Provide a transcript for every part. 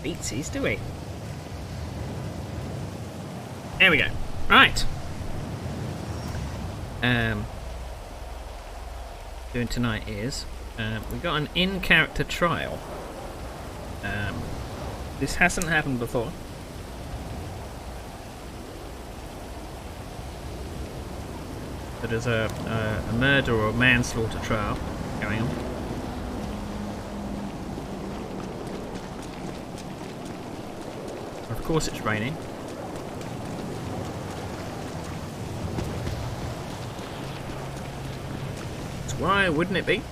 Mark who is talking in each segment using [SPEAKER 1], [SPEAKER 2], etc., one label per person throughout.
[SPEAKER 1] beatsies, do we? There we go. Right. Doing tonight is we got an in-character trial. This hasn't happened before. So there's a murder or a manslaughter trial going on. Of course it's raining. Why wouldn't it be?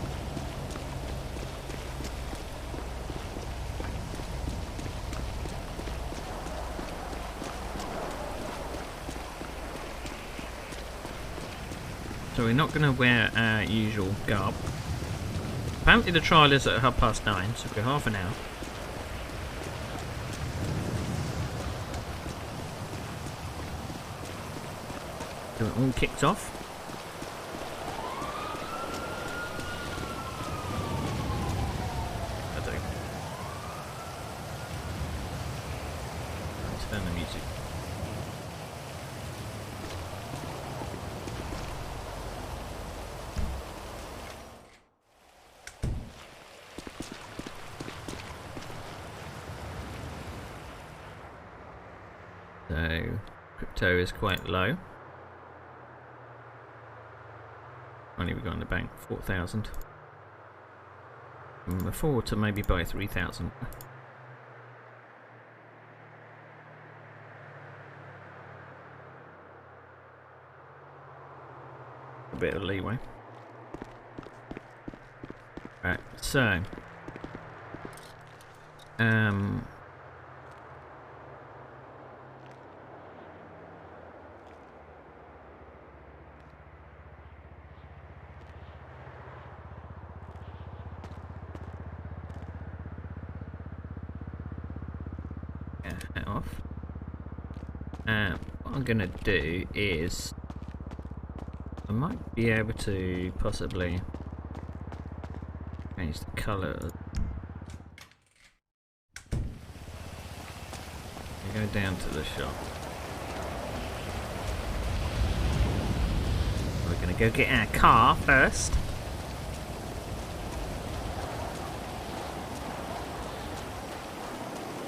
[SPEAKER 1] So we're not going to wear our usual garb. Apparently the trial is at 9:30, so we're half an hour. So it all kicked off. Turn the music. So crypto is quite low. Only we got in the bank 4,000. Can afford to maybe buy 3,000. A bit of leeway. Right, so hat off. What I'm gonna do is I might be able to possibly change the colour. We go down to the shop. We're gonna go get our car first.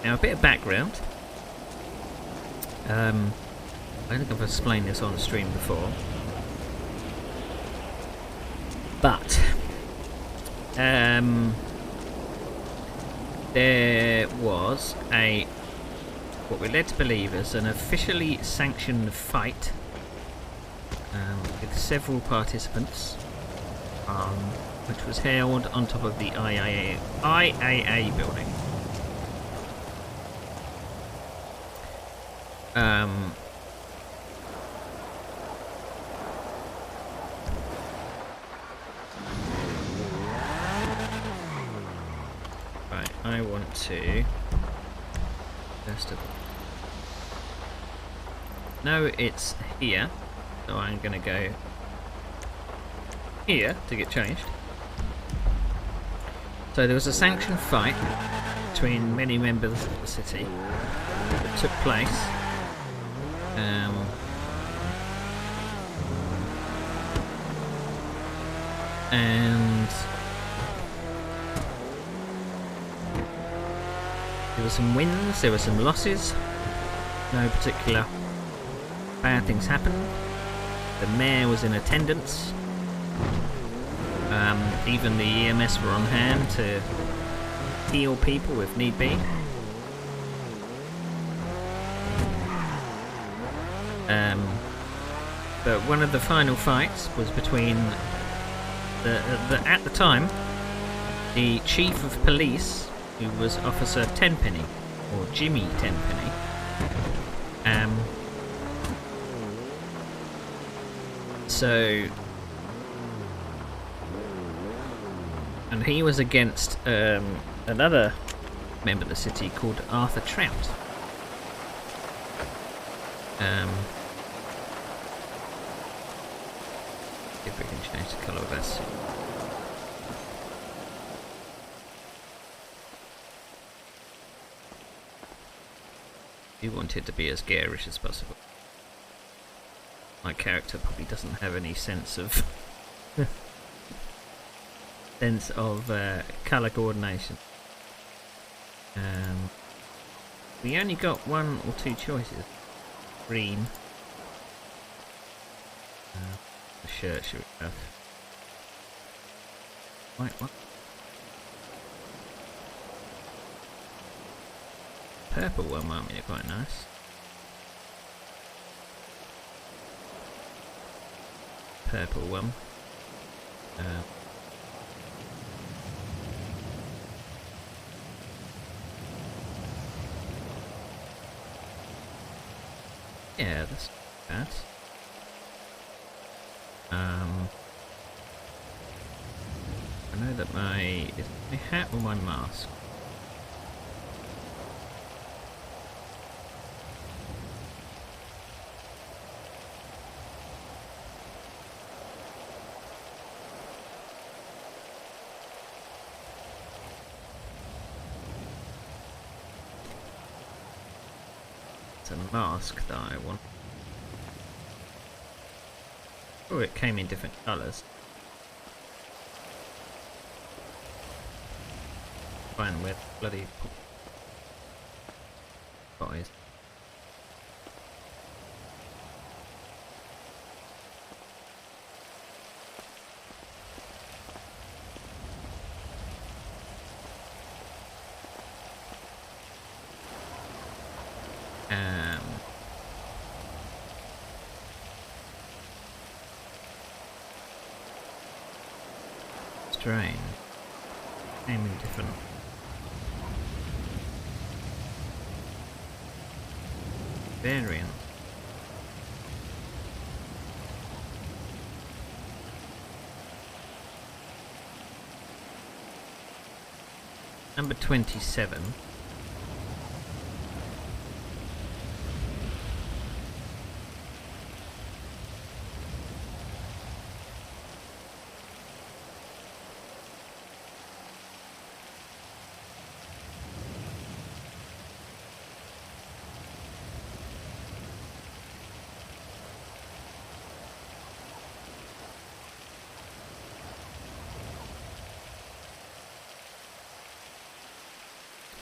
[SPEAKER 1] Now a bit of background. I don't think I've explained this on the stream before. But there was what we're led to believe is an officially sanctioned fight with several participants, which was held on top of the IAA building. Right, I want to first of all. No, it's here, so I'm going to go here to get changed. So there was a sanctioned fight between many members of the city that took place. And there were some wins, there were some losses. No particular bad things happened. The mayor was in attendance. Even the EMS were on hand to heal people if need be. But one of the final fights was between at the time the chief of police, who was Officer Tenpenny, or Jimmy Tenpenny. And he was against another member of the city called Arthur Trout. If we can change the colour of this. You want it to be as garish as possible. My character probably doesn't have any sense of colour coordination. We only got one or two choices. Green. The shirt should we have? White one. Purple one might be quite nice. Purple one. Yeah, that's not bad. I know that is it my hat or my mask? It's a mask that I want. Oh, it came in different colours. Fine with bloody boys. Strange. Came in different. Variant. Number 27.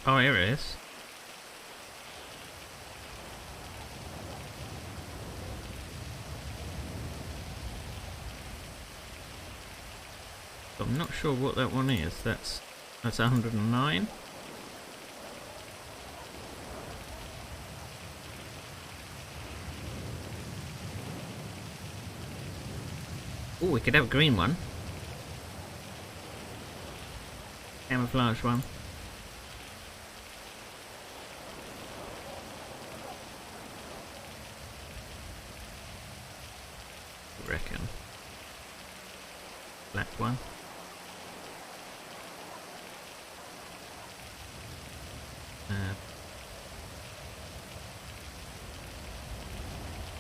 [SPEAKER 1] Oh, here it is. I'm not sure what that one is. That's 109. Oh, we could have a green one. Camouflage one. Reckon. Black one.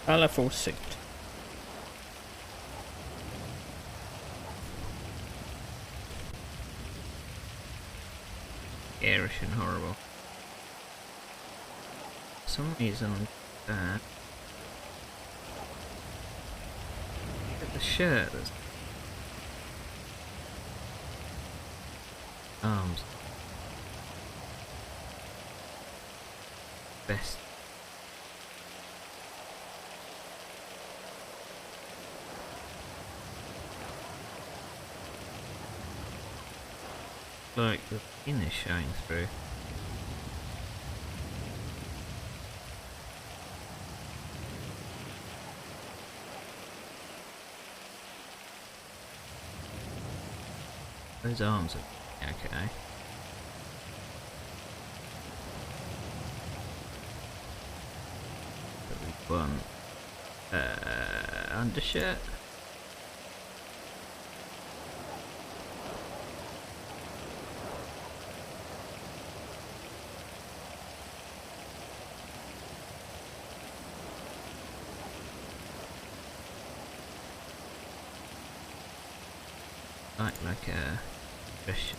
[SPEAKER 1] Colourful suit. Garish and horrible. For some reason that. The shirt that's arms best like the skin is showing through. Those arms are okay. But we want undershirt. Like a fish.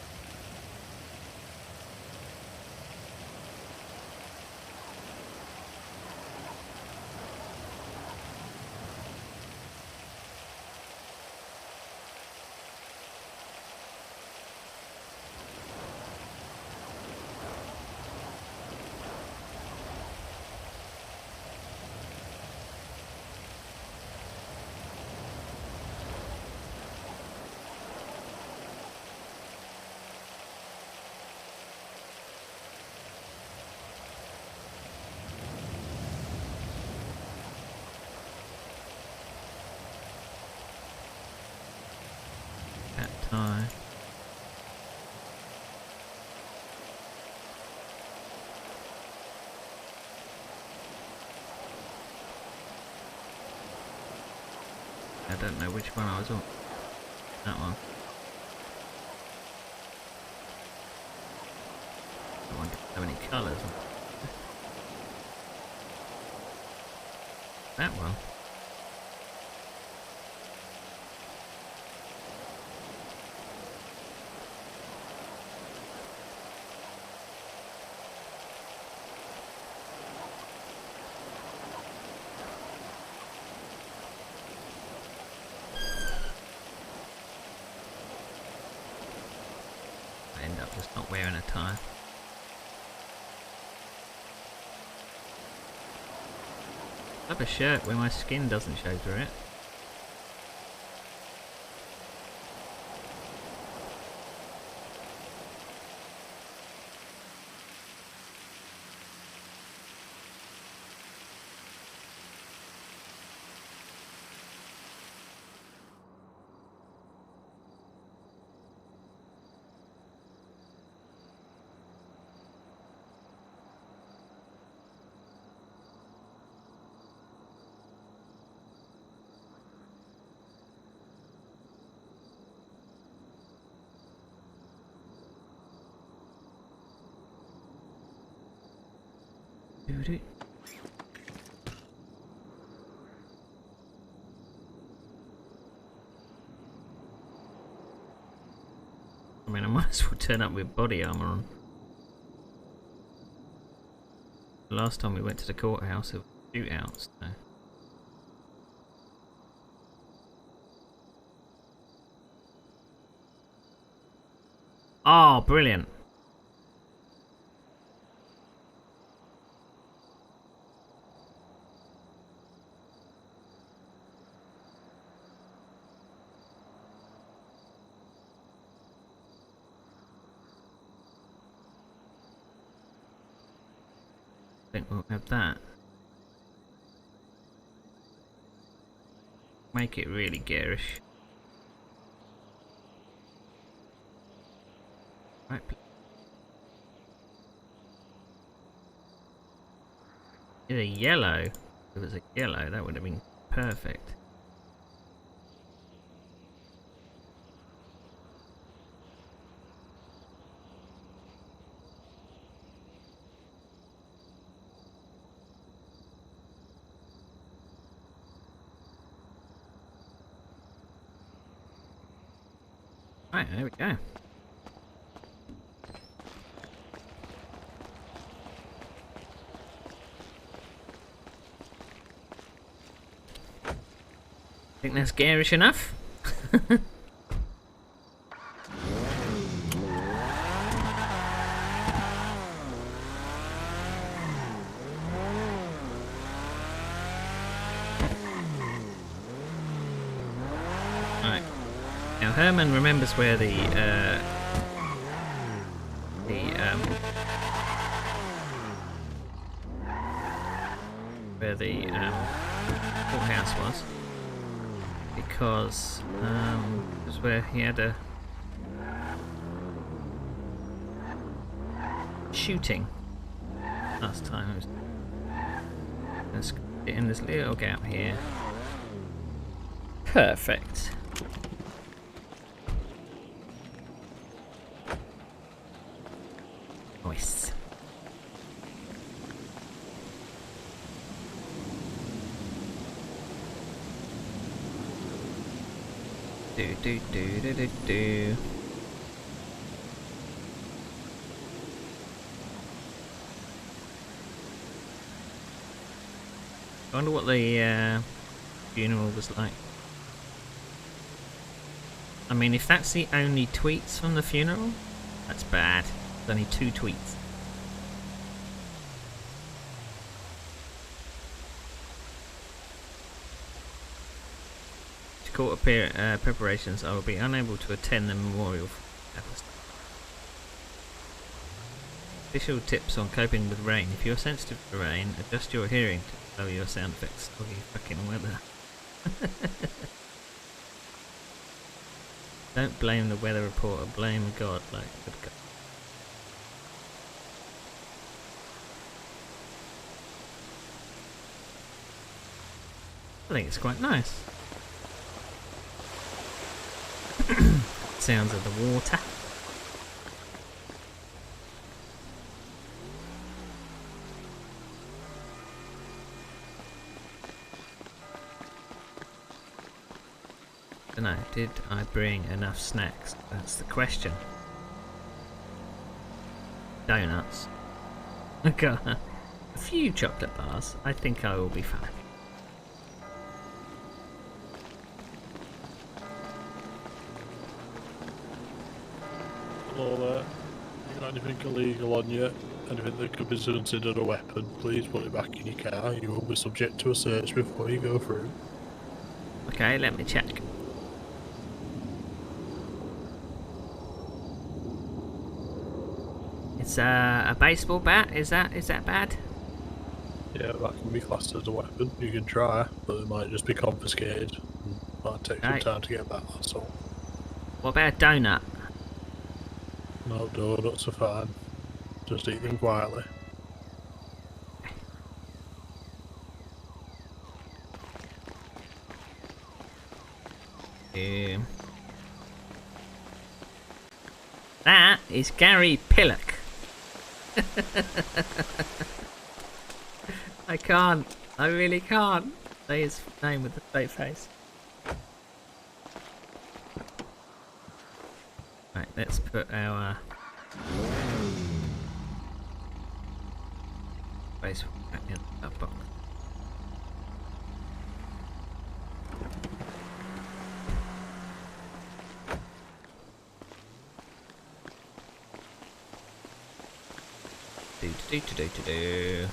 [SPEAKER 1] don't know which one I was on. That one. That one didn't have any colours. That one. I end up just not wearing a tyre. I have a shirt where my skin doesn't show through it. I mean, I might as well turn up with body armour on. The last time we went to the courthouse, it was shootouts, so. Oh, brilliant. I think we'll have that. Make it really garish. Right. It's a yellow. If it was a yellow, that would have been perfect. Right, there we go. Think that's garish enough? Right. Now Herman remembers where the courthouse was, because it was where he had a shooting last time. It was, let's get in this little gap here. Perfect. Nice. Do. I wonder what the funeral was like. I mean, if that's the only tweets from the funeral, that's bad. There's only 2 tweets. Court preparations, I will be unable to attend the memorial. Official tips on coping with rain. If you're sensitive to rain, adjust your hearing to lower your sound effects. Oh, you fucking weather. Don't blame the weather reporter, blame God. Like, good God. I think it's quite nice. sounds of the water. I don't know, did I bring enough snacks? That's the question. Donuts. I got a few chocolate bars. I think I will be fine.
[SPEAKER 2] Hello there. You got anything illegal on you? Anything that could be considered a weapon? Please put it back in your car. You will be subject to a search before you go through.
[SPEAKER 1] Okay, let me check. It's a baseball bat. Is that bad?
[SPEAKER 2] Yeah, that can be classed as a weapon. You can try, but it might just be confiscated. Might take some time to get back, that's all.
[SPEAKER 1] What about a donut?
[SPEAKER 2] No, donuts are fine. Just eat them quietly.
[SPEAKER 1] That is Gary Pillock. I can't. I really can't say his name with a straight face. Right, let's put our baseball back in that box. Do.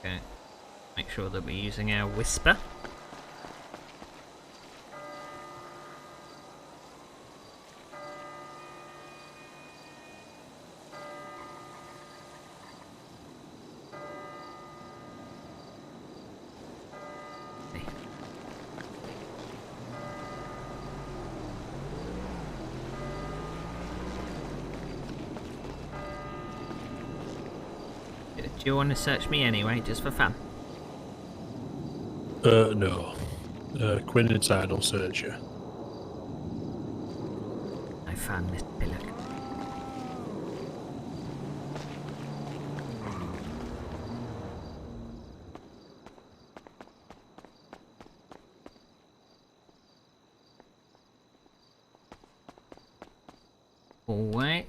[SPEAKER 1] Okay, make sure that we're using our whisper. Do you want to search me anyway, just for fun?
[SPEAKER 2] No. Quinn inside will search you.
[SPEAKER 1] I found Mr. Pillock. Alright.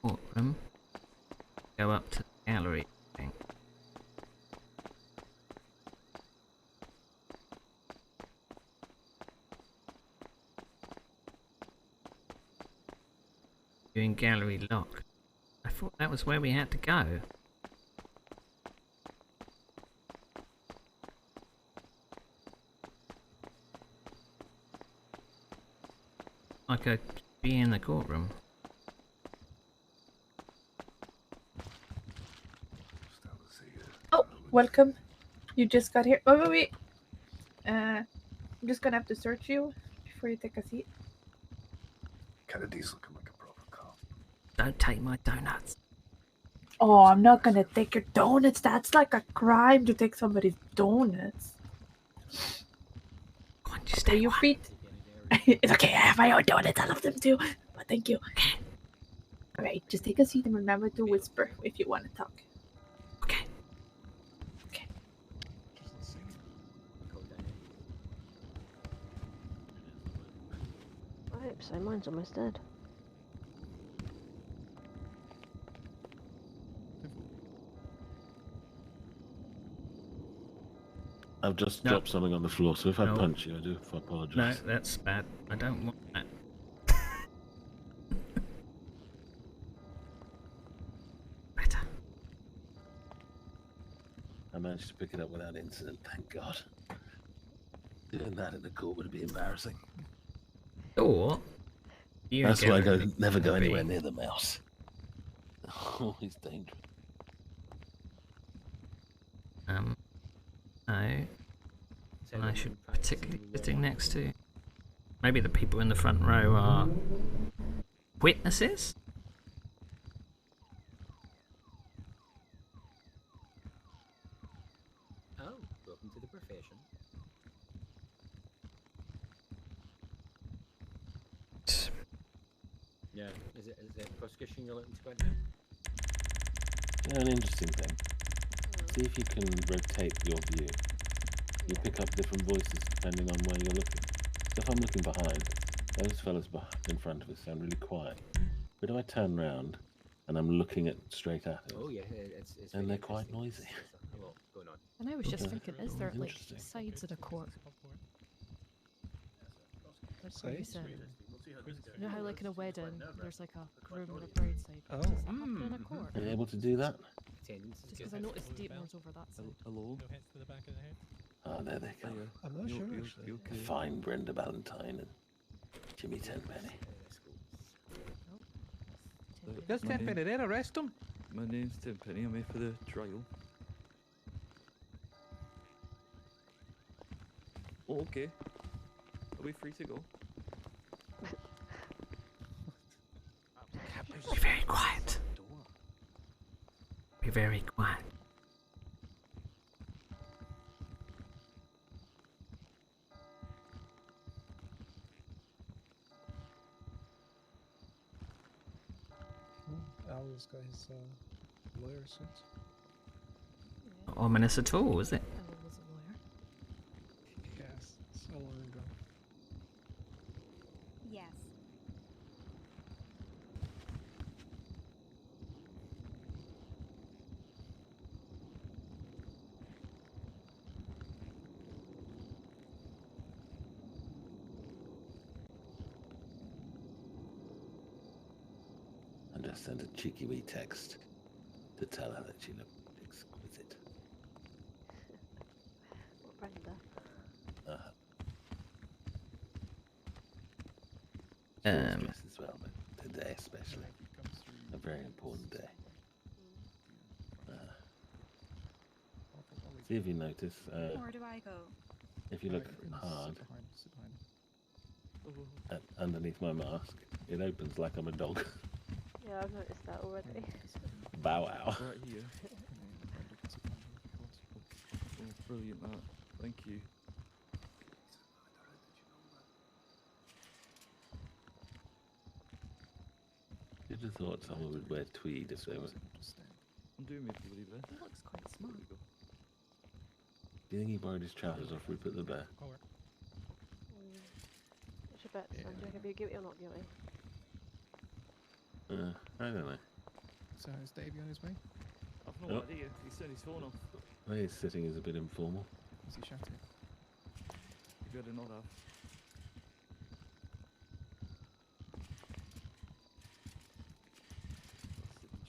[SPEAKER 1] Courtroom. Go up to the gallery, I think. Viewing gallery locked. I thought that was where we had to go. I could be in the courtroom.
[SPEAKER 3] Oh, welcome. You just got here. Oh, wait. I'm just gonna have to search you before you take a seat.
[SPEAKER 4] Kennedy's looking like a proper cop.
[SPEAKER 1] Don't take my donuts.
[SPEAKER 3] Oh, I'm not gonna take your donuts. That's like a crime to take somebody's donuts.
[SPEAKER 1] Go on, just
[SPEAKER 3] Stay
[SPEAKER 1] take
[SPEAKER 3] your
[SPEAKER 1] one.
[SPEAKER 3] feet. It's okay. I have my own donuts. I love them too. But thank you. All right, just take a seat and remember to whisper if you want to talk.
[SPEAKER 1] Okay.
[SPEAKER 3] Okay.
[SPEAKER 5] I hope so. Mine's almost dead.
[SPEAKER 4] I've just
[SPEAKER 1] No.
[SPEAKER 4] dropped something on the floor, so if I
[SPEAKER 1] No.
[SPEAKER 4] punch you, I do apologise.
[SPEAKER 1] No, that's bad. I don't want that. Better.
[SPEAKER 4] I managed to pick it up without incident, thank God. Doing that in the court would be embarrassing.
[SPEAKER 1] Or you
[SPEAKER 4] That's why I never go
[SPEAKER 1] be-
[SPEAKER 4] anywhere near the mouse. Oh, he's dangerous.
[SPEAKER 1] No. I should particularly sitting next to. Maybe the people in the front row are witnesses?
[SPEAKER 6] Oh, welcome to the profession. Yeah, is it prosecution you're looking to go into?
[SPEAKER 4] Yeah, an interesting thing. See if you can rotate your view. You pick up different voices depending on where you're looking. So if I'm looking behind, those fellas in front of us sound really quiet. But if I turn round and I'm looking straight at us,
[SPEAKER 6] Oh yeah, it's
[SPEAKER 4] and
[SPEAKER 6] very
[SPEAKER 4] they're quite
[SPEAKER 6] interesting.
[SPEAKER 4] noisy.
[SPEAKER 6] There's a lot going on.
[SPEAKER 7] And I was just
[SPEAKER 4] Okay.
[SPEAKER 7] thinking, is there like
[SPEAKER 4] Interesting.
[SPEAKER 7] sides of the court? Like where you sit. You know how like in a wedding, there's like a groom and a bride side.
[SPEAKER 8] Oh.
[SPEAKER 7] Does that happen in a court?
[SPEAKER 4] Are you able to do that?
[SPEAKER 6] Attendance is
[SPEAKER 7] Just
[SPEAKER 6] good.
[SPEAKER 7] because I noticed Deepmore's over that side.
[SPEAKER 8] Hello?
[SPEAKER 4] Oh, there they come.
[SPEAKER 2] I'm not sure actually.
[SPEAKER 8] okay?
[SPEAKER 4] Fine Brenda Valentine and Jimmy Tenpenny.
[SPEAKER 8] There's
[SPEAKER 7] My
[SPEAKER 8] Tenpenny
[SPEAKER 7] name-
[SPEAKER 8] there, arrest him.
[SPEAKER 9] My name's Tenpenny. I'm here for the trial. Oh, okay. Are we free to go?
[SPEAKER 1] Be very quiet. Be very quiet.
[SPEAKER 2] Al's got his lawyer suit.
[SPEAKER 1] Not ominous at all, is it?
[SPEAKER 7] Ella was a lawyer.
[SPEAKER 2] Yes, so long ago.
[SPEAKER 10] Yes.
[SPEAKER 4] And just sent a cheeky wee text to tell her that she looked exquisite.
[SPEAKER 5] What Brenda?
[SPEAKER 4] She always dresses well, but today especially. A very important day. See if you notice,
[SPEAKER 10] Where do I go?
[SPEAKER 4] if you look hard underneath my mask, it opens like I'm a dog.
[SPEAKER 5] Yeah, I've noticed that already.
[SPEAKER 4] Bow wow.
[SPEAKER 9] Right here. Oh, brilliant, that. Thank you.
[SPEAKER 4] You'd have thought someone would wear tweed if they were.
[SPEAKER 9] I'm doing my bloody best.
[SPEAKER 7] He looks quite smart.
[SPEAKER 9] There we go.
[SPEAKER 4] Do you think he borrowed his trousers off Rupert the Bear?
[SPEAKER 5] What's your bet, Sam? Do you reckon you're guilty or not guilty?
[SPEAKER 4] I don't know.
[SPEAKER 8] So is Davey on his way?
[SPEAKER 9] I've no
[SPEAKER 4] Oh.
[SPEAKER 9] idea. He's turned his phone off.
[SPEAKER 4] The way he's sitting is a bit informal.
[SPEAKER 8] Is he shouting?
[SPEAKER 9] You better not have.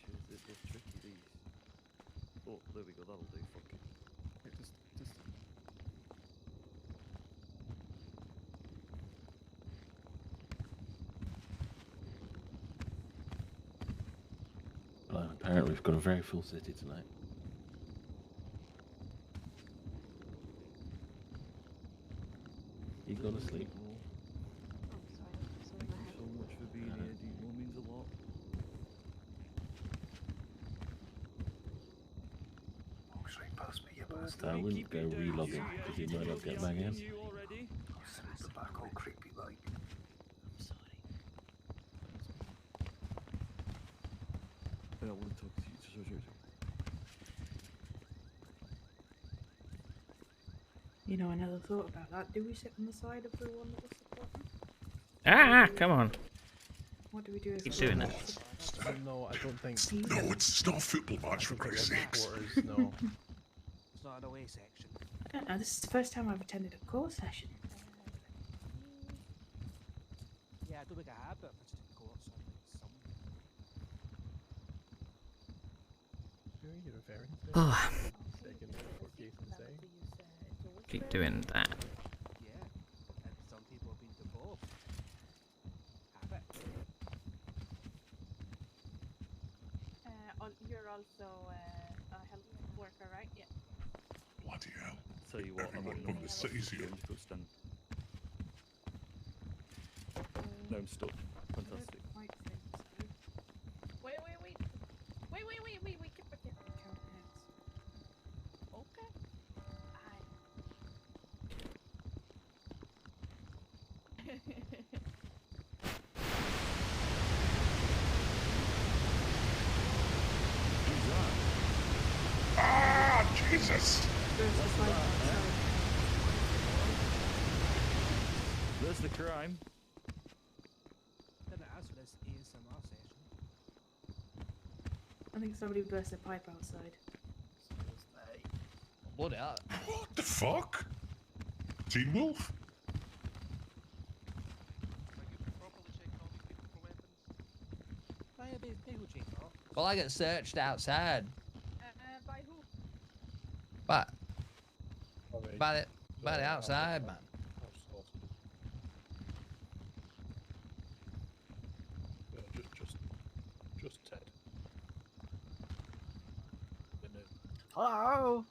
[SPEAKER 9] Signatures, they're tricky, these. Oh, there we go. That'll do. Fuck it.
[SPEAKER 8] Yeah, just
[SPEAKER 4] Well, apparently we've got a very full city tonight. You gone to sleep?
[SPEAKER 5] Oh, sorry, that's something in my head.
[SPEAKER 9] So much for being here. Deepmore means a lot.
[SPEAKER 4] I wouldn't go relogging because you might not get back in.
[SPEAKER 9] You already? I want to talk to you. Sorry.
[SPEAKER 3] You know, I never thought about that. Do we sit on the side of the one that was supporting?
[SPEAKER 1] Ah, come on.
[SPEAKER 3] What do we do if
[SPEAKER 1] Keep
[SPEAKER 3] we're
[SPEAKER 1] doing
[SPEAKER 3] not
[SPEAKER 1] it.
[SPEAKER 3] supporting?
[SPEAKER 2] No, I don't think.
[SPEAKER 11] No, it's not a football match for Christ's sakes.
[SPEAKER 2] No.
[SPEAKER 8] It's not an away section.
[SPEAKER 3] I don't know. This is the first time I've attended a court session.
[SPEAKER 8] Yeah, I do make a habit of visiting courts on some.
[SPEAKER 2] Who are you referring to?
[SPEAKER 1] Oh,
[SPEAKER 2] Second court case in the same.
[SPEAKER 1] keep doing that.
[SPEAKER 8] Yeah, and some people have been to both. Habit.
[SPEAKER 3] You're also a health worker, right? Yeah.
[SPEAKER 11] Bloody hell.
[SPEAKER 9] Tell you what, I'm
[SPEAKER 11] Everyone
[SPEAKER 9] at
[SPEAKER 11] from the city's here.
[SPEAKER 9] Go stand. No, I'm stuck. Fantastic.
[SPEAKER 3] Wait. Get back here. Okay.
[SPEAKER 11] Ah, Jesus!
[SPEAKER 9] There's the crime.
[SPEAKER 8] Didn't ask for this ASMR session.
[SPEAKER 3] I think somebody burst a pipe outside.
[SPEAKER 8] Bloody hell.
[SPEAKER 11] What the fuck? Teen Wolf?
[SPEAKER 8] Well, I get searched outside.
[SPEAKER 3] By who?
[SPEAKER 8] But
[SPEAKER 2] Sorry.
[SPEAKER 8] by the outside, man.
[SPEAKER 2] I've sorted it. Yeah, just Ted. Minute.
[SPEAKER 3] Hello.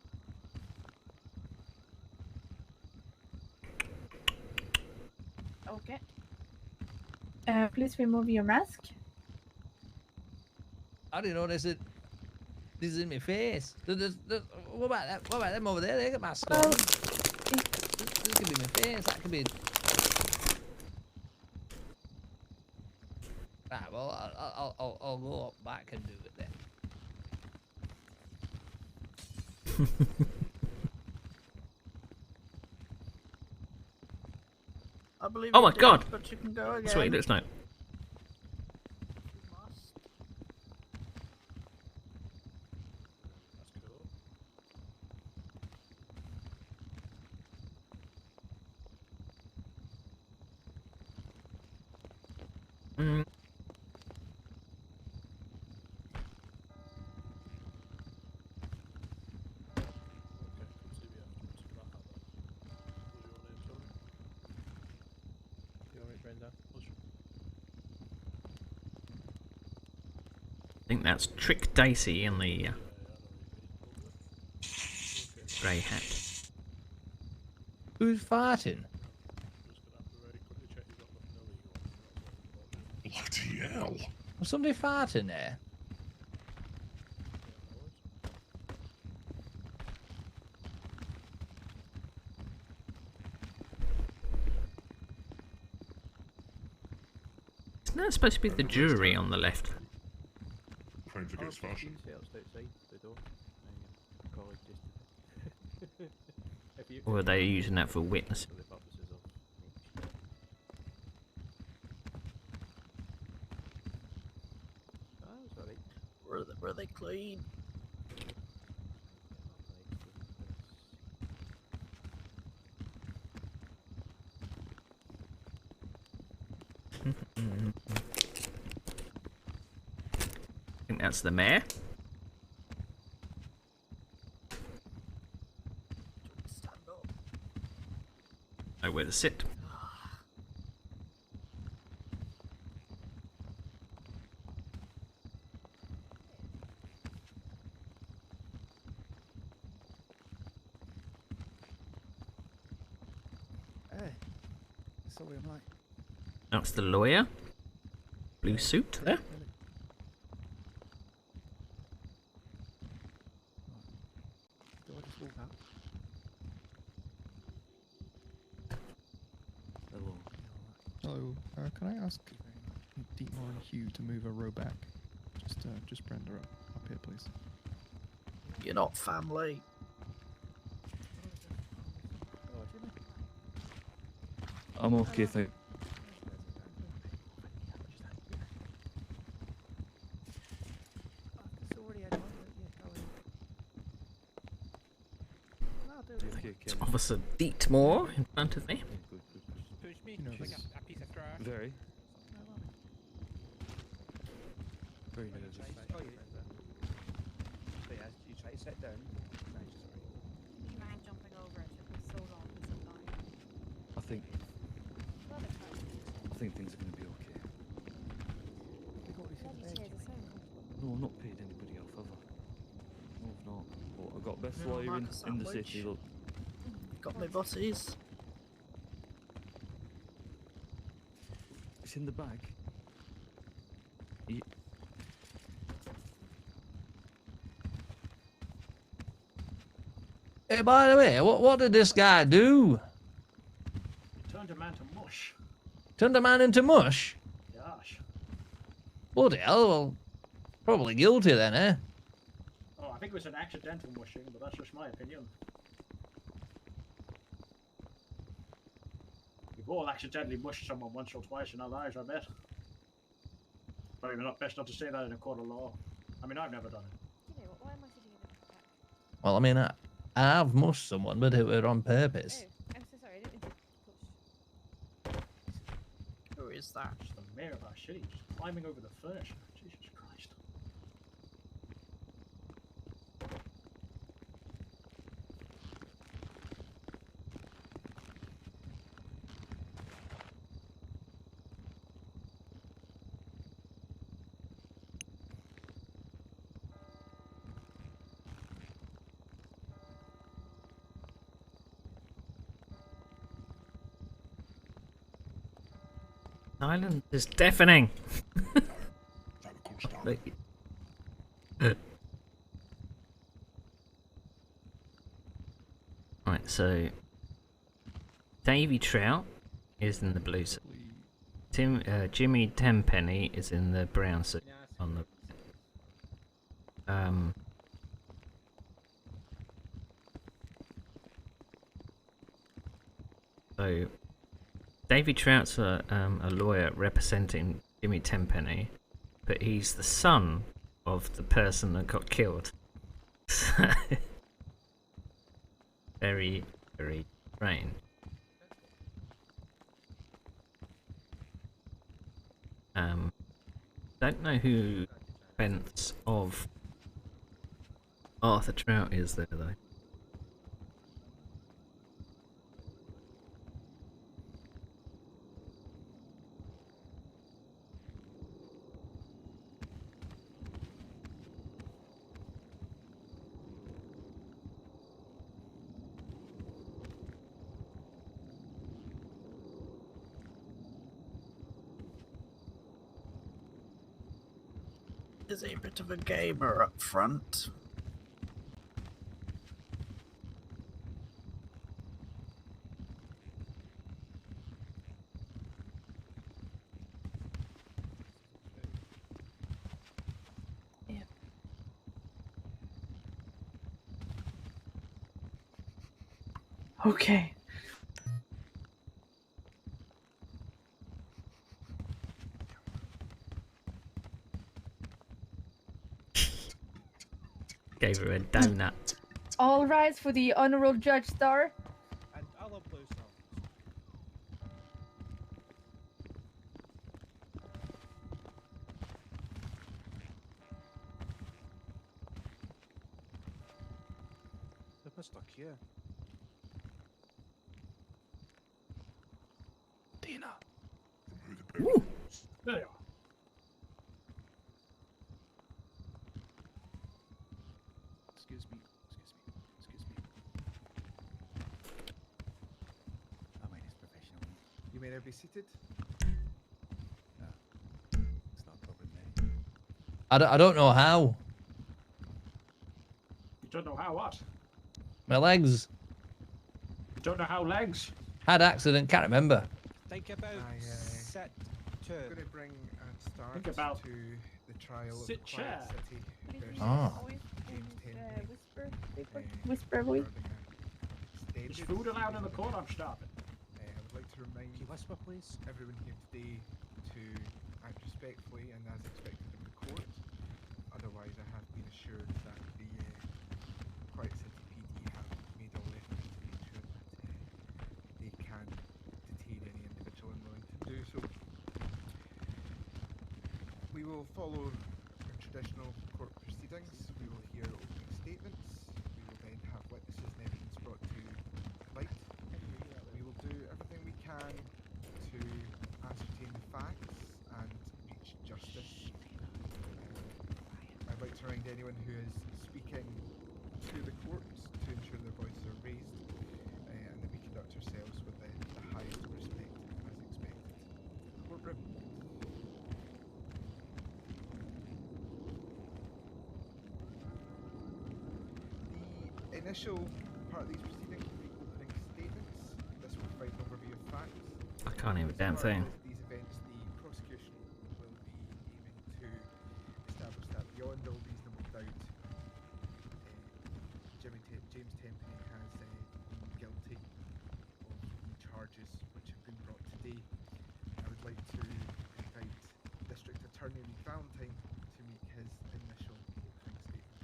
[SPEAKER 3] Okay. Please remove your mask.
[SPEAKER 8] I didn't know this is in my face. What about that? What about them over there? They got masks on. This could be my face. That could be. Right. Well, I'll go up back and do it then.
[SPEAKER 3] I believe
[SPEAKER 1] Oh
[SPEAKER 3] you
[SPEAKER 1] my
[SPEAKER 3] did,
[SPEAKER 1] God.
[SPEAKER 3] But you can go again.
[SPEAKER 1] That's what he looks like.
[SPEAKER 2] That's cool.
[SPEAKER 1] Mm.
[SPEAKER 2] Okay, come see me afterwards for that hammer. What's your name, sorry?
[SPEAKER 10] You alright, Brenda?
[SPEAKER 2] What's your...
[SPEAKER 1] I think that's Trick Dicey in the
[SPEAKER 2] Yeah, I know
[SPEAKER 1] grey hat.
[SPEAKER 8] Who's farting?
[SPEAKER 2] Just gonna have to very quickly check you've got nothing illegal. That's all important.
[SPEAKER 11] Bloody hell.
[SPEAKER 8] Was somebody farting there?
[SPEAKER 1] Isn't that supposed to be the jury on the left?
[SPEAKER 11] Claims against fashion.
[SPEAKER 9] Outside the door. Colleague just if you,
[SPEAKER 1] Or are they using that for witness?
[SPEAKER 9] for the purposes of it's alright.
[SPEAKER 3] Were they clean?
[SPEAKER 1] I think that's the mayor.
[SPEAKER 3] Stand up.
[SPEAKER 1] Nowhere to sit.
[SPEAKER 10] Hey. Sorry, I'm late.
[SPEAKER 1] That's the lawyer. Blue suit there.
[SPEAKER 10] Do I just walk out?
[SPEAKER 9] Hello.
[SPEAKER 10] Hello. Can I ask Dietmar and Hugh to move a row back? Just Brenda up here, please.
[SPEAKER 3] You're not family.
[SPEAKER 9] I'm okay, thank okay,
[SPEAKER 1] It's Officer Dietmar in front of me.
[SPEAKER 8] Push me.
[SPEAKER 10] You know,
[SPEAKER 8] like
[SPEAKER 10] this-
[SPEAKER 8] a piece of trash.
[SPEAKER 9] Very. Very nervous.
[SPEAKER 8] Oh, you try to sit down.
[SPEAKER 7] Do you mind jumping over? It took me so long to sit down.
[SPEAKER 9] I think things are going to be okay. No, I've not paid anybody off ever. No, I've not. But I've got best
[SPEAKER 3] No,
[SPEAKER 9] lawyer
[SPEAKER 3] like
[SPEAKER 9] in
[SPEAKER 3] a
[SPEAKER 9] the
[SPEAKER 3] sandwich.
[SPEAKER 9] city. Look,
[SPEAKER 3] Got my bosses.
[SPEAKER 9] It's in the bag.
[SPEAKER 8] Hey, by the way, what did this guy do?
[SPEAKER 12] Turned a man to mush.
[SPEAKER 8] Turned a man into mush?
[SPEAKER 12] Gosh.
[SPEAKER 8] Bloody hell, well, probably guilty then, eh?
[SPEAKER 12] Oh, I think it was an accidental mushing, but that's just my opinion. We've all accidentally mushed someone once or twice in our lives, I bet. Probably not best not to say that in a court of law. I mean, I've never done it.
[SPEAKER 5] You know what? Why am I sitting in the back?
[SPEAKER 8] Well, I mean, I have mushed someone, but it was on purpose.
[SPEAKER 5] Oh, I'm so sorry. I didn't mean to push.
[SPEAKER 12] Who is that? It's the mayor of our city, just climbing over the furniture. Jesus Christ.
[SPEAKER 1] Silence is deafening. Look. Right, so Davy Trout is in the blue suit. Jimmy Tenpenny is in the brown suit on the. So Davy Trout's a lawyer representing Jimmy Tenpenny, but he's the son of the person that got killed. Very, very strange. Don't know who fence of Arthur Trout is there though.
[SPEAKER 13] Is a bit of a gamer up front.
[SPEAKER 3] Yeah. Okay.
[SPEAKER 1] Gave her a donut.
[SPEAKER 3] All rise for the honorable Judge Star.
[SPEAKER 14] And other blue songs. They're stuck here.
[SPEAKER 11] Tina.
[SPEAKER 1] Ooh.
[SPEAKER 12] There you are.
[SPEAKER 10] Excuse me.
[SPEAKER 13] Oh, wait, it's professional. You may now be seated. No, it's not a problem there.
[SPEAKER 8] I don't know how.
[SPEAKER 12] You don't know how what?
[SPEAKER 8] My legs.
[SPEAKER 12] You don't know how legs?
[SPEAKER 8] Had accident, can't remember.
[SPEAKER 14] Think about set two.
[SPEAKER 10] I'm going to bring a start
[SPEAKER 12] Think about
[SPEAKER 10] to the trial
[SPEAKER 12] sit
[SPEAKER 10] of Quiet
[SPEAKER 12] chair.
[SPEAKER 10] City versus
[SPEAKER 8] Ah.
[SPEAKER 10] James Tenpenny.
[SPEAKER 3] Whisper voice.
[SPEAKER 12] Is food allowed in the court? I'm starving.
[SPEAKER 10] I would like to remind
[SPEAKER 14] Can you whisper, please?
[SPEAKER 10] everyone here today to act respectfully and as expected in the court. Otherwise, I have been assured that the Quiet City PD have made all efforts to make sure that they can detain any individual unwilling to do so. We will follow our traditional court proceedings. We will hear opening statements. We will then have witnesses and evidence brought to light. We will do everything we can to ascertain the facts and reach justice. I'd like to remind anyone who is speaking to the court to ensure their voices are raised and that we conduct ourselves with the highest respect as expected. Courtroom. initial part of these proceedings will be opening statements. This will provide an overview of facts.
[SPEAKER 1] I can't hear a
[SPEAKER 10] As
[SPEAKER 1] damn
[SPEAKER 10] part
[SPEAKER 1] thing.
[SPEAKER 10] of these events, the prosecution will be aiming to establish that beyond all reasonable doubt, James Tenpenny has been guilty of the charges which have been brought today. I would like to invite District Attorney Reid Valentine to make his initial opening statement.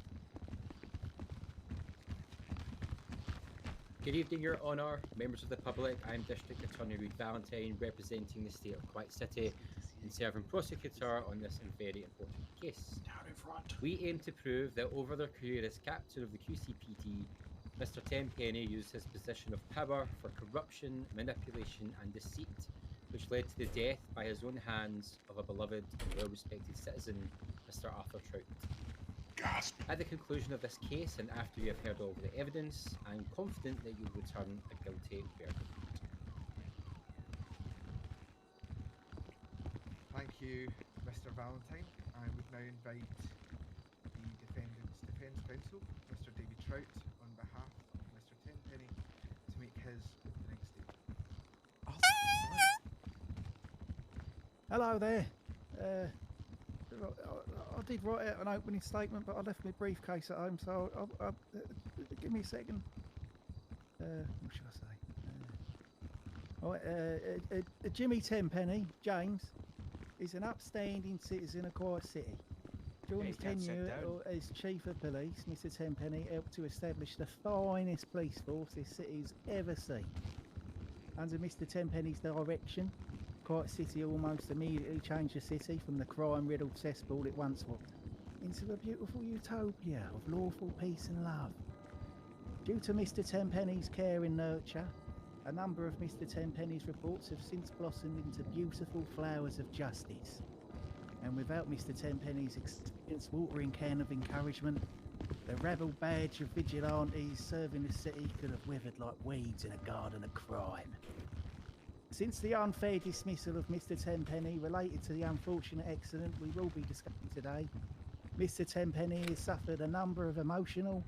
[SPEAKER 6] Good evening, Your Honour, members of the public. I'm District Attorney Reid Valentine, representing the State of Quiet City and serving prosecutor on this very important case.
[SPEAKER 12] Down in front.
[SPEAKER 6] We aim to prove that over their career as captain of the QCPD, Mr. Tenpenny used his position of power for corruption, manipulation and deceit, which led to the death by his own hands of a beloved and well-respected citizen, Mr. Arthur Trout.
[SPEAKER 11] Gasp.
[SPEAKER 6] At the conclusion of this case, and after you have heard all of the evidence, I am confident that you will return a guilty verdict.
[SPEAKER 10] Thank you, Mr. Valentine. I would now invite the defendant's defence counsel, Mr. David Trout, on behalf of Mr. Tenpenny, to make his opening statement.
[SPEAKER 15] Hello there. I did write out an opening statement, but I left my briefcase at home, so give me a second. What should I say? Jimmy Tenpenny, James, is an upstanding citizen of Quiet City. During his tenure as Chief of Police, Mr. Tenpenny helped to establish the finest police force this city's ever seen. Under Mr. Tenpenny's direction, Quiet City almost immediately changed the city from the crime-riddled cesspool it once was into a beautiful utopia of lawful peace and love. Due to Mr. Tenpenny's care and nurture, a number of Mr. Tenpenny's reports have since blossomed into beautiful flowers of justice. And without Mr. Tenpenny's experience-watering can of encouragement, the rebel badge of vigilantes serving the city could have withered like weeds in a garden of crime. Since the unfair dismissal of Mr. Tenpenny related to the unfortunate accident we will be discussing today, Mr. Tenpenny has suffered a number of emotional,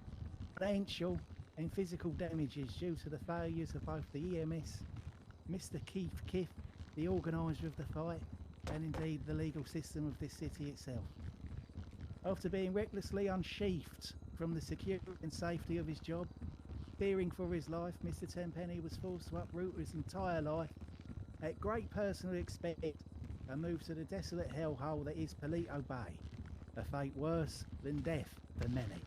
[SPEAKER 15] financial and physical damages due to the failures of both the EMS, Mr. Keith Kiff, the organiser of the fight, and indeed the legal system of this city itself. After being recklessly unsheathed from the security and safety of his job, fearing for his life, Mr. Tenpenny was forced to uproot his entire life at great personal expense and move to the desolate hellhole that is Palito Bay, a fate worse than death for many.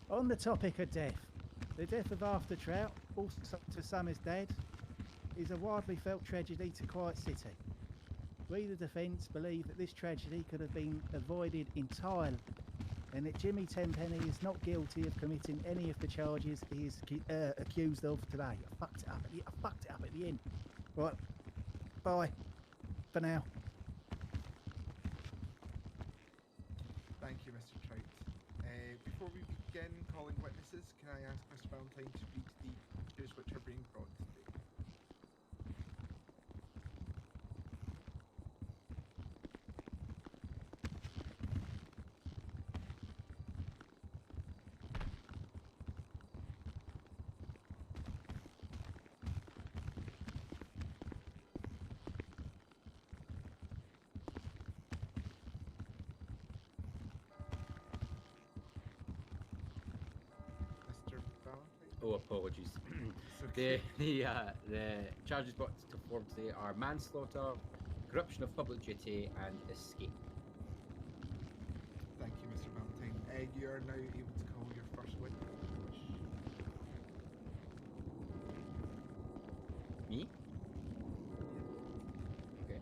[SPEAKER 15] On the topic of death, the death of Arthur Trout, also to some as dad, is a widely felt tragedy to Quiet City. We, the defence, believe that this tragedy could have been avoided entirely and that Jimmy Tenpenny is not guilty of committing any of the charges he is accused of today. I fucked it up at the end. Right, bye for now.
[SPEAKER 10] Thank you, Mr. Trout. Before we begin calling witnesses, can I ask Mr. Valentine to read the charges which are being brought today?
[SPEAKER 6] Oh, apologies. The charges brought to form today are manslaughter, corruption of public duty, and escape.
[SPEAKER 10] Thank you, Mr. Valentine. You are now able to call your first witness.
[SPEAKER 6] Me? Okay.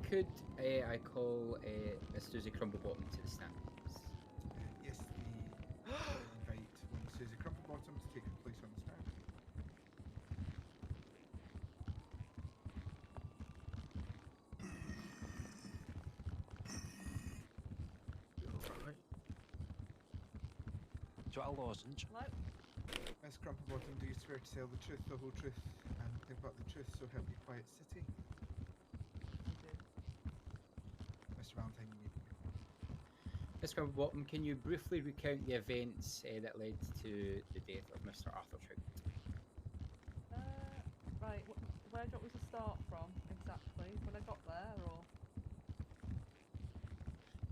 [SPEAKER 6] Could I call Miss Susie Crumblebottom to the stand?
[SPEAKER 10] Yes, the invite Susie Crumplebottom to take her place on the stand.
[SPEAKER 14] Do you want a lozenge?
[SPEAKER 5] Hello?
[SPEAKER 10] Miss Crumplebottom, do you swear to tell the truth, the whole truth, and nothing but the truth, so help you quiet city? Mr. Valentine, you may begin.
[SPEAKER 6] Miss Crumplebottom, can you briefly recount the events that led to the death of Mr. Arthur Trout?
[SPEAKER 16] Right, where do you want me to start from exactly? When I got there, or?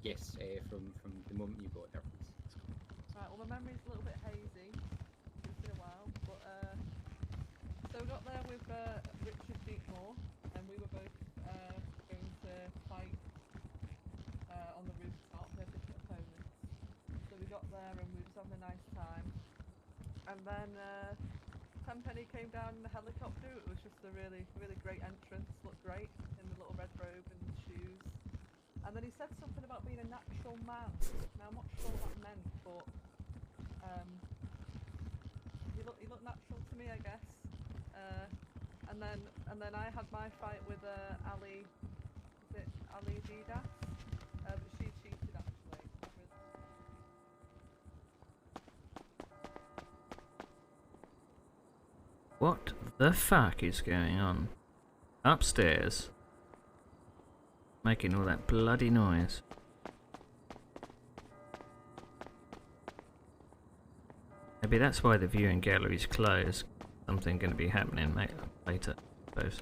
[SPEAKER 6] Yes, from the moment you got there, please.
[SPEAKER 16] Right, well, my memory's a little bit hazy. It's been a while, but so we got there with Richard Beatmore, and we were both going to fight on the rooftop. We had different opponents. So we got there and we were just having a nice time. And then Tenpenny came down in the helicopter. It was just a really, really great entrance. Looked great in the little red robe and the shoes. And then he said something about being a natural man. Now I'm not sure what that meant, but he looked natural to me, I guess. And then I had my fight with Ali. Is it Ali Didas? But she cheated actually.
[SPEAKER 1] What the fuck is going on? Upstairs. Making all that bloody noise. Maybe that's why the viewing gallery's closed. Something going to be happening later, I suppose.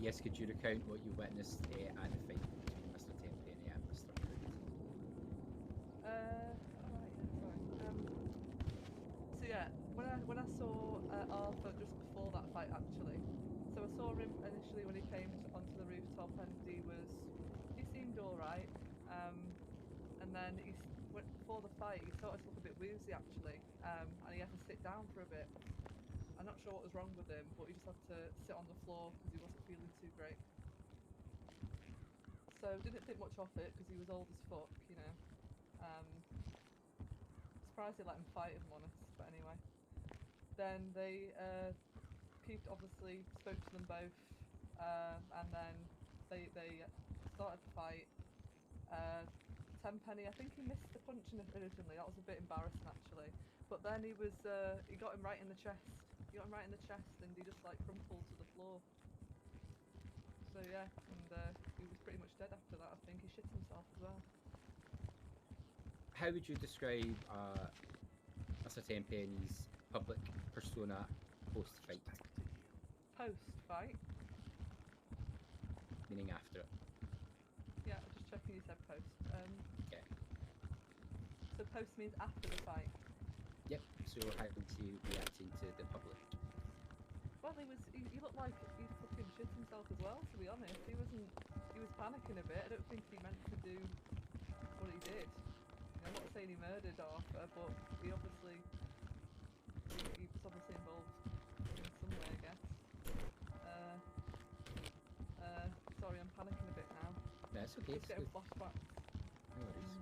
[SPEAKER 6] Yes, could you recount what you witnessed at the fight between Mr. Tenpenny and Mr. Trout?
[SPEAKER 16] So yeah, when I saw Arthur just before that fight actually, so I saw him initially when he came onto the rooftop and he seemed alright, and then before the fight he started to look a bit woozy actually, and he had to sit down for a bit. I'm not sure what was wrong with him, but he just had to sit on the floor because he wasn't feeling too great. So didn't think much of it because he was old as fuck, you know. Surprised they let him fight, if I'm honest, but anyway. Then they obviously spoke to them both, and then they started the fight. Tenpenny, I think he missed the punch originally. That was a bit embarrassing actually. But then he got him right in the chest. He got him right in the chest, and he just like crumpled to the floor. So yeah, and he was pretty much dead after that. I think he shit himself as well.
[SPEAKER 6] How would you describe Mr. Tenpenny's public persona post-fight?
[SPEAKER 16] Post-fight?
[SPEAKER 6] Meaning after it.
[SPEAKER 16] Yeah, just checking you said post.
[SPEAKER 6] Okay.
[SPEAKER 16] So post means after the fight?
[SPEAKER 6] Yep, so how would you reacting to the public?
[SPEAKER 16] Well, he looked like he fucking shit himself as well, to be honest. He was panicking a bit. I don't think he meant to do what he did. I'm not saying he murdered Arthur, but he was obviously involved in some way, I guess. Sorry, I'm panicking a bit now.
[SPEAKER 6] That's okay.
[SPEAKER 16] Just getting flashbacks.
[SPEAKER 6] No worries.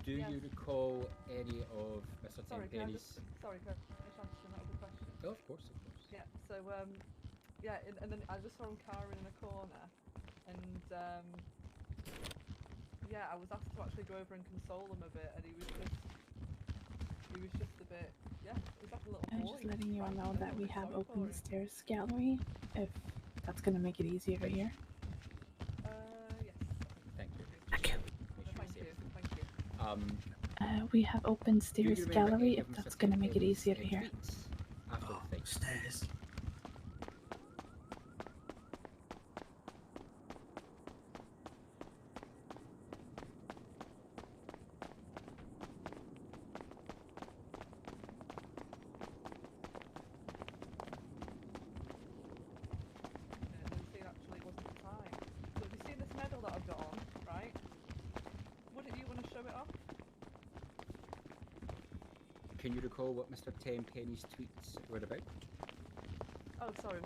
[SPEAKER 6] Do you recall any of Mr. Tenpenny's...
[SPEAKER 16] Sorry, can I just answer another question?
[SPEAKER 6] Oh, of course, of course.
[SPEAKER 16] Yeah, so, and then I just saw him cowering in a corner, and, yeah, I was asked to actually go over and console him a bit, and he was just a bit, yeah, he was like a little boy.
[SPEAKER 3] I'm just letting you all know that we have open the stairs gallery, if that's going to make it easier to hear.
[SPEAKER 16] Yes.
[SPEAKER 6] Thank you.
[SPEAKER 3] Thank you.
[SPEAKER 16] Thank you.
[SPEAKER 3] We have open stairs gallery, if that's going to make it easier to hear.
[SPEAKER 6] After the fight.
[SPEAKER 9] Stairs.
[SPEAKER 6] Can you recall what Mr. Tenpenny's tweets were about?
[SPEAKER 16] Oh, sorry.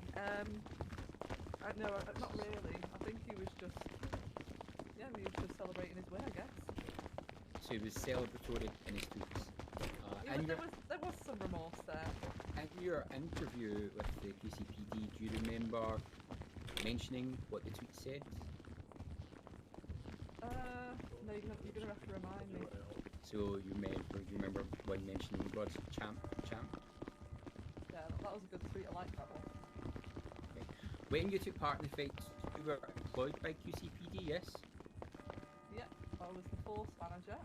[SPEAKER 16] No, not really. I think he was just, yeah, he was just celebrating his win, I guess.
[SPEAKER 6] So he was celebratory in his tweets.
[SPEAKER 16] There was some remorse there.
[SPEAKER 6] In your interview with the QCPD, do you remember mentioning what the tweet said?
[SPEAKER 16] you're gonna have to remind me.
[SPEAKER 6] So you remember when mentioning God's champ?
[SPEAKER 16] Yeah, that was a good tweet. I like that one.
[SPEAKER 6] Okay. When you took part in the fight, you were employed by QCPD, yes?
[SPEAKER 16] Yeah, I was the force manager.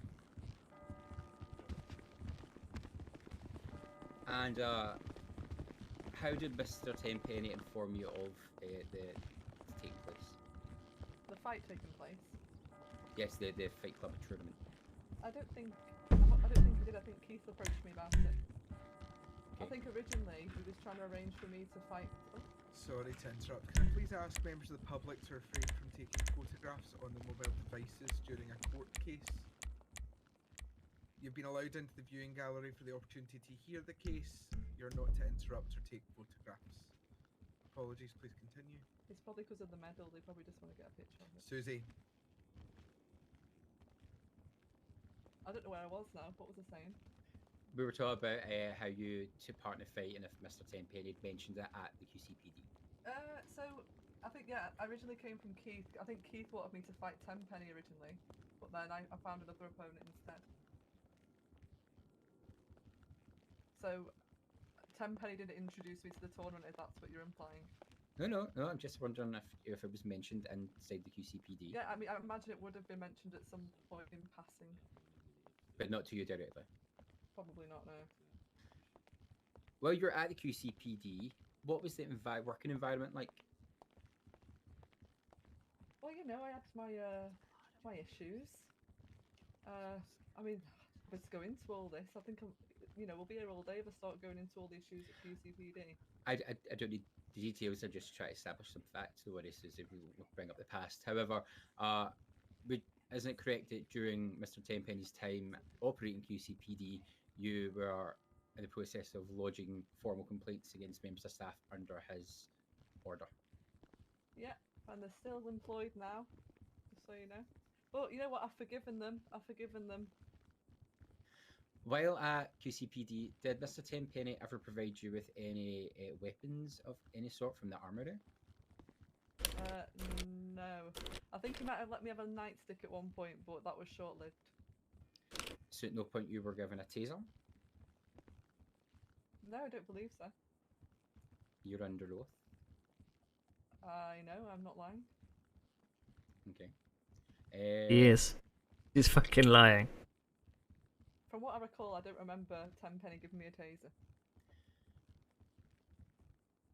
[SPEAKER 6] And how did Mr. Tenpenny inform you of the taking place?
[SPEAKER 16] The fight taking place.
[SPEAKER 6] Yes, the Fight Club tournament.
[SPEAKER 16] I don't think he did. I think Keith approached me about it. I think originally he was trying to arrange for me to fight. Oh.
[SPEAKER 10] Sorry to interrupt. Can I please ask members of the public to refrain from taking photographs on the mobile devices during a court case? You've been allowed into the viewing gallery for the opportunity to hear the case. You're not to interrupt or take photographs. Apologies, please continue.
[SPEAKER 16] It's probably because of the medal. They probably just want to get a picture of it.
[SPEAKER 10] Susie.
[SPEAKER 16] I don't know where I was now. What was I saying?
[SPEAKER 6] We were talking about how you took part in a fight and if Mr. Tenpenny had mentioned it at the QCPD.
[SPEAKER 16] So I think I originally came from Keith. I think Keith wanted me to fight Tenpenny originally, but then I found another opponent instead. So Tenpenny didn't introduce me to the tournament, if that's what you're implying.
[SPEAKER 6] No. I'm just wondering if it was mentioned inside the QCPD.
[SPEAKER 16] Yeah, I mean, I imagine it would have been mentioned at some point in passing.
[SPEAKER 6] But not to you directly.
[SPEAKER 16] Probably not, no.
[SPEAKER 6] Well, you're at the QCPD. What was the working environment like?
[SPEAKER 16] Well, I had my issues. I mean, let's go into all this. I think we'll be here all day if I start going into all the issues at QCPD.
[SPEAKER 6] I don't need the details. I just try to establish some facts. No worries, if we bring up the past. However, isn't it correct that during Mr. Tenpenny's time operating QCPD, you were in the process of lodging formal complaints against members of staff under his order?
[SPEAKER 16] Yeah, and they're still employed now, just so you know. But you know what? I've forgiven them.
[SPEAKER 6] While at QCPD, did Mr. Tenpenny ever provide you with any weapons of any sort from the armoury?
[SPEAKER 16] No. I think he might have let me have a nightstick at one point, but that was short-lived.
[SPEAKER 6] So at no point you were given a taser?
[SPEAKER 16] No, I don't believe so.
[SPEAKER 6] You're under oath?
[SPEAKER 16] I know, I'm not lying.
[SPEAKER 6] Okay.
[SPEAKER 1] He is. He's fucking lying.
[SPEAKER 16] From what I recall, I don't remember Tenpenny giving me a taser.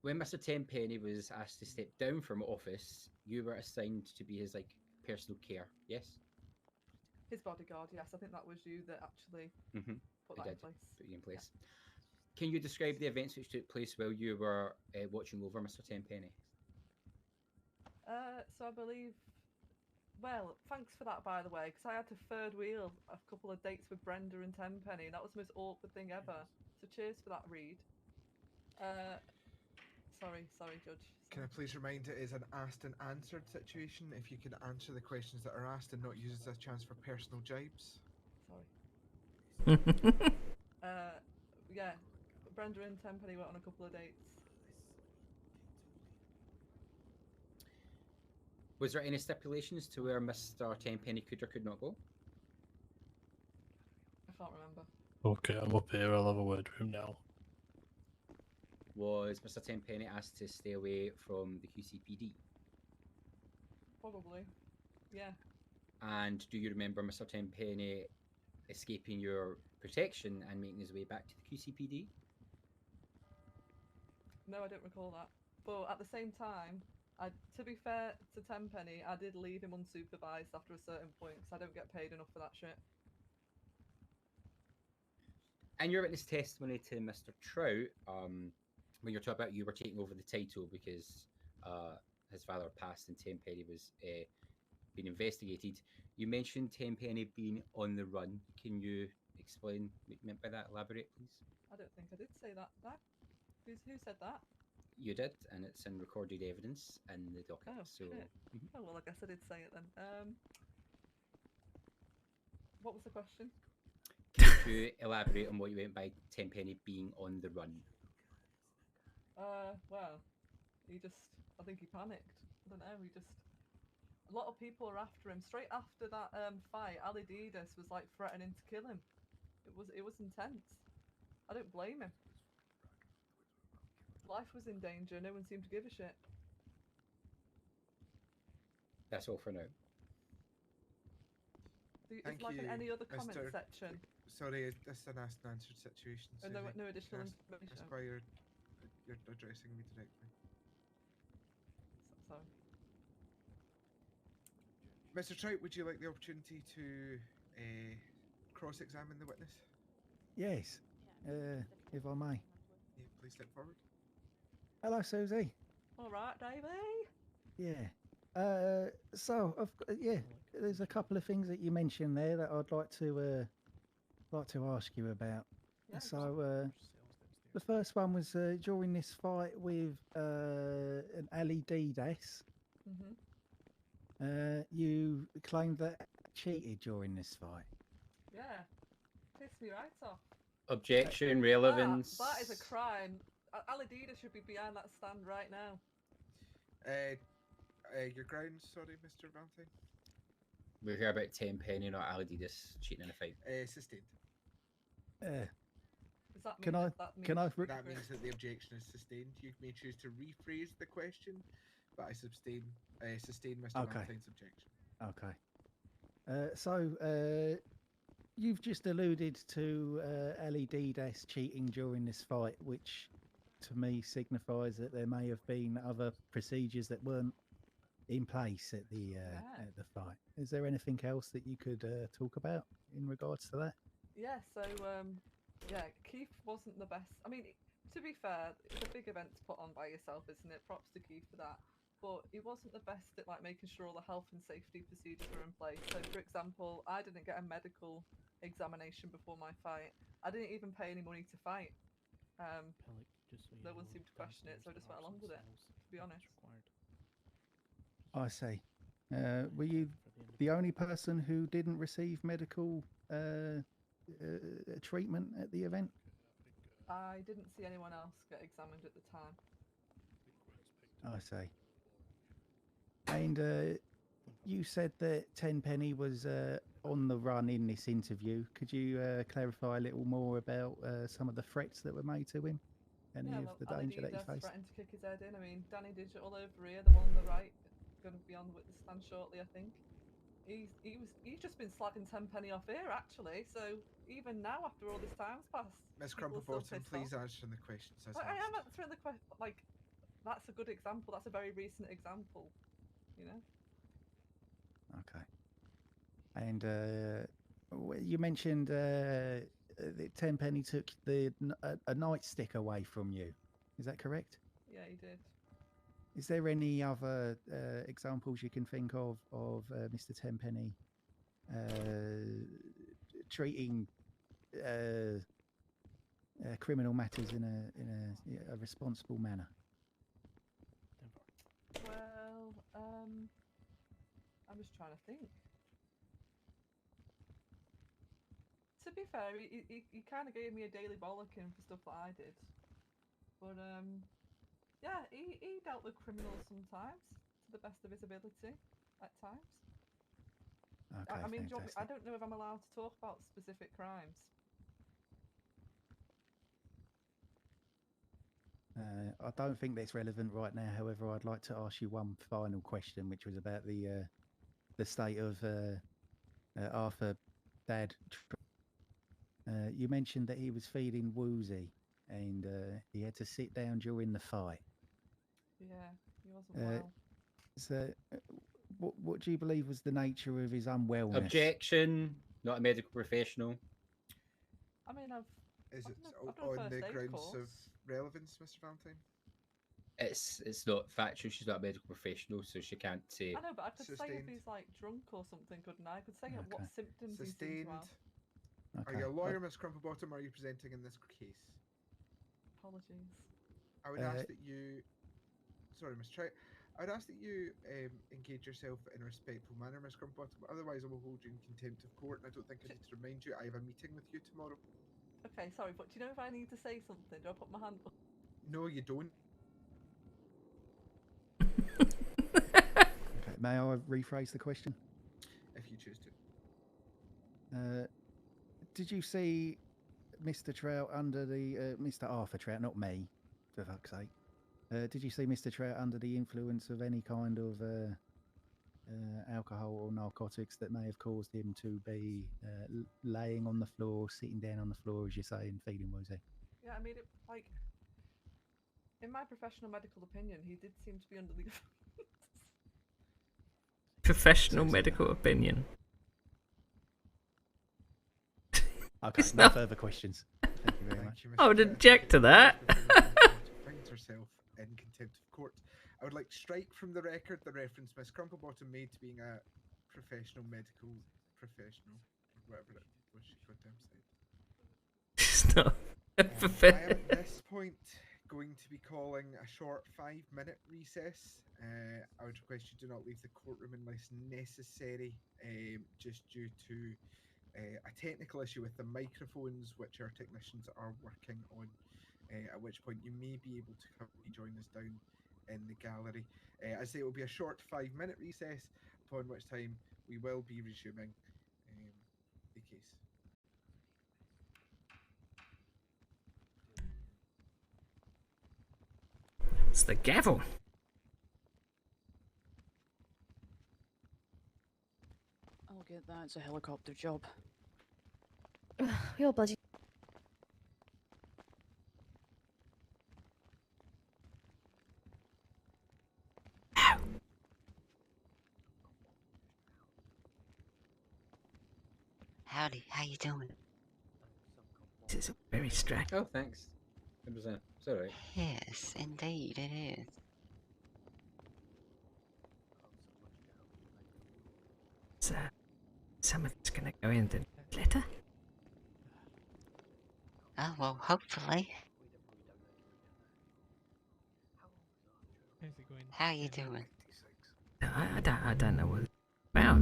[SPEAKER 6] When Mr. Tenpenny was asked to step down from office, you were assigned to be his personal care, yes?
[SPEAKER 16] His bodyguard, yes. I think that was you that actually put that in place.
[SPEAKER 6] Put you in place. Yeah. Can you describe the events which took place while you were watching over Mr. Tenpenny?
[SPEAKER 16] So I believe... Well, thanks for that, by the way, because I had to third wheel a couple of dates with Brenda and Tenpenny, and that was the most awkward thing ever. So cheers for that, Reed. Sorry, Judge.
[SPEAKER 10] Can I please remind it is an asked and answered situation? If you can answer the questions that are asked and not use it as a chance for personal jibes.
[SPEAKER 16] Sorry. Yeah, Brenda and Tenpenny went on a couple of dates.
[SPEAKER 6] Was there any stipulations to where Mr. Tenpenny could or could not go?
[SPEAKER 16] I can't remember.
[SPEAKER 2] Okay, I'm up here. I'll have a word with him now.
[SPEAKER 6] Was Mr. Tenpenny asked to stay away from the QCPD?
[SPEAKER 16] Probably, yeah.
[SPEAKER 6] And do you remember Mr. Tenpenny escaping your protection and making his way back to the QCPD?
[SPEAKER 16] No, I don't recall that. But at the same time, to be fair to Tenpenny, I did leave him unsupervised after a certain point because I don't get paid enough for that shit.
[SPEAKER 6] And your witness testimony to Mr. Trout, when you're talking about you were taking over the title because his father passed and Tenpenny was being investigated, you mentioned Tenpenny being on the run. Can you explain what you meant by that? Elaborate, please.
[SPEAKER 16] I don't think I did say that. Who said that?
[SPEAKER 6] You did, and it's in recorded evidence in the docket.
[SPEAKER 16] Oh,
[SPEAKER 6] so.
[SPEAKER 16] shit. Oh, well, I guess I did say it then. What was the question?
[SPEAKER 6] Can you elaborate on what you meant by Tenpenny being on the run?
[SPEAKER 16] Well, I think he panicked. I don't know, A lot of people are after him. Straight after that fight, Alididas was like threatening to kill him. It was intense. I don't blame him. Life was in danger. No one seemed to give a shit.
[SPEAKER 6] That's all for now.
[SPEAKER 16] It's like in any other comment section.
[SPEAKER 10] Sorry, this is an asked and answered situation.
[SPEAKER 16] Oh, no,
[SPEAKER 10] Susie.
[SPEAKER 16] no additional
[SPEAKER 10] Ask
[SPEAKER 16] information.
[SPEAKER 10] why you're addressing me directly.
[SPEAKER 16] Sorry.
[SPEAKER 10] Mr. Trout, would you like the opportunity to cross-examine the witness?
[SPEAKER 15] Yes, if I may.
[SPEAKER 10] Yeah, please step forward.
[SPEAKER 15] Hello, Susie.
[SPEAKER 16] All right, Davey.
[SPEAKER 15] Yeah. So there's a couple of things that you mentioned there that I'd like to ask you about.
[SPEAKER 16] Yeah,
[SPEAKER 15] so the first one was during this fight with an Ali Didas. You claimed that cheated during this fight.
[SPEAKER 16] Yeah. Pissed me right off.
[SPEAKER 6] Objection, relevance.
[SPEAKER 16] That is a crime. Aladida should be behind that stand right now.
[SPEAKER 10] Your grounds, sorry, Mr. Valentine?
[SPEAKER 6] We're here about Tenpenny, not Alididas cheating in a fight.
[SPEAKER 10] Sustained.
[SPEAKER 16] Does that
[SPEAKER 15] Can
[SPEAKER 16] mean
[SPEAKER 15] I?
[SPEAKER 10] That means that the objection is sustained. You may choose to rephrase the question, but I sustain Mr. Valentine's objection.
[SPEAKER 15] Okay. You've just alluded to Ali Didas cheating during this fight, which to me signifies that there may have been other procedures that weren't in place at the fight. Is there anything else that you could talk about in regards to that?
[SPEAKER 16] Yeah, so Keith wasn't the best. I mean, to be fair, it's a big event to put on by yourself, isn't it? Props to Keith for that. But he wasn't the best at like making sure all the health and safety procedures were in place. So, for example, I didn't get a medical examination before my fight. I didn't even pay any money to fight. No one seemed to question it, so I just went along with it, to be honest.
[SPEAKER 15] I see. Were you the only person who didn't receive medical treatment at the event?
[SPEAKER 16] I didn't see anyone else get examined at the time.
[SPEAKER 15] I see. And you said that Tenpenny was on the run in this interview. Could you clarify a little more about some of the threats that were made to him? Any of the danger that he faced?
[SPEAKER 16] Threatened to kick his head in. I mean, Danny Digital over here, the one on the right, going to be on the witness stand shortly, I think. He's just been slagging Tenpenny off here, actually. So even now, after all this time's passed,
[SPEAKER 10] Miss Crumplebottom, please answer the questions.
[SPEAKER 16] I am answering the question. Like, that's a good example. That's a very recent example. You know.
[SPEAKER 15] Okay. And you mentioned that Tenpenny took a nightstick away from you. Is that correct?
[SPEAKER 16] Yeah, he did.
[SPEAKER 15] Is there any other examples you can think of Mr. Tenpenny treating criminal matters in a responsible manner?
[SPEAKER 16] Well, I'm just trying to think. To be fair, he kind of gave me a daily bollocking for stuff that I did. But, yeah, he dealt with criminals sometimes, to the best of his ability, at times.
[SPEAKER 15] Okay,
[SPEAKER 16] I mean,
[SPEAKER 15] fantastic.
[SPEAKER 16] I don't know if I'm allowed to talk about specific crimes.
[SPEAKER 15] I don't think that's relevant right now. However, I'd like to ask you one final question, which was about the state of Arthur Dad. You mentioned that he was feeling woozy and he had to sit down during the fight.
[SPEAKER 16] Yeah, he wasn't well.
[SPEAKER 15] So, what do you believe was the nature of his unwellness?
[SPEAKER 6] Objection, not a medical professional.
[SPEAKER 16] I mean,
[SPEAKER 10] Is it
[SPEAKER 16] I've done
[SPEAKER 10] on
[SPEAKER 16] first
[SPEAKER 10] the
[SPEAKER 16] aid
[SPEAKER 10] grounds
[SPEAKER 16] course.
[SPEAKER 10] of relevance, Mr. Valentine?
[SPEAKER 6] It's not factual. She's not a medical professional, so she can't say.
[SPEAKER 16] I know, but I could say if
[SPEAKER 10] Sustained.
[SPEAKER 16] he's like drunk or something, couldn't I? I could say what
[SPEAKER 15] Okay.
[SPEAKER 16] symptoms he seems
[SPEAKER 10] Sustained.
[SPEAKER 16] to have.
[SPEAKER 10] Are you a lawyer, Miss Crumplebottom, or are you presenting in this case?
[SPEAKER 16] Apologies.
[SPEAKER 10] I would ask that you... Sorry, Miss Trout. I would ask that you engage yourself in a respectful manner, Miss Crumplebottom. Otherwise, I will hold you in contempt of court, and I don't think I need to remind you I have a meeting with you tomorrow.
[SPEAKER 16] Okay, sorry, but do you know if I need to say something? Do I put my hand up?
[SPEAKER 10] No, you don't.
[SPEAKER 15] Okay. Right, may I rephrase the question?
[SPEAKER 10] If you choose to.
[SPEAKER 15] Did you see Mr. Trout under the Mr. Arthur Trout, not me, for fuck's sake? Did you see Mr. Trout under the influence of any kind of alcohol or narcotics that may have caused him to be laying on the floor, sitting down on the floor, as you say, and feeling woozy?
[SPEAKER 16] Yeah, I mean, in my professional medical opinion, he did seem to be under the
[SPEAKER 1] Professional medical opinion.
[SPEAKER 15] Okay,
[SPEAKER 1] It's
[SPEAKER 15] no
[SPEAKER 1] not-
[SPEAKER 15] further questions. Thank you very much.
[SPEAKER 1] I would object to that.
[SPEAKER 10] Finds herself in contempt of court. I would like to strike from the record the reference Miss Crumplebottom made to being a professional medical professional, or whatever it was she goddamn said.
[SPEAKER 1] It's not a
[SPEAKER 10] I am
[SPEAKER 1] professional.
[SPEAKER 10] at this point going to be calling a short 5-minute recess. I would request you do not leave the courtroom unless necessary, just due to a technical issue with the microphones, which our technicians are working on. At which point you may be able to come join us down in the gallery. I say it will be a short 5-minute recess, upon which time we will be resuming the case.
[SPEAKER 1] It's the gavel.
[SPEAKER 17] I'll get that. It's a helicopter job.
[SPEAKER 7] We all bloody.
[SPEAKER 18] Howdy, how you doing?
[SPEAKER 1] This is very strange.
[SPEAKER 6] Oh, thanks. It was it's alright.
[SPEAKER 18] Yes, indeed it is.
[SPEAKER 1] So, somebody's gonna go in the letter.
[SPEAKER 18] Oh, well, hopefully. How you doing?
[SPEAKER 1] I don't know what it's about.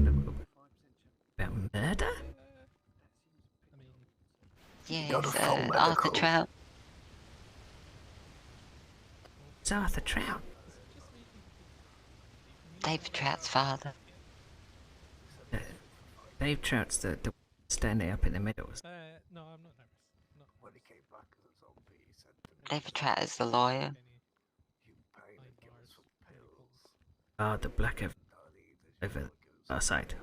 [SPEAKER 1] About murder?
[SPEAKER 18] Yes, Arthur Trout.
[SPEAKER 1] It's Arthur Trout.
[SPEAKER 18] David Trout's father.
[SPEAKER 1] Dave Trout's the standing up in the middle.
[SPEAKER 14] No, I'm not nervous.
[SPEAKER 19] When he came back as a zombie, he said to me,
[SPEAKER 18] David Trout is the lawyer.
[SPEAKER 19] "You pay to give us some pills."
[SPEAKER 1] Ah, the black over our side.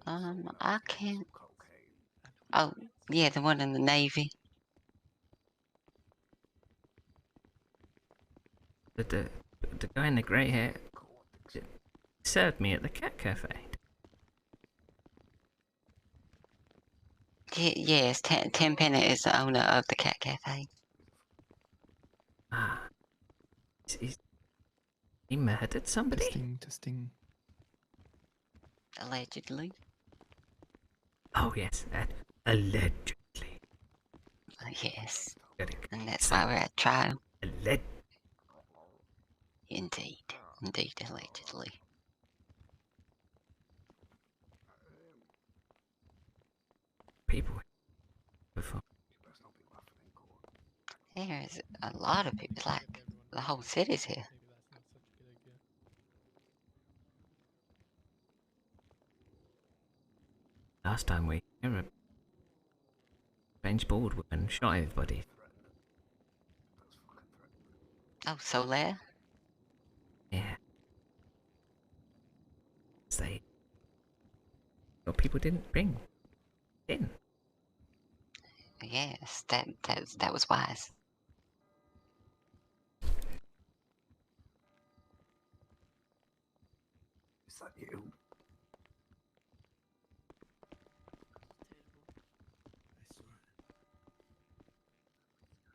[SPEAKER 18] I can't. Oh, yeah, the one in the Navy.
[SPEAKER 1] The guy in the grey hair served me at the cat cafe.
[SPEAKER 18] Yes, Tim Pennant is the owner of the cat cafe.
[SPEAKER 1] Ah, he murdered somebody.
[SPEAKER 20] Testing.
[SPEAKER 18] Allegedly.
[SPEAKER 1] Oh yes, allegedly.
[SPEAKER 18] Yes, and that's why we're at trial. Indeed, allegedly.
[SPEAKER 1] People before.
[SPEAKER 18] There's a lot of people, like the whole city's here.
[SPEAKER 1] Last time we remember, Bench Bald woman shot everybody.
[SPEAKER 18] Oh, Solaire?
[SPEAKER 1] Yeah. Say, well, people didn't bring in.
[SPEAKER 18] Yes, that was wise.
[SPEAKER 19] Is that you?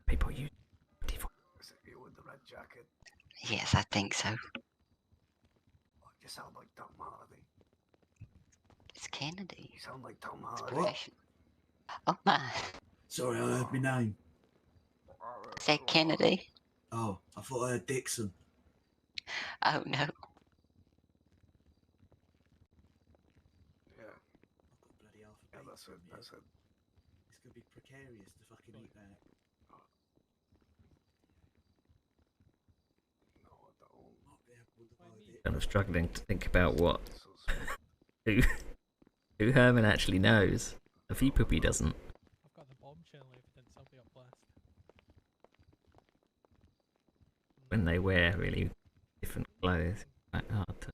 [SPEAKER 1] People use.
[SPEAKER 19] Is it you in the red jacket?
[SPEAKER 18] Yes, I think so.
[SPEAKER 19] Oh, you sound like Tom Hardy.
[SPEAKER 18] It's Kennedy.
[SPEAKER 19] You sound like Tom
[SPEAKER 18] It's
[SPEAKER 19] Hardy.
[SPEAKER 18] professional. Oh my.
[SPEAKER 21] Sorry, I heard my name.
[SPEAKER 18] Say Kennedy.
[SPEAKER 21] Oh, I thought I heard Dixon.
[SPEAKER 18] Oh no.
[SPEAKER 19] Yeah.
[SPEAKER 21] Bloody half a
[SPEAKER 19] Yeah,
[SPEAKER 21] beat
[SPEAKER 19] that's
[SPEAKER 21] from
[SPEAKER 19] it.
[SPEAKER 21] you.
[SPEAKER 19] That's it.
[SPEAKER 21] It's gonna be precarious to fucking eat that.
[SPEAKER 19] No, I don't.
[SPEAKER 21] Might be able to
[SPEAKER 1] kind of struggling to think about what who Herman actually knows. A few poopy doesn't.
[SPEAKER 20] I've got the bombshell evidence. I'll be up last.
[SPEAKER 1] When they wear really different clothes, it's quite hard to.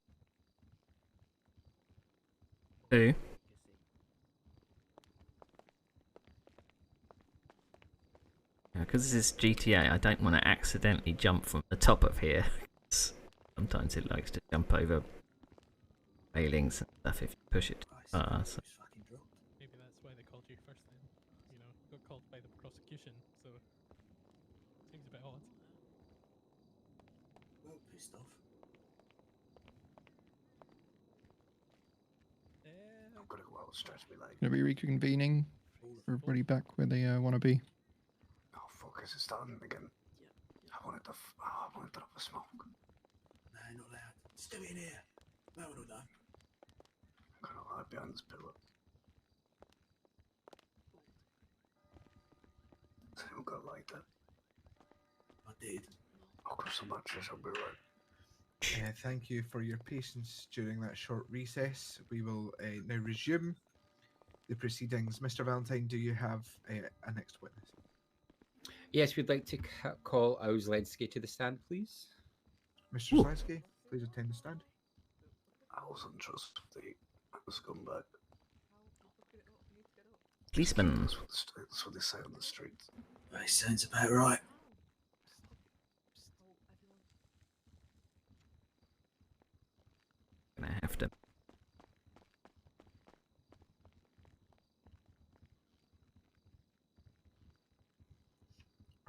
[SPEAKER 1] Who? Because this is GTA, I don't want to accidentally jump from the top of here. Sometimes it likes to jump over railings and stuff if you push it too far. So.
[SPEAKER 20] Maybe that's why they called you first then. You know, got called by the prosecution, so seems a bit odd.
[SPEAKER 21] Well, pissed off.
[SPEAKER 10] I've got to go out and stretch my leg.
[SPEAKER 22] Gonna be reconvening. Everybody back where they want to be.
[SPEAKER 10] Oh fuck, is it starting again? I wanted to have a smoke.
[SPEAKER 21] No, not allowed. Still in here. No one will know.
[SPEAKER 10] I'm gonna lie behind this pillar. Has anyone got a lighter?
[SPEAKER 21] I did.
[SPEAKER 10] I'll grab some matches, I'll be right.
[SPEAKER 13] Thank you for your patience during that short recess. We will now resume the proceedings. Mr. Valentine, do you have a next witness?
[SPEAKER 6] Yes, we'd like to call Owslensky to the stand, please.
[SPEAKER 13] Mr. Slensky, please attend the stand.
[SPEAKER 10] I wasn't trustworthy. I was scumbag.
[SPEAKER 1] Policeman.
[SPEAKER 10] That's what they say on the streets.
[SPEAKER 21] Right, sounds about right.
[SPEAKER 1] Gonna have to.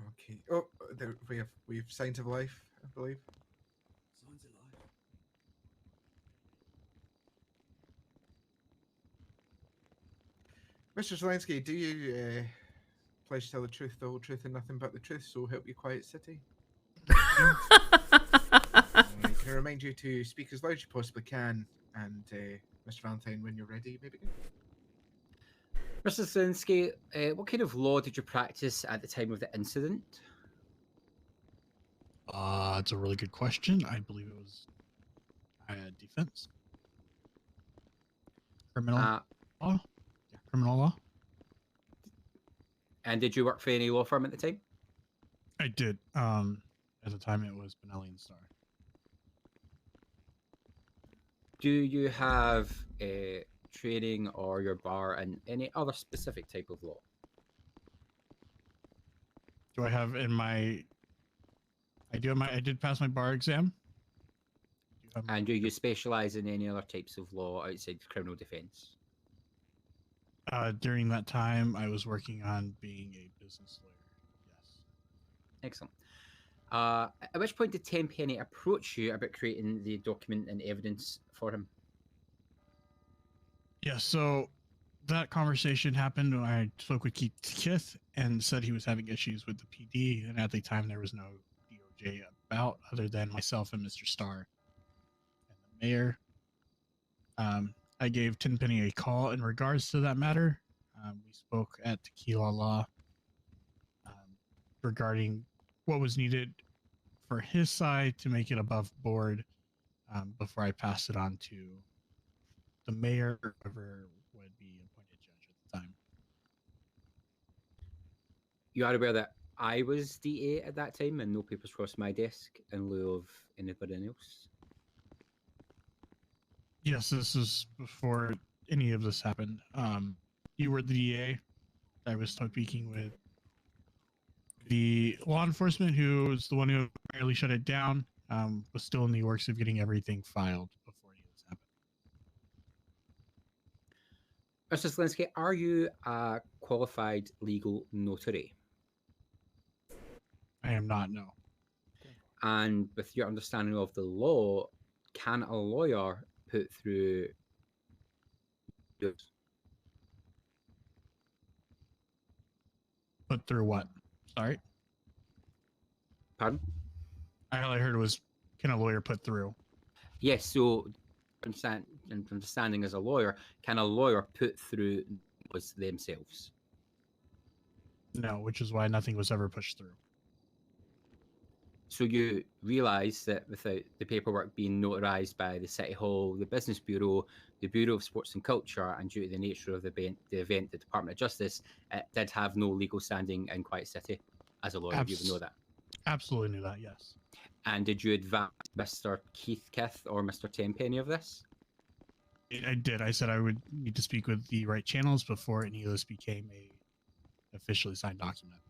[SPEAKER 13] Okay. Oh, there, we have signs of life, I believe.
[SPEAKER 21] Signs of life.
[SPEAKER 13] Mr. Zelensky, do you pledge to tell the truth, the whole truth, and nothing but the truth, so help you quiet city? Can I remind you to speak as loud as you possibly can, and Mr. Valentine, when you're ready, maybe.
[SPEAKER 6] Mr. Zelensky, what kind of law did you practice at the time of the incident?
[SPEAKER 2] It's a really good question. I believe it was defense. Criminal law? Yeah, criminal law.
[SPEAKER 6] And did you work for any law firm at the time?
[SPEAKER 2] I did. At the time it was Benelli and Star.
[SPEAKER 6] Do you have training or your bar in any other specific type of law?
[SPEAKER 2] Do I have in my... I did pass my bar exam.
[SPEAKER 6] And do you specialize in any other types of law outside criminal defense?
[SPEAKER 2] During that time, I was working on being a business lawyer. Yes.
[SPEAKER 6] Excellent. At which point did Tenpenny approach you about creating the document and evidence for him?
[SPEAKER 2] Yeah, so that conversation happened when I spoke with Kith and said he was having issues with the PD, and at the time there was no DOJ about other than myself and Mr. Starr and the mayor. I gave Tenpenny a call in regards to that matter. We spoke at Tequila Law regarding what was needed for his side to make it above board before I passed it on to the mayor or whoever would be appointed judge at the time.
[SPEAKER 6] You are aware that I was DA at that time and no papers crossed my desk in lieu of anybody else?
[SPEAKER 2] Yes, this is before any of this happened. You were the DA. I was speaking with the law enforcement, who was the one who barely shut it down, was still in the works of getting everything filed before any of this happened.
[SPEAKER 6] Mr. Zelensky, are you a qualified legal notary?
[SPEAKER 2] I am not, no.
[SPEAKER 6] And with your understanding of the law, can a lawyer put through...
[SPEAKER 2] Put through what? Sorry?
[SPEAKER 6] Pardon?
[SPEAKER 2] All I heard was, can a lawyer put through?
[SPEAKER 6] Yes, so understanding as a lawyer, can a lawyer put through themselves?
[SPEAKER 2] No, which is why nothing was ever pushed through.
[SPEAKER 6] So you realise that without the paperwork being notarised by the City Hall, the Business Bureau, the Bureau of Sports and Culture, and due to the nature of the event, the Department of Justice, it did have no legal standing in Quiet City. As a lawyer, you would know that.
[SPEAKER 2] Absolutely knew that, yes.
[SPEAKER 6] And did you advise Mr. Keith Kith or Mr. Tenpenny of this?
[SPEAKER 2] I did. I said I would need to speak with the right channels before any of this became a officially signed document.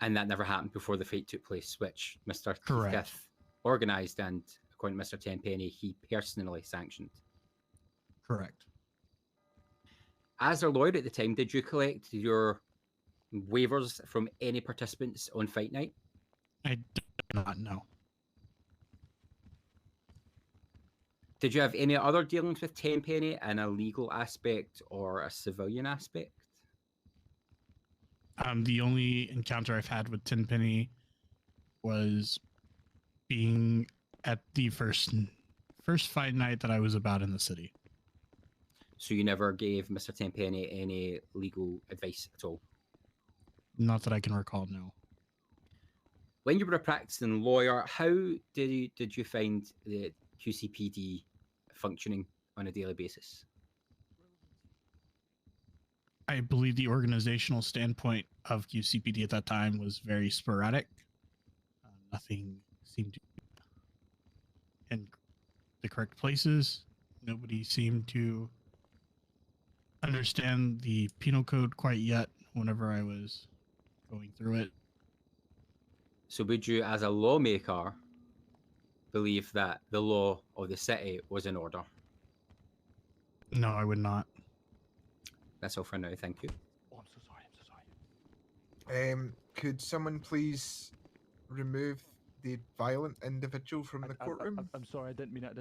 [SPEAKER 6] And that never happened before the fight took place, which Mr.
[SPEAKER 2] Correct.
[SPEAKER 6] Keith Kith organised and, according to Mr. Tenpenny, he personally sanctioned.
[SPEAKER 2] Correct.
[SPEAKER 6] As a lawyer at the time, did you collect your waivers from any participants on fight night?
[SPEAKER 2] I did not know.
[SPEAKER 6] Did you have any other dealings with Tenpenny in a legal aspect or a civilian aspect?
[SPEAKER 2] The only encounter I've had with Tenpenny was being at the first fight night that I was about in the city.
[SPEAKER 6] So you never gave Mr. Tenpenny any legal advice at all?
[SPEAKER 2] Not that I can recall, no.
[SPEAKER 6] When you were a practicing lawyer, how did you find the QCPD functioning on a daily basis?
[SPEAKER 2] I believe the organizational standpoint of QCPD at that time was very sporadic. Nothing seemed to be in the correct places. Nobody seemed to understand the penal code quite yet whenever I was going through it.
[SPEAKER 6] So would you, as a lawmaker, believe that the law of the city was in order?
[SPEAKER 2] No, I would not.
[SPEAKER 6] That's all for now, thank you.
[SPEAKER 9] Oh, I'm so sorry, I'm so sorry.
[SPEAKER 10] Could someone please remove the violent individual from the courtroom?
[SPEAKER 9] I'm sorry, I didn't mean it, So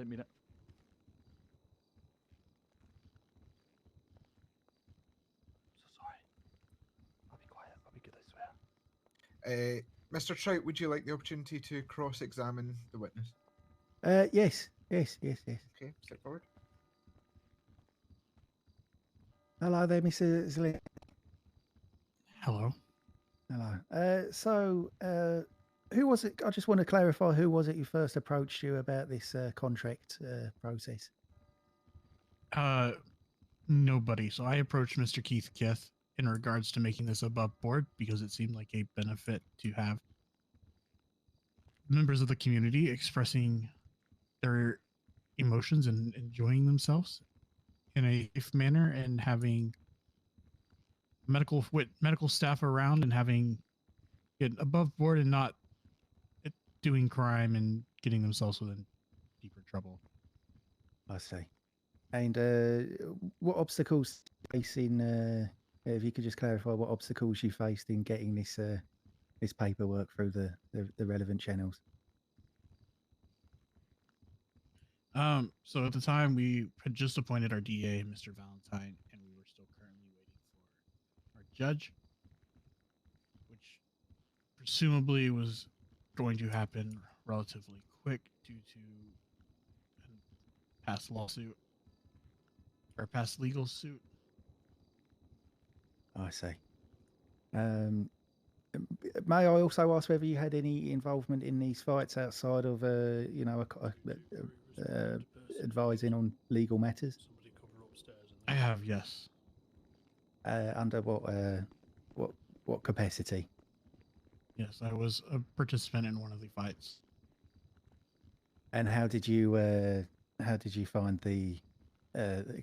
[SPEAKER 9] sorry. I'll be quiet, I'll be good, I swear.
[SPEAKER 10] Mr. Trout, would you like the opportunity to cross-examine the witness?
[SPEAKER 15] Yes.
[SPEAKER 10] Okay, step forward.
[SPEAKER 15] Hello there, Mr. Zlin.
[SPEAKER 2] Hello.
[SPEAKER 15] Hello. Who was it? I just want to clarify, who was it who first approached you about this contract process?
[SPEAKER 2] Nobody. So I approached Mr. Keith Kith in regards to making this above board because it seemed like a benefit to have members of the community expressing their emotions and enjoying themselves in a safe manner, and having medical staff around and having it above board and not doing crime and getting themselves within deeper trouble.
[SPEAKER 15] I see. And what obstacles facing? If you could just clarify what obstacles you faced in getting this paperwork through the relevant channels.
[SPEAKER 2] So at the time we had just appointed our DA, Mr. Valentine, and we were still currently waiting for our judge, which presumably was going to happen relatively quick due to a past lawsuit or past legal suit.
[SPEAKER 15] I see. May I also ask whether you had any involvement in these fights outside of, advising on legal matters?
[SPEAKER 2] I have, yes.
[SPEAKER 15] Under what capacity?
[SPEAKER 2] Yes, I was a participant in one of the fights.
[SPEAKER 15] And how did you find the?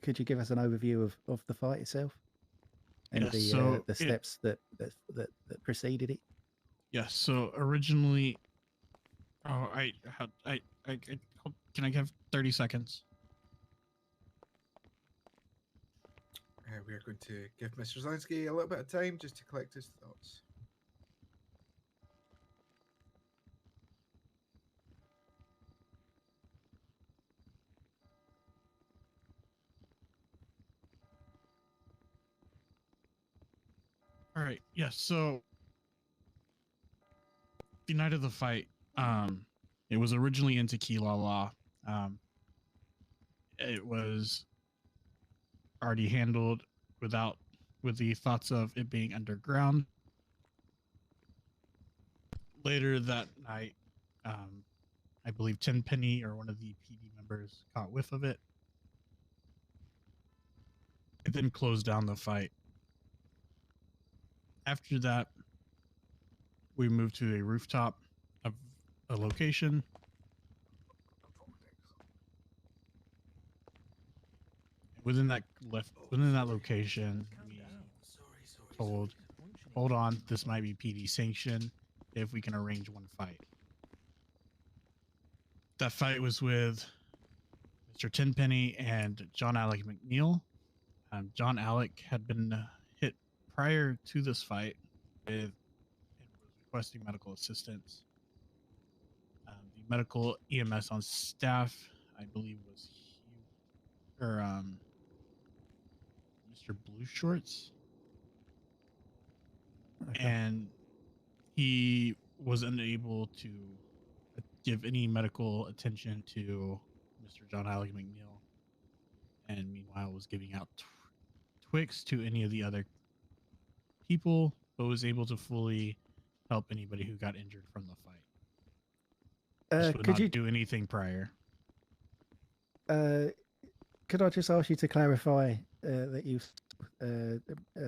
[SPEAKER 15] Could you give us an overview of the fight itself and
[SPEAKER 2] yes,
[SPEAKER 15] the steps that preceded it?
[SPEAKER 2] Yes. So originally, can I have 30 seconds?
[SPEAKER 10] We are going to give Mr. Zelensky a little bit of time just to collect his thoughts.
[SPEAKER 2] All right. Yes. So the night of the fight, it was originally in Tequila. It was already handled with the thoughts of it being underground. Later that night, I believe Tenpenny or one of the PD members caught whiff of it. It then closed down the fight. After that, we moved to a rooftop of a location. Within that location, we told, hold on, this might be PD sanctioned if we can arrange one fight. That fight was with Mr. Tenpenny and John Alec McNeil. John Alec had been hit prior to this fight with and was requesting medical assistance. The medical EMS on staff, I believe, was Mr. Blue Shorts.
[SPEAKER 15] Okay.
[SPEAKER 2] And he was unable to give any medical attention to Mr. John Alec McNeil, and meanwhile was giving out Twix to any of the other people, but was able to fully help anybody who got injured from the fight. Just would
[SPEAKER 15] Could
[SPEAKER 2] not
[SPEAKER 15] you
[SPEAKER 2] do anything prior.
[SPEAKER 15] Could I just ask you to clarify that you've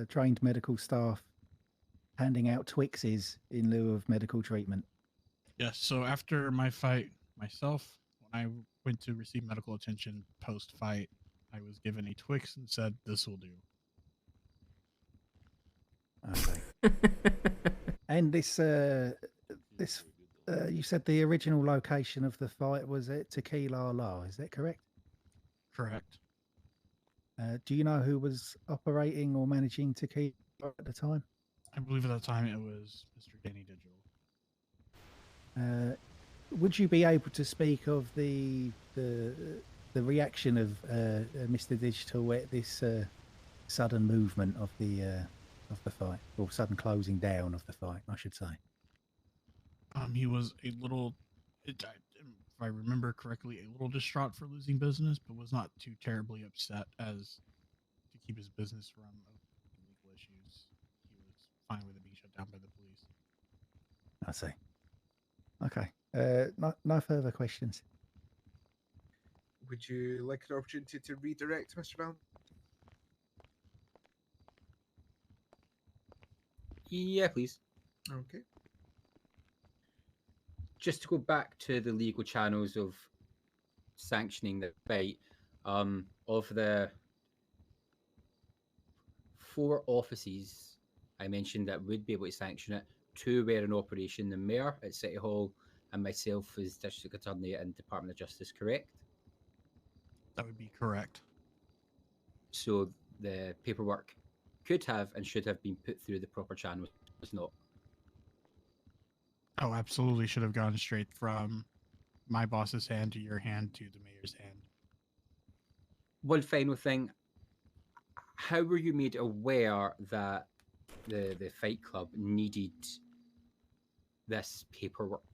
[SPEAKER 15] trained medical staff handing out Twixes in lieu of medical treatment?
[SPEAKER 2] Yes, so after my fight myself, when I went to receive medical attention post-fight, I was given a Twix and said, this will do.
[SPEAKER 15] Okay. And this, you said the original location of the fight was at Tequila La, is that correct?
[SPEAKER 2] Correct.
[SPEAKER 15] Do you know who was operating or managing Tequila at the time?
[SPEAKER 2] I believe at that time it was Mr. Danny Digital.
[SPEAKER 15] Would you be able to speak of the reaction of Mr. Digital at this sudden movement of the fight, or sudden closing down of the fight, I should say?
[SPEAKER 2] He was a little, if I remember correctly, a little distraught for losing business, but was not too terribly upset as to keep his business run of legal issues. He was fine with it being shut down by the police.
[SPEAKER 15] I see. Okay. No further questions.
[SPEAKER 13] Would you like an opportunity to redirect, Mr. Brown?
[SPEAKER 6] Yeah, please.
[SPEAKER 13] Okay.
[SPEAKER 6] Just to go back to the legal channels of sanctioning the fight, of the 4 offices I mentioned that would be able to sanction it, 2 were in operation: the mayor at City Hall and myself as District Attorney and Department of Justice, correct?
[SPEAKER 2] That would be correct.
[SPEAKER 6] So the paperwork could have and should have been put through the proper channels. It's not.
[SPEAKER 2] Oh, absolutely should have gone straight from my boss's hand to your hand to the mayor's hand.
[SPEAKER 6] One final thing. How were you made aware that the Fight Club needed this paperwork?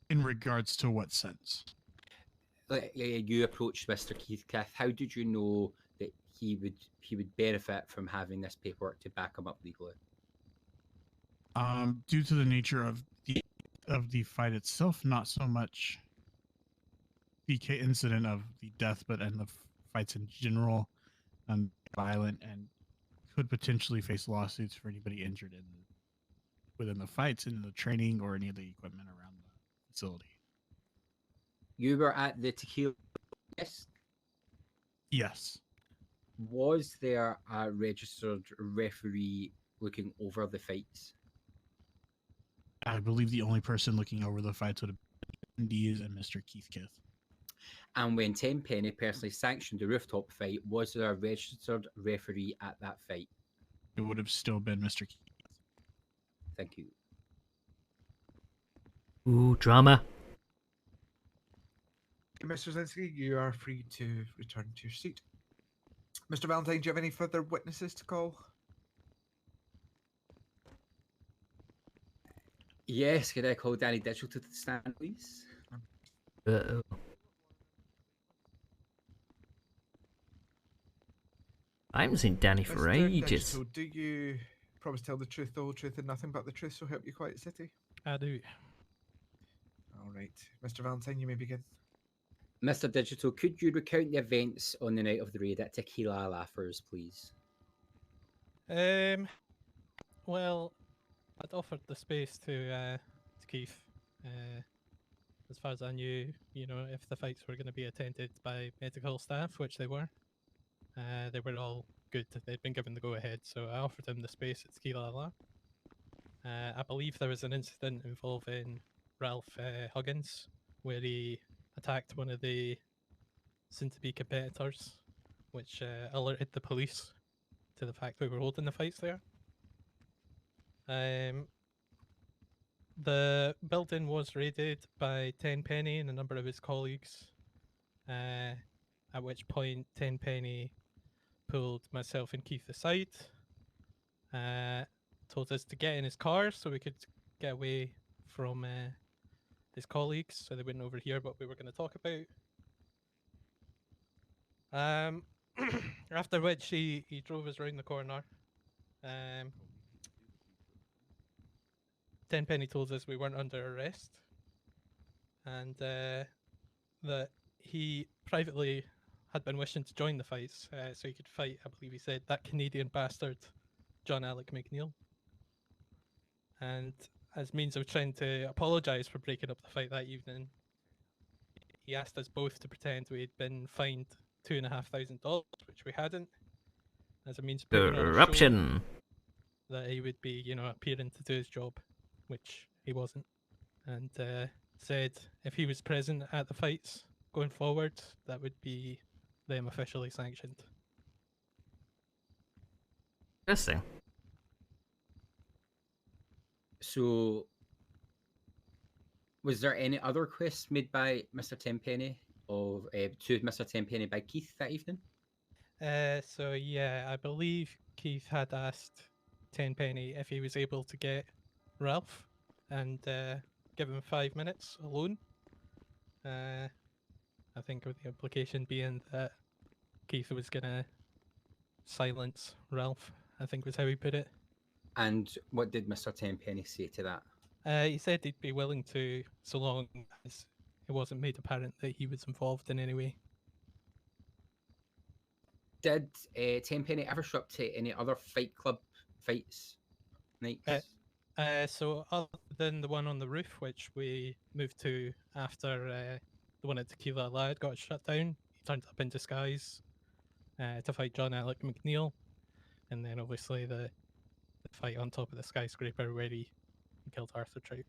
[SPEAKER 2] In regards to what sense?
[SPEAKER 6] Like, you approached Mr. Keithcliff. How did you know that he would benefit from having this paperwork to back him up legally?
[SPEAKER 2] Due to the nature of the fight itself, not so much the incident of the death, but and the fights in general, violent, and could potentially face lawsuits for anybody injured within the fights, in the training, or any of the equipment around the facility.
[SPEAKER 6] You were at the Tequila, yes?
[SPEAKER 2] Yes.
[SPEAKER 6] Was there a registered referee looking over the fights?
[SPEAKER 2] I believe the only person looking over the fights would have been Dees and Mr. Keithcliff.
[SPEAKER 6] And when Tenpenny personally sanctioned the rooftop fight, was there a registered referee at that fight?
[SPEAKER 2] It would have still been Mr. Keithcliff.
[SPEAKER 6] Thank you.
[SPEAKER 1] Ooh, drama.
[SPEAKER 13] Mr. Zinsky, you are free to return to your seat. Mr. Valentine, do you have any further witnesses to call?
[SPEAKER 6] Yes, could I call Danny Digital to the stand, please?
[SPEAKER 1] Uh-oh. I haven't seen Danny for
[SPEAKER 13] Mr.
[SPEAKER 1] ages.
[SPEAKER 13] Digital, do you
[SPEAKER 10] promise to tell the truth, the whole truth, and nothing but the truth, so help you quiet city?
[SPEAKER 20] I do.
[SPEAKER 10] All right. Mr. Valentine, you may begin.
[SPEAKER 6] Mr. Digital, could you recount the events on the night of the raid at Tequila Laughers, please?
[SPEAKER 20] Well, I'd offered the space to Keith. As far as I knew, if the fights were going to be attended by medical staff, which they were all good. They'd been given the go-ahead, so I offered him the space at Tequila La. I believe there was an incident involving Ralph Huggins, where he attacked one of the soon-to-be competitors, which alerted the police to the fact we were holding the fights there. The building was raided by Tenpenny and a number of his colleagues, at which point Tenpenny pulled myself and Keith aside, told us to get in his car so we could get away from his colleagues so they wouldn't overhear what we were going to talk about. After which he drove us round the corner. Tenpenny told us we weren't under arrest, and that he privately had been wishing to join the fights so he could fight, I believe he said, that Canadian bastard, John Alec McNeil. And as means of trying to apologise for breaking up the fight that evening, he asked us both to pretend we'd been fined $2,500, which we hadn't, as a means of putting on a
[SPEAKER 1] Corruption.
[SPEAKER 20] show that he would be, appearing to do his job, which he wasn't. And said if he was present at the fights going forward, that would be them officially sanctioned.
[SPEAKER 1] Interesting.
[SPEAKER 6] So, was there any other requests made by Mr. Tenpenny to Mr. Tenpenny by Keith that evening?
[SPEAKER 20] So yeah, I believe Keith had asked Tenpenny if he was able to get Ralph and give him 5 minutes alone. I think with the implication being that Keith was gonna silence Ralph, I think was how he put it.
[SPEAKER 6] And what did Mr. Tenpenny say to that?
[SPEAKER 20] He said he'd be willing to, so long as it wasn't made apparent that he was involved in any way.
[SPEAKER 6] Did Tenpenny ever show up to any other Fight Club fights nights?
[SPEAKER 20] So other than the one on the roof, which we moved to after the one at Tequila Lad got shut down, he turned up in disguise to fight John Alec McNeil, and then obviously the fight on top of the skyscraper where he killed Arthur Trout.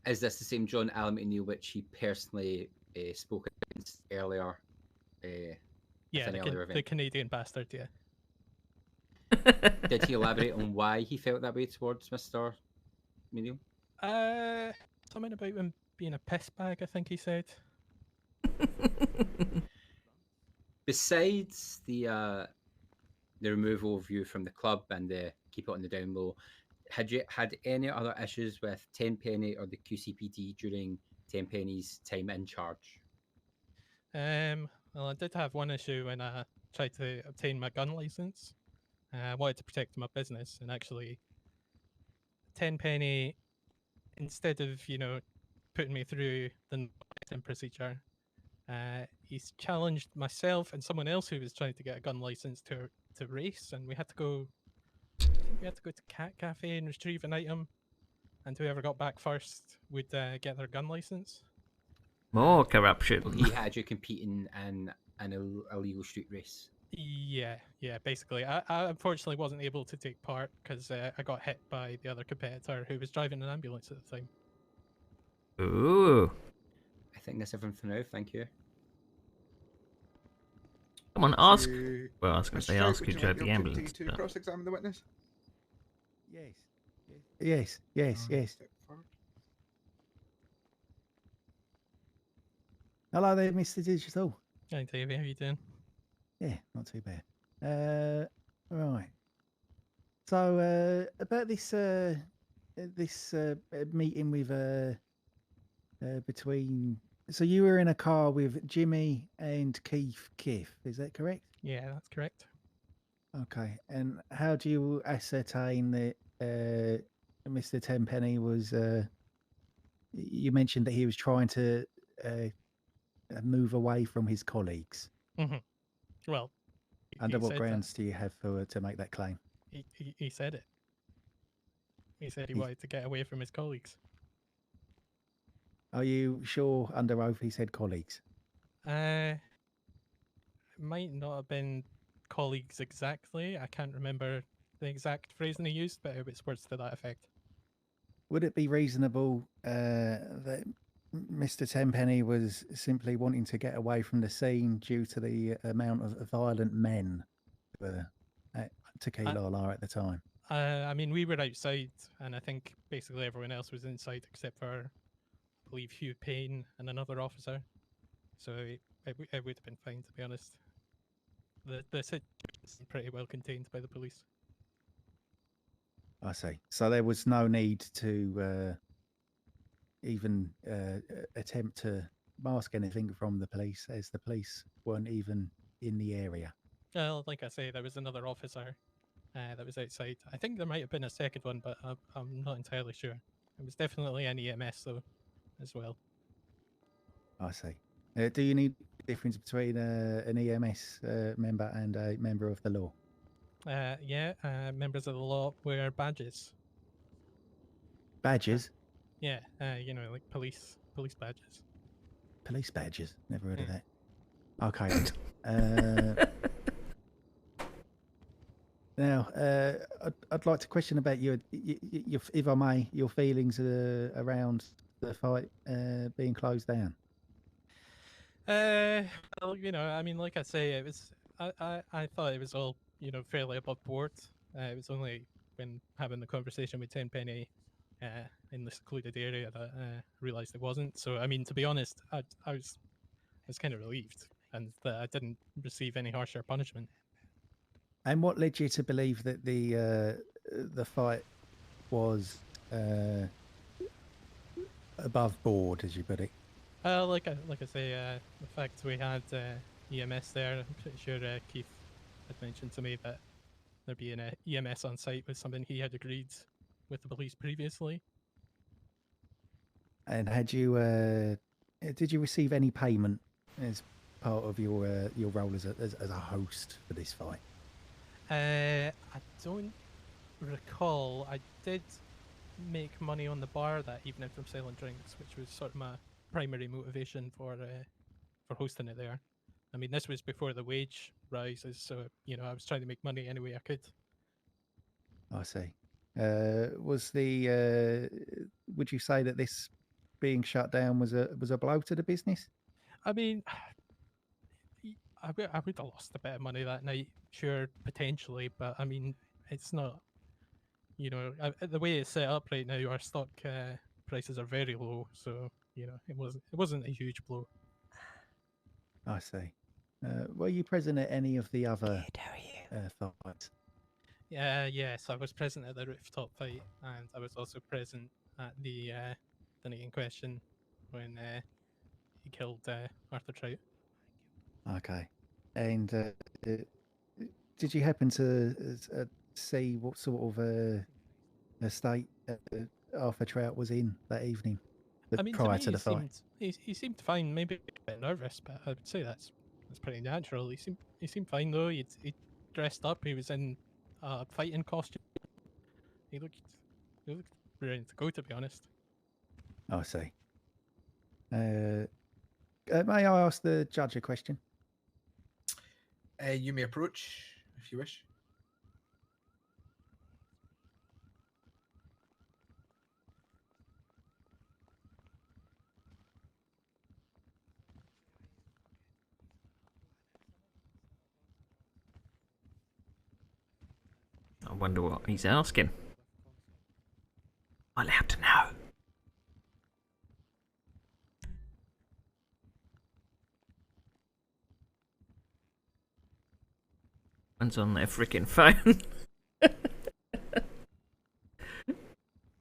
[SPEAKER 6] Is this the same John Alec McNeil which he personally spoke against earlier?
[SPEAKER 20] Yeah, the Canadian bastard, yeah.
[SPEAKER 6] Did he elaborate on why he felt that way towards Mr. McNeil?
[SPEAKER 20] Something about him being a piss bag, I think he said.
[SPEAKER 6] Besides the removal of you from the club and the keep it on the down low, had you had any other issues with Tenpenny or the QCPD during Tenpenny's time in charge?
[SPEAKER 20] Well, I did have one issue when I tried to obtain my gun license. I wanted to protect my business, and actually, Tenpenny, instead of putting me through the procedure, he's challenged myself and someone else who was trying to get a gun license to race, and we had to go. I think we had to go to Cat Cafe and retrieve an item, and whoever got back first would get their gun license.
[SPEAKER 1] More corruption.
[SPEAKER 6] He had you competing in an illegal street race.
[SPEAKER 20] Yeah, basically. I unfortunately wasn't able to take part because I got hit by the other competitor who was driving an ambulance at the time.
[SPEAKER 1] Ooh.
[SPEAKER 6] I think that's everything for now, thank you.
[SPEAKER 1] Come on, ask.
[SPEAKER 10] To
[SPEAKER 1] Well, I was going to say
[SPEAKER 10] Mr.
[SPEAKER 1] ask
[SPEAKER 10] Trout,
[SPEAKER 1] who
[SPEAKER 10] would
[SPEAKER 1] drove
[SPEAKER 10] you
[SPEAKER 1] the
[SPEAKER 10] like the opportunity
[SPEAKER 1] ambulance.
[SPEAKER 10] to
[SPEAKER 1] but-
[SPEAKER 10] cross-examine the witness?
[SPEAKER 15] Yes.
[SPEAKER 10] Step forward.
[SPEAKER 15] Hello there, Mr. Digital.
[SPEAKER 20] Hi, Davey. How you doing?
[SPEAKER 15] Yeah, not too bad. Right. So about this meeting with between. So you were in a car with Jimmy and Keith Kiff, is that correct?
[SPEAKER 20] Yeah, that's correct.
[SPEAKER 15] Okay, and how do you ascertain that Mr. Tenpenny was? You mentioned that he was trying to move away from his colleagues.
[SPEAKER 20] Hmm. Well,
[SPEAKER 15] Under
[SPEAKER 20] he
[SPEAKER 15] what
[SPEAKER 20] said that.
[SPEAKER 15] grounds do you have for to make that claim?
[SPEAKER 20] He said it. He said he
[SPEAKER 15] He-
[SPEAKER 20] wanted to get away from his colleagues.
[SPEAKER 15] Are you sure under oath he said colleagues?
[SPEAKER 20] It might not have been colleagues exactly. I can't remember the exact phrasing he used, but it was words to that effect.
[SPEAKER 15] Would it be reasonable that Mr. Tenpenny was simply wanting to get away from the scene due to the amount of violent men who were at Tequila La at the time?
[SPEAKER 20] I mean, we were outside, and I think basically everyone else was inside except for, I believe, Hugh Payne and another officer. So it would have been fine, to be honest. The situation is pretty well contained by the police.
[SPEAKER 15] I see. So there was no need to even attempt to mask anything from the police, as the police weren't even in the area.
[SPEAKER 20] Well, like I say, there was another officer that was outside. I think there might have been a second one, but I'm not entirely sure. It was definitely an EMS, though, as well.
[SPEAKER 15] I see. Do you need a difference between an EMS member and a member of the law?
[SPEAKER 20] Yeah, members of the law wear badges.
[SPEAKER 15] Badges?
[SPEAKER 20] Yeah, you know, like police badges.
[SPEAKER 15] Police badges? Never heard of
[SPEAKER 20] Hmm.
[SPEAKER 15] that. Okay. Then. Now, I'd like to question about your, if I may, your feelings around the fight being closed down.
[SPEAKER 20] Well, you know, I mean, like I say, it was. I thought it was all, you know, fairly above board. It was only when having the conversation with Tenpenny in the secluded area that I realised it wasn't. So, I mean, to be honest, I was kind of relieved, and that I didn't receive any harsher punishment.
[SPEAKER 15] And what led you to believe that the fight was above board, as you put it?
[SPEAKER 20] Like I say, the fact we had EMS there, I'm pretty sure Keith had mentioned to me that there being an EMS on site was something he had agreed with the police previously.
[SPEAKER 15] And had you did you receive any payment as part of your role as a host for this fight?
[SPEAKER 20] I don't recall. I did make money on the bar that evening from selling drinks, which was sort of my primary motivation for hosting it there. I mean, this was before the wage rises, so you know I was trying to make money any way I could.
[SPEAKER 15] I see. Was would you say that this being shut down was a blow to the business?
[SPEAKER 20] I mean, I would have lost a bit of money that night, sure, potentially, but I mean, it's not. You know, the way it's set up right now, our stock prices are very low, so you know, it wasn't a huge blow.
[SPEAKER 15] I see. Were you present at any of the other fights?
[SPEAKER 20] Yes, I was present at the rooftop fight, and I was also present at the night in question when he killed Arthur Trout.
[SPEAKER 15] Okay. And did you happen to see what sort of a state Arthur Trout was in that evening,
[SPEAKER 20] I mean,
[SPEAKER 15] prior
[SPEAKER 20] to
[SPEAKER 15] to
[SPEAKER 20] me,
[SPEAKER 15] the fight?
[SPEAKER 20] he seemed fine. Maybe a bit nervous, but I would say that's pretty natural. He seemed fine though. He dressed up. He was in a fighting costume. He looked ready to go, to be honest.
[SPEAKER 15] I see. May I ask the judge a question?
[SPEAKER 13] You may approach if you wish.
[SPEAKER 1] I wonder what he's asking. I'm allowed to know. One's on their freaking phone.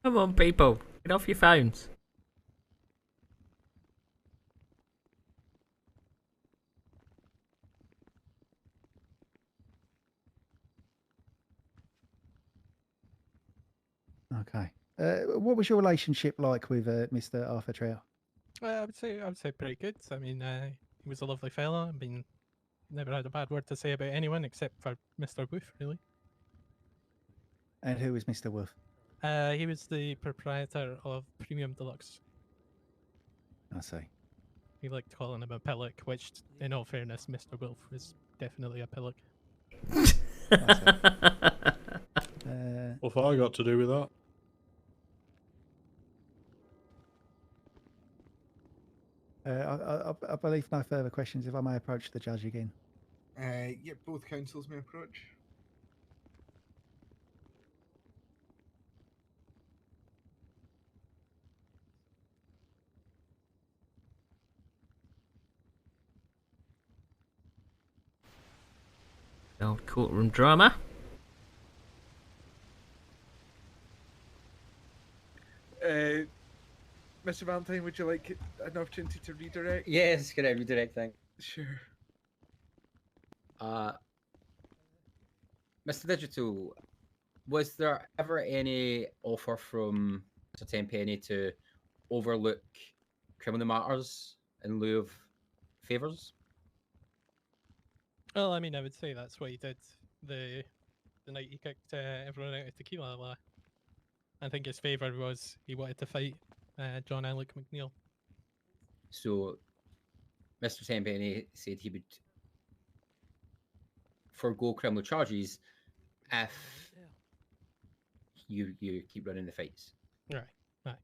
[SPEAKER 1] Come on, people. Get off your phones.
[SPEAKER 15] Okay. What was your relationship like with Mr. Arthur Trout?
[SPEAKER 20] I would say pretty good. I mean, he was a lovely fella. I mean, never had a bad word to say about anyone except for Mr. Woof, really.
[SPEAKER 15] And who was Mr. Wolf?
[SPEAKER 20] He was the proprietor of Premium Deluxe.
[SPEAKER 15] I see.
[SPEAKER 20] We liked calling him a pillock, which, in all fairness, Mr. Wolf was definitely a pillock.
[SPEAKER 4] What have I got to do with that?
[SPEAKER 15] I believe no further questions. If I may approach the judge again.
[SPEAKER 13] Yeah, both councils may approach.
[SPEAKER 1] Old courtroom drama.
[SPEAKER 13] Mr. Valentine, would you like an opportunity to redirect?
[SPEAKER 6] Yes, can I redirect thing?
[SPEAKER 13] Sure.
[SPEAKER 6] Mr. Digital, was there ever any offer from Mr. Tenpenny to overlook criminal matters in lieu of favours?
[SPEAKER 20] Well, I mean, I would say that's what he did the night he kicked everyone out of Tequila La. I think his favour was he wanted to fight John Alec McNeil.
[SPEAKER 6] So, Mr. Tenpenny said he would forgo criminal charges if you keep running the fights.
[SPEAKER 20] Right, right.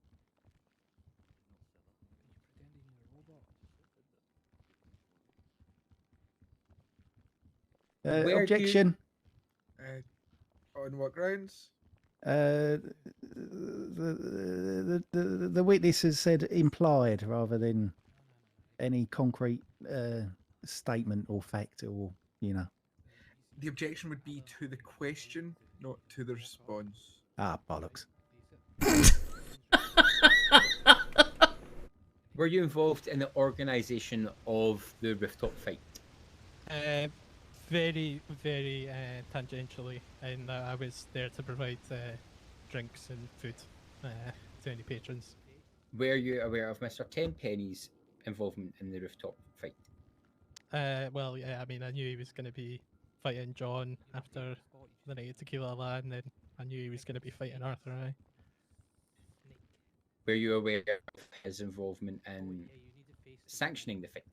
[SPEAKER 15] Objection.
[SPEAKER 13] On what grounds?
[SPEAKER 15] The witness has said implied rather than any concrete statement or fact, or
[SPEAKER 13] The objection would be to the question, not to the response.
[SPEAKER 15] Ah, bollocks.
[SPEAKER 6] Were you involved in the organisation of the rooftop fight?
[SPEAKER 20] Very, very tangentially, and I was there to provide drinks and food to any patrons.
[SPEAKER 6] Were you aware of Mr. Tenpenny's involvement in the rooftop fight?
[SPEAKER 20] Well, yeah, I mean, I knew he was going to be fighting John after the night of Tequila La, and then I knew he was going to be fighting Arthur.
[SPEAKER 6] Were you aware of his involvement in sanctioning the fight?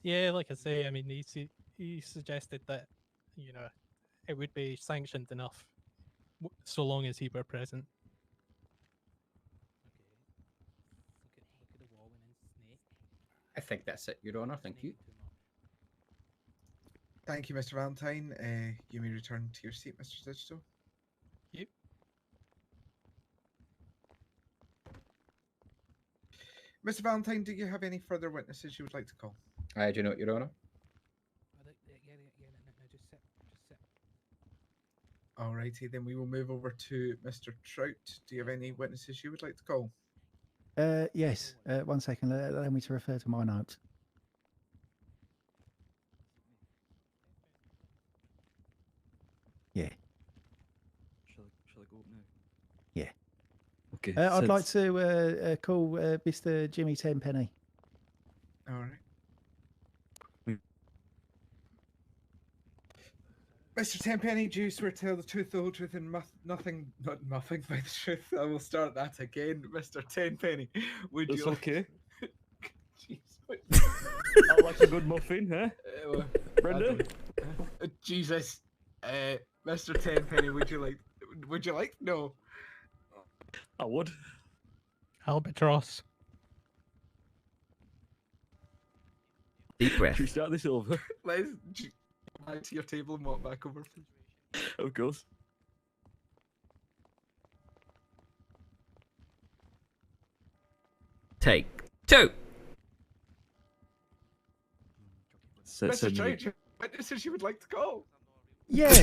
[SPEAKER 20] Yeah, like I say, I mean, he suggested that, it would be sanctioned enough so long as he were present.
[SPEAKER 6] I think that's it, Your Honour. Thank you.
[SPEAKER 13] Thank you, Mr. Valentine. You may return to your seat, Mr. Digital.
[SPEAKER 20] Yep.
[SPEAKER 13] Mr. Valentine, do you have any further witnesses you would like to call?
[SPEAKER 6] I do not, Your Honour.
[SPEAKER 13] Alrighty, then we will move over to Mr. Trout. Do you have any witnesses you would like to call?
[SPEAKER 15] Yes. 1 second. Allow me to refer to my notes. Yeah.
[SPEAKER 8] Shall I go up now?
[SPEAKER 15] Yeah.
[SPEAKER 8] Okay.
[SPEAKER 15] I'd like to call Mr. Jimmy Tenpenny.
[SPEAKER 13] All right. Mr. Tenpenny, do you swear to tell the truth, the whole truth, and nothing but the truth? I will start that again. Mr. Tenpenny, would
[SPEAKER 8] It's
[SPEAKER 13] you
[SPEAKER 8] okay.
[SPEAKER 13] Jeez.
[SPEAKER 8] I like a good muffin, huh? Brenda?
[SPEAKER 13] Jesus. Mr. Tenpenny, would you like? No.
[SPEAKER 8] I would.
[SPEAKER 20] Albatross.
[SPEAKER 1] Deep breath.
[SPEAKER 8] Should we start this over?
[SPEAKER 13] Let's back to your table and walk back over, please.
[SPEAKER 8] Of course.
[SPEAKER 1] Take 2.
[SPEAKER 13] Mr. Trout, witnesses you would like to call?
[SPEAKER 15] Yeah.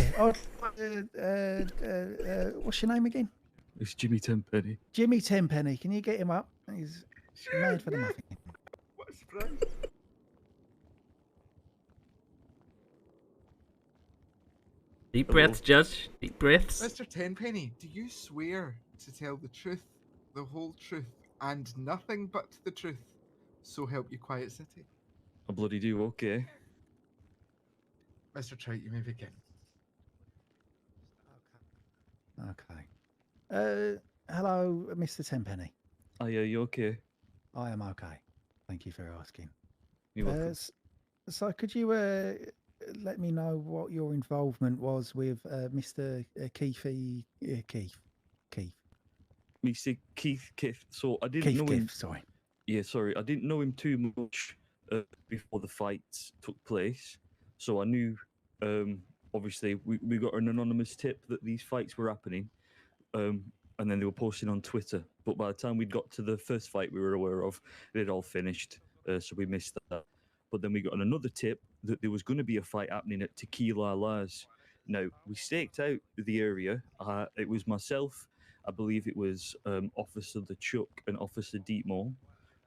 [SPEAKER 15] What's your name again?
[SPEAKER 8] It's Jimmy Tenpenny.
[SPEAKER 15] Jimmy Tenpenny. Can you get him up? He's mad for the muffin.
[SPEAKER 13] What a surprise.
[SPEAKER 1] Deep
[SPEAKER 10] Hello.
[SPEAKER 1] breaths, Judge. Deep breaths.
[SPEAKER 10] Mr. Tenpenny, do you swear to tell the truth, the whole truth, and nothing but the truth? So help you, Quiet City.
[SPEAKER 8] I bloody do, okay.
[SPEAKER 10] Mr. Trout, you may begin.
[SPEAKER 15] Okay. Hello, Mr. Tenpenny.
[SPEAKER 8] Are you okay?
[SPEAKER 15] I am okay. Thank you for asking.
[SPEAKER 8] You're welcome.
[SPEAKER 15] So could you let me know what your involvement was with Mr. Keith?
[SPEAKER 8] Mr. Keith. So I didn't
[SPEAKER 15] Keith
[SPEAKER 8] know him.
[SPEAKER 15] sorry.
[SPEAKER 8] Yeah, sorry. I didn't know him too much before the fights took place. So I knew, obviously, we got an anonymous tip that these fights were happening. And then they were posting on Twitter. But by the time we'd got to the first fight we were aware of, it had all finished. So we missed that. But then we got another tip that there was going to be a fight happening at Tequila La's. Now, we staked out the area. It was myself, I believe it was Officer LeChuck and Officer Deepmore.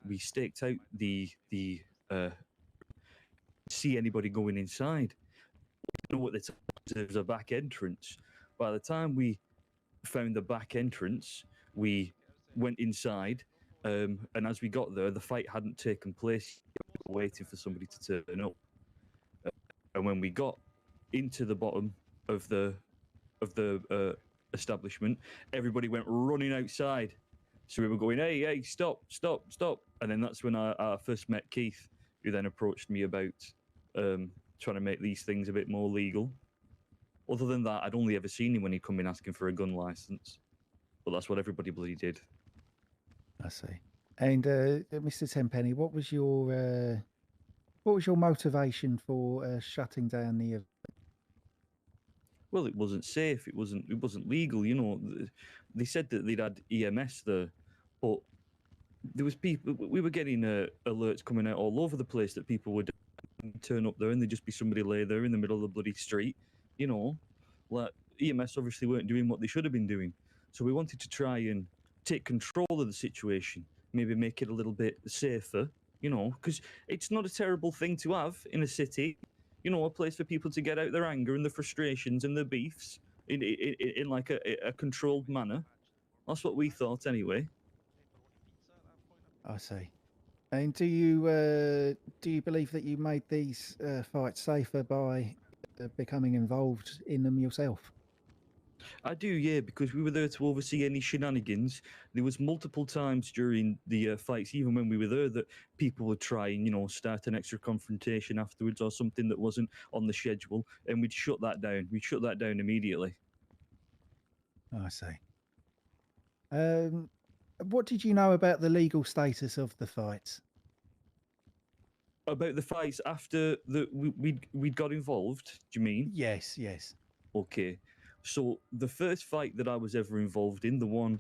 [SPEAKER 8] We staked out the see anybody going inside. We didn't know what the time there was a back entrance. By the time we found the back entrance, we went inside, and as we got there, the fight hadn't taken place. We were waiting for somebody to turn up. And when we got into the bottom of the establishment, everybody went running outside. So we were going, hey, stop. And then that's when I first met Keith, who then approached me about trying to make these things a bit more legal. Other than that, I'd only ever seen him when he'd come in asking for a gun license. But that's what everybody bloody did.
[SPEAKER 15] I see. And Mr. Tenpenny, what was your motivation for shutting down the event?
[SPEAKER 8] Well, it wasn't safe. It wasn't legal. You know, they said that they'd had EMS there, but there was people. We were getting alerts coming out all over the place that people would turn up there and there'd just be somebody lay there in the middle of the bloody street. You know, like EMS obviously weren't doing what they should have been doing. So we wanted to try and take control of the situation, maybe make it a little bit safer. You know, because it's not a terrible thing to have in a city. You know, a place for people to get out their anger and their frustrations and their beefs in like a controlled manner. That's what we thought, anyway.
[SPEAKER 15] I see. And do you believe that you made these fights safer by becoming involved in them yourself?
[SPEAKER 8] I do, yeah, because we were there to oversee any shenanigans. There was multiple times during the fights, even when we were there, that people would try and, you know, start an extra confrontation afterwards or something that wasn't on the schedule, and we'd shut that down. We'd shut that down immediately.
[SPEAKER 15] I see. What did you know about the legal status of the fights?
[SPEAKER 8] About the fights after we'd got involved, do you mean?
[SPEAKER 15] Yes.
[SPEAKER 8] Okay. So the first fight that I was ever involved in, the one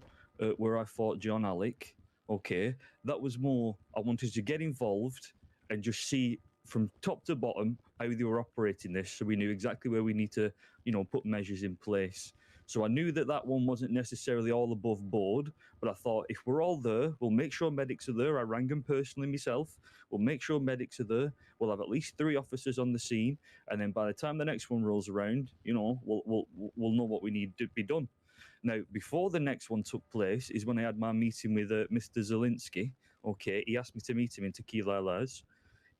[SPEAKER 8] where I fought John Alec, okay, that was more, I wanted to get involved and just see from top to bottom how they were operating this, so we knew exactly where we need to, you know, put measures in place. So I knew that one wasn't necessarily all above board, but I thought if we're all there, we'll make sure medics are there. I rang them personally myself. We'll make sure medics are there. We'll have at least 3 officers on the scene, and then by the time the next one rolls around, you know, we'll know what we need to be done. Now, before the next one took place is when I had my meeting with Mr. Zielinski. Okay, he asked me to meet him in Tequila La's.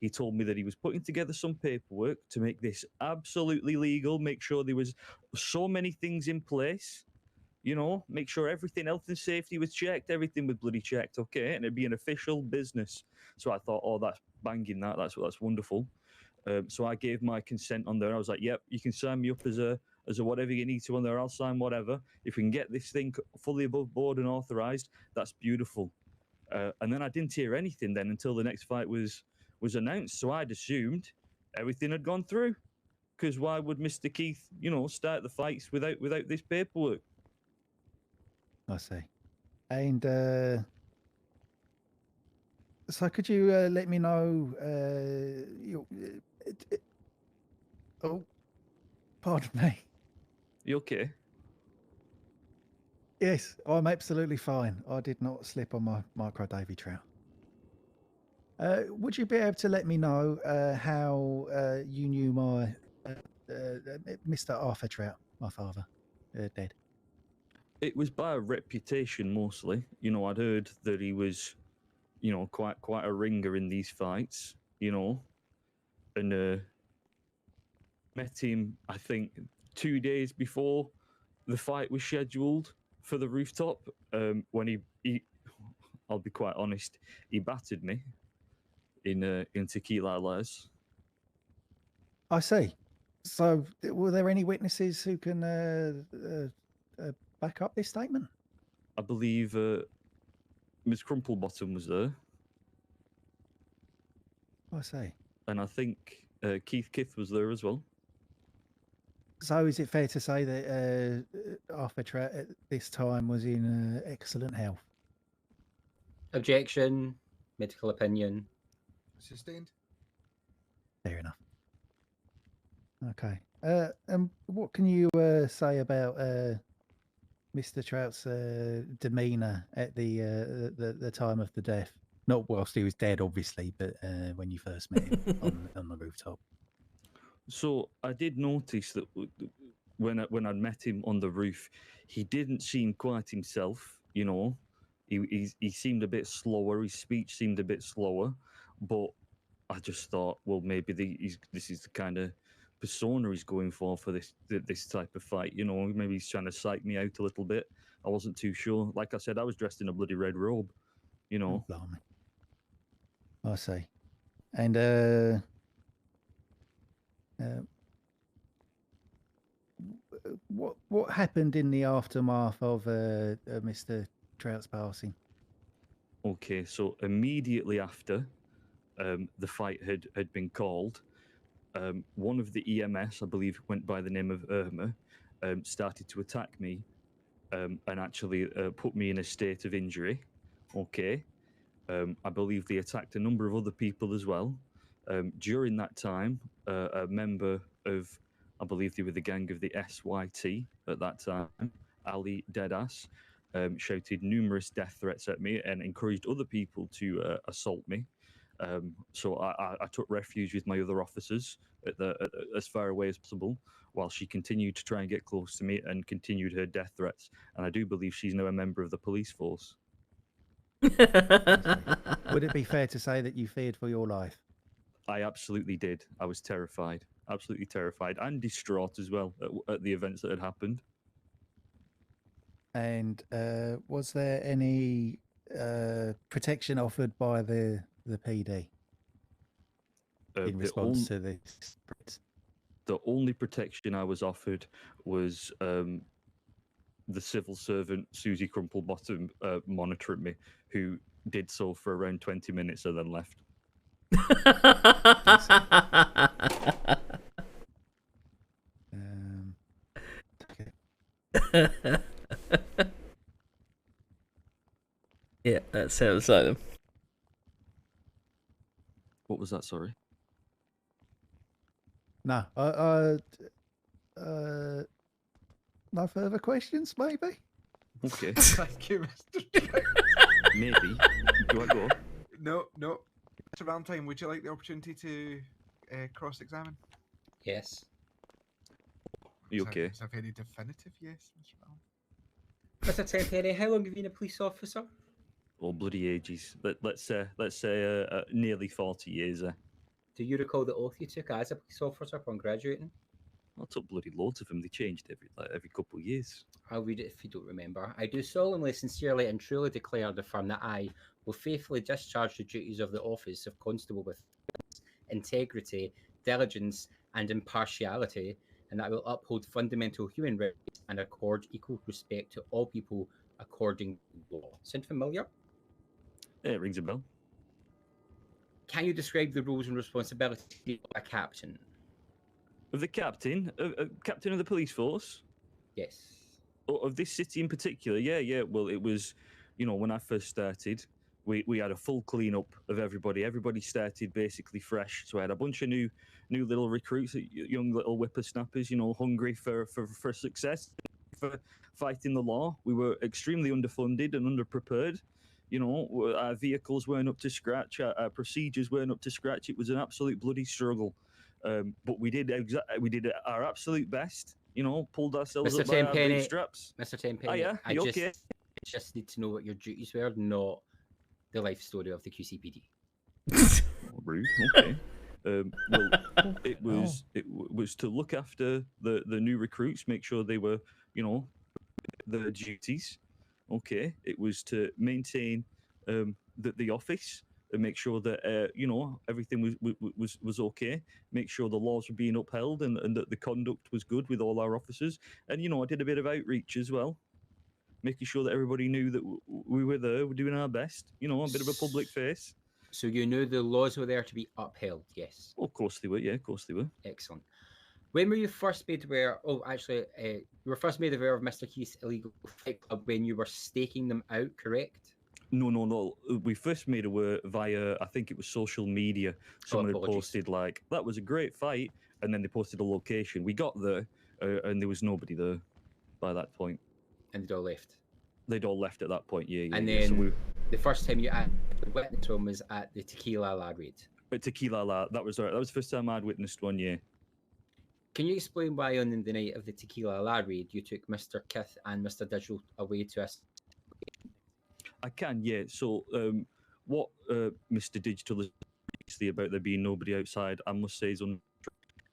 [SPEAKER 8] He told me that he was putting together some paperwork to make this absolutely legal, make sure there was so many things in place, you know, make sure everything, health and safety was checked, everything was bloody checked, okay, and it'd be an official business. So I thought, oh, that's banging, that's wonderful. So I gave my consent on there. I was like, yep, you can sign me up as a whatever you need to on there. I'll sign whatever. If we can get this thing fully above board and authorized, that's beautiful. And then I didn't hear anything then until the next fight was announced. So I'd assumed everything had gone through. Because why would Mr. Keith, you know, start the fights without this paperwork?
[SPEAKER 15] I see. And so could you let me know oh, pardon me.
[SPEAKER 8] You okay?
[SPEAKER 15] Yes, I'm absolutely fine. I did not slip on my micro Davy trout. Would you be able to let me know how you knew my Mr. Arthur Trout, my father, dead?
[SPEAKER 8] It was by reputation mostly. You know, I'd heard that he was, you know, quite a ringer in these fights. You know, and met him, I think, 2 days before the fight was scheduled for the rooftop. When he I'll be quite honest, he battered me in Tequila Les.
[SPEAKER 15] I see. So, were there any witnesses who can back up this statement?
[SPEAKER 8] I believe Miss Crumplebottom was there.
[SPEAKER 15] I see.
[SPEAKER 8] And I think Keith Kith was there as well.
[SPEAKER 15] So, is it fair to say that Arthur Trout at this time was in excellent health?
[SPEAKER 6] Objection. Medical opinion.
[SPEAKER 10] Sustained.
[SPEAKER 15] Fair enough. Okay. And what can you say about Mr. Trout's demeanour at the time of the death? Not whilst he was dead, obviously, but when you first met him on the rooftop.
[SPEAKER 8] So I did notice that when I'd met him on the roof, he didn't seem quite himself. You know, he seemed a bit slower. His speech seemed a bit slower, but I just thought, well, maybe this is the kind of persona he's going for this type of fight. You know, maybe he's trying to psych me out a little bit. I wasn't too sure. Like I said, I was dressed in a bloody red robe. You know.
[SPEAKER 15] Oh, blimey. I see. And what happened in the aftermath of Mr. Trout's passing?
[SPEAKER 8] Okay, so immediately after the fight had been called, one of the EMS, I believe, went by the name of Irma, started to attack me and actually put me in a state of injury. Okay. I believe they attacked a number of other people as well. During that time, a member of, I believe they were the gang of the SYT at that time, Ali Deadass, shouted numerous death threats at me and encouraged other people to assault me. So I took refuge with my other officers as far away as possible, while she continued to try and get close to me and continued her death threats. And I do believe she's now a member of the police force.
[SPEAKER 15] Would it be fair to say that you feared for your life?
[SPEAKER 8] I absolutely did. I was terrified, absolutely terrified, and distraught as well at the events that had happened.
[SPEAKER 15] And was there any protection offered by the PD in response to this?
[SPEAKER 8] The only protection I was offered was the civil servant Susie Crumplebottom monitoring me, who did so for around 20 minutes and then left.
[SPEAKER 1] Yeah, that sounds like them.
[SPEAKER 8] What was that? Sorry.
[SPEAKER 15] No, no further questions, maybe.
[SPEAKER 8] Okay.
[SPEAKER 10] Thank you, Mr.
[SPEAKER 8] Maybe. Do I go?
[SPEAKER 10] No. Mr. Valentine, would you like the opportunity to cross-examine?
[SPEAKER 6] Yes.
[SPEAKER 8] You okay?
[SPEAKER 10] Is that a very definitive yes, Mr. Valentine?
[SPEAKER 6] Mr. Tenpenny, how long have you been a police officer?
[SPEAKER 8] Oh, bloody ages. Let's say nearly 40 years.
[SPEAKER 6] Do you recall the oath you took as a police officer upon graduating?
[SPEAKER 8] I took bloody loads of them. They changed every couple of years.
[SPEAKER 6] I'll read it if you don't remember. I do solemnly, sincerely, and truly declare and affirm that I will faithfully discharge the duties of the office of constable with integrity, diligence, and impartiality, and that I will uphold fundamental human rights and accord equal respect to all people according to law. Sound familiar?
[SPEAKER 8] Yeah, it rings a bell.
[SPEAKER 6] Can you describe the roles and responsibilities of a captain?
[SPEAKER 8] Of the captain? Captain of the police force?
[SPEAKER 6] Yes.
[SPEAKER 8] Of this city in particular? Yeah. Well, it was, when I first started, we had a full clean-up of everybody. Everybody started basically fresh. So I had a bunch of new little recruits, young little whippersnappers, hungry for success, for fighting the law. We were extremely underfunded and underprepared. Our vehicles weren't up to scratch. Our procedures weren't up to scratch. It was an absolute bloody struggle. But we did our absolute best. You know, pulled ourselves
[SPEAKER 6] Mr.
[SPEAKER 8] up by our
[SPEAKER 6] Tenpenny,
[SPEAKER 8] bootstraps.
[SPEAKER 6] Mr. Tenpenny,
[SPEAKER 8] yeah,
[SPEAKER 6] I
[SPEAKER 8] you
[SPEAKER 6] just,
[SPEAKER 8] okay?
[SPEAKER 6] just need to know what your duties were, not the life story of the QCPD.
[SPEAKER 8] Rude. Okay. Well, it was to look after the new recruits, make sure they were, you know, their duties. Okay. It was to maintain the office and make sure that you know, everything was okay. Make sure the laws were being upheld and that the conduct was good with all our officers. And you know, I did a bit of outreach as well, making sure that everybody knew that we were there, we're doing our best. You know, a bit of a public face.
[SPEAKER 6] So you knew the laws were there to be upheld, yes?
[SPEAKER 8] Of course they were, yeah, of course they were.
[SPEAKER 6] Excellent. When were you first made aware? Oh, actually, you were first made aware of Mr. Keith's illegal fight club when you were staking them out, correct?
[SPEAKER 8] No. We first made aware via, I think it was social media. Someone had posted like, that was a great fight, and then they posted a location. We got there, and there was nobody there by that point.
[SPEAKER 6] And they'd all left?
[SPEAKER 8] They'd all left at that point, yeah.
[SPEAKER 6] And
[SPEAKER 8] yeah.
[SPEAKER 6] then
[SPEAKER 8] So
[SPEAKER 6] the first time you had the witness one was at the Tequila La raid?
[SPEAKER 8] At Tequila La, that was right. That was the first time I'd witnessed one, yeah.
[SPEAKER 6] Can you explain why on the night of the Tequila La raid you took Mr. Kith and Mr. Digital away to us?
[SPEAKER 8] I can, yeah. So, what Mr. Digital is basically about there being nobody outside, I must say, is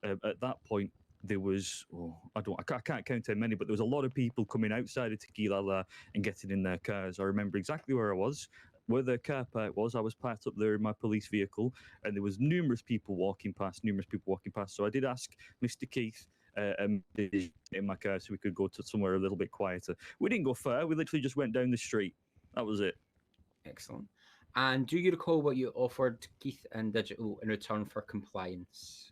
[SPEAKER 8] at that point there was, I can't count how many, but there was a lot of people coming outside of Tequila La and getting in their cars. I remember exactly where I was, where the car park was. I was parked up there in my police vehicle, and there was numerous people walking past. So I did ask Mr. Keith in my car so we could go to somewhere a little bit quieter. We didn't go far. We literally just went down the street. That was it.
[SPEAKER 6] Excellent. And do you recall what you offered Keith and Digital in return for compliance?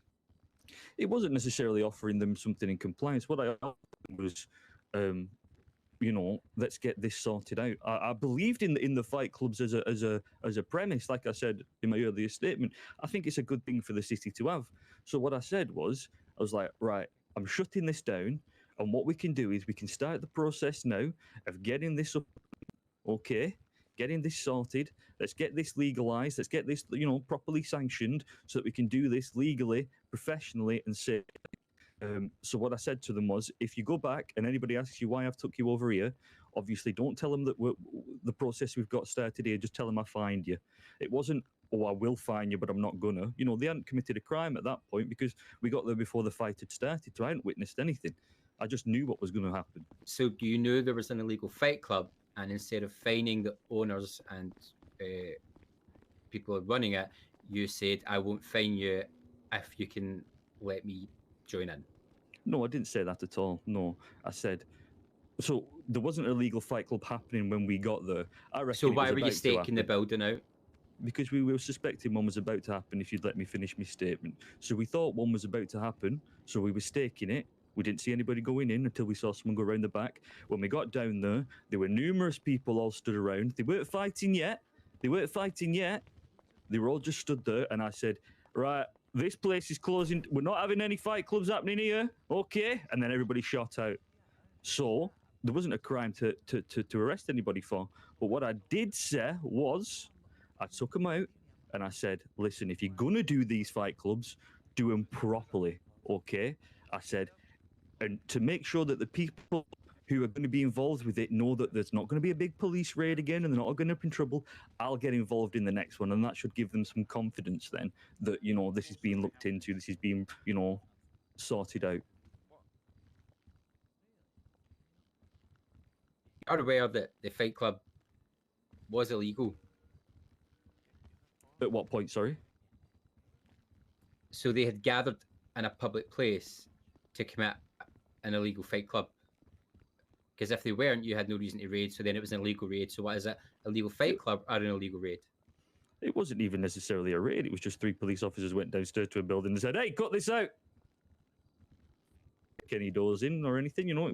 [SPEAKER 8] It wasn't necessarily offering them something in compliance. What I offered was, you know, let's get this sorted out. I believed in the fight clubs as a premise, like I said in my earlier statement. I think it's a good thing for the city to have. So what I said was, I was like, right, I'm shutting this down, and what we can do is we can start the process now of getting this up. Okay, getting this sorted. Let's get this legalized. Let's get this, you know, properly sanctioned so that we can do this legally, professionally, and safely. So what I said to them was, if you go back and anybody asks you why I've took you over here, obviously don't tell them that the process we've got started here. Just tell them I fined you. It wasn't, oh, I will fine you, but I'm not gonna. You know, they hadn't committed a crime at that point because we got there before the fight had started. So I hadn't witnessed anything. I just knew what was going to happen.
[SPEAKER 6] So you knew there was an illegal fight club, and instead of fining the owners and people running it, you said, I won't fine you if you can let me join in.
[SPEAKER 8] No, I didn't say that at all. No, I said, so there wasn't a legal fight club happening when we got there. I reckon.
[SPEAKER 6] So why were you staking the building out?
[SPEAKER 8] Because we were suspecting one was about to happen, if you'd let me finish my statement. So we thought one was about to happen, so we were staking it. We didn't see anybody going in until we saw someone go around the back. When we got down there were numerous people all stood around. They weren't fighting yet. They were all just stood there, and I said, right, this place is closing. We're not having any fight clubs happening here, okay? And then everybody shot out. So there wasn't a crime to arrest anybody for. But what I did say was, I took them out, and I said, listen, if you're going to do these fight clubs, do them properly, okay? I said, and to make sure that the people who are going to be involved with it know that there's not going to be a big police raid again and they're not going to be in trouble, I'll get involved in the next one. And that should give them some confidence then that, you know, this is being looked into, this is being, you know, sorted out.
[SPEAKER 6] You're aware that the fight club was illegal?
[SPEAKER 8] At what point, sorry?
[SPEAKER 6] So they had gathered in a public place to commit an illegal fight club? Because if they weren't, you had no reason to raid, so then it was an illegal raid. So what is it? A legal fight club or an illegal raid?
[SPEAKER 8] It wasn't even necessarily a raid. It was just 3 police officers went downstairs to a building and said, hey, cut this out. Any doors in or anything, you know, it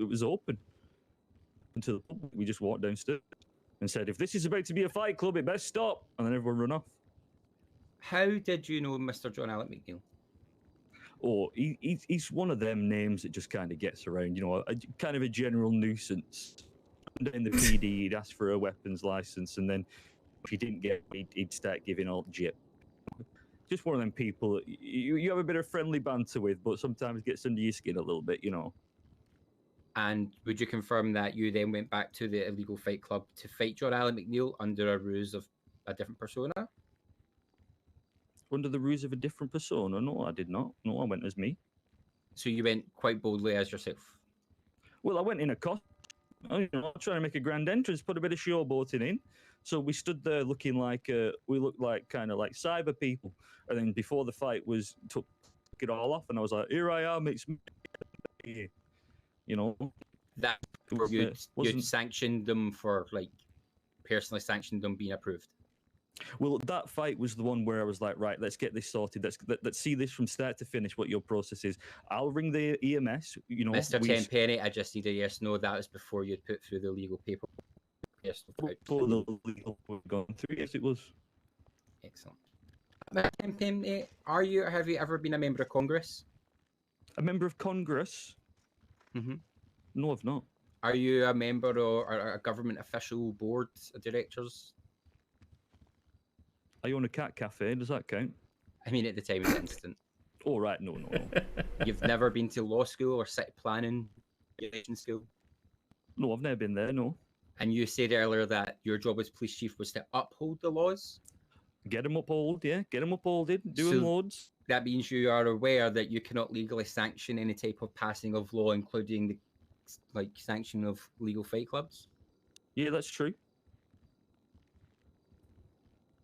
[SPEAKER 8] was open. Until we just walked downstairs and said, if this is about to be a fight club, it best stop. And then everyone run off.
[SPEAKER 6] How did you know Mr. John Alec McNeil?
[SPEAKER 8] Oh, he's one of them names that just kind of gets around, you know, kind of a general nuisance. In the PD, he'd ask for a weapons license, and then if he didn't get it, he'd start giving all jip. just one of them people that you have a bit of friendly banter with, but sometimes gets under your skin a little bit, you know.
[SPEAKER 6] And would you confirm that you then went back to the illegal fight club to fight John Allen McNeil under a ruse of a different persona?
[SPEAKER 8] Under the ruse of a different persona? No, I did not. No, I went as me.
[SPEAKER 6] So you went quite boldly as yourself?
[SPEAKER 8] Well, I went in a costume, you know, trying to make a grand entrance, put a bit of showboating in. So we stood there looking like, we looked like kind of like cyber people. And then before the fight took it all off, and I was like, here I am, it's me. You know?
[SPEAKER 6] That you'd sanctioned them for, like, personally sanctioned them being approved?
[SPEAKER 8] Well, that fight was the one where I was like, right, let's get this sorted. Let's see this from start to finish, what your process is. I'll ring the EMS. You know,
[SPEAKER 6] Mr. Tenpenny, I just need a yes, no. That was before you'd put through the legal paper. Yes,
[SPEAKER 8] before the legal were gone through. Yes, it was.
[SPEAKER 6] Excellent. Mr. Tenpenny, are you or have you ever been a member of Congress?
[SPEAKER 8] A member of Congress?
[SPEAKER 6] Mm-hmm.
[SPEAKER 8] No, I've not.
[SPEAKER 6] Are you a member or a government official board of directors?
[SPEAKER 8] I own a cat cafe. Does that count?
[SPEAKER 6] I mean, at the time of the incident.
[SPEAKER 8] Oh, right. No.
[SPEAKER 6] You've never been to law school or city planning school?
[SPEAKER 8] No, I've never been there, no.
[SPEAKER 6] And you said earlier that your job as police chief was to uphold the laws?
[SPEAKER 8] Get them uphold, yeah. Get them upholded. Do them loads.
[SPEAKER 6] That means you are aware that you cannot legally sanction any type of passing of law, including the sanction of legal fight clubs?
[SPEAKER 8] Yeah, that's true.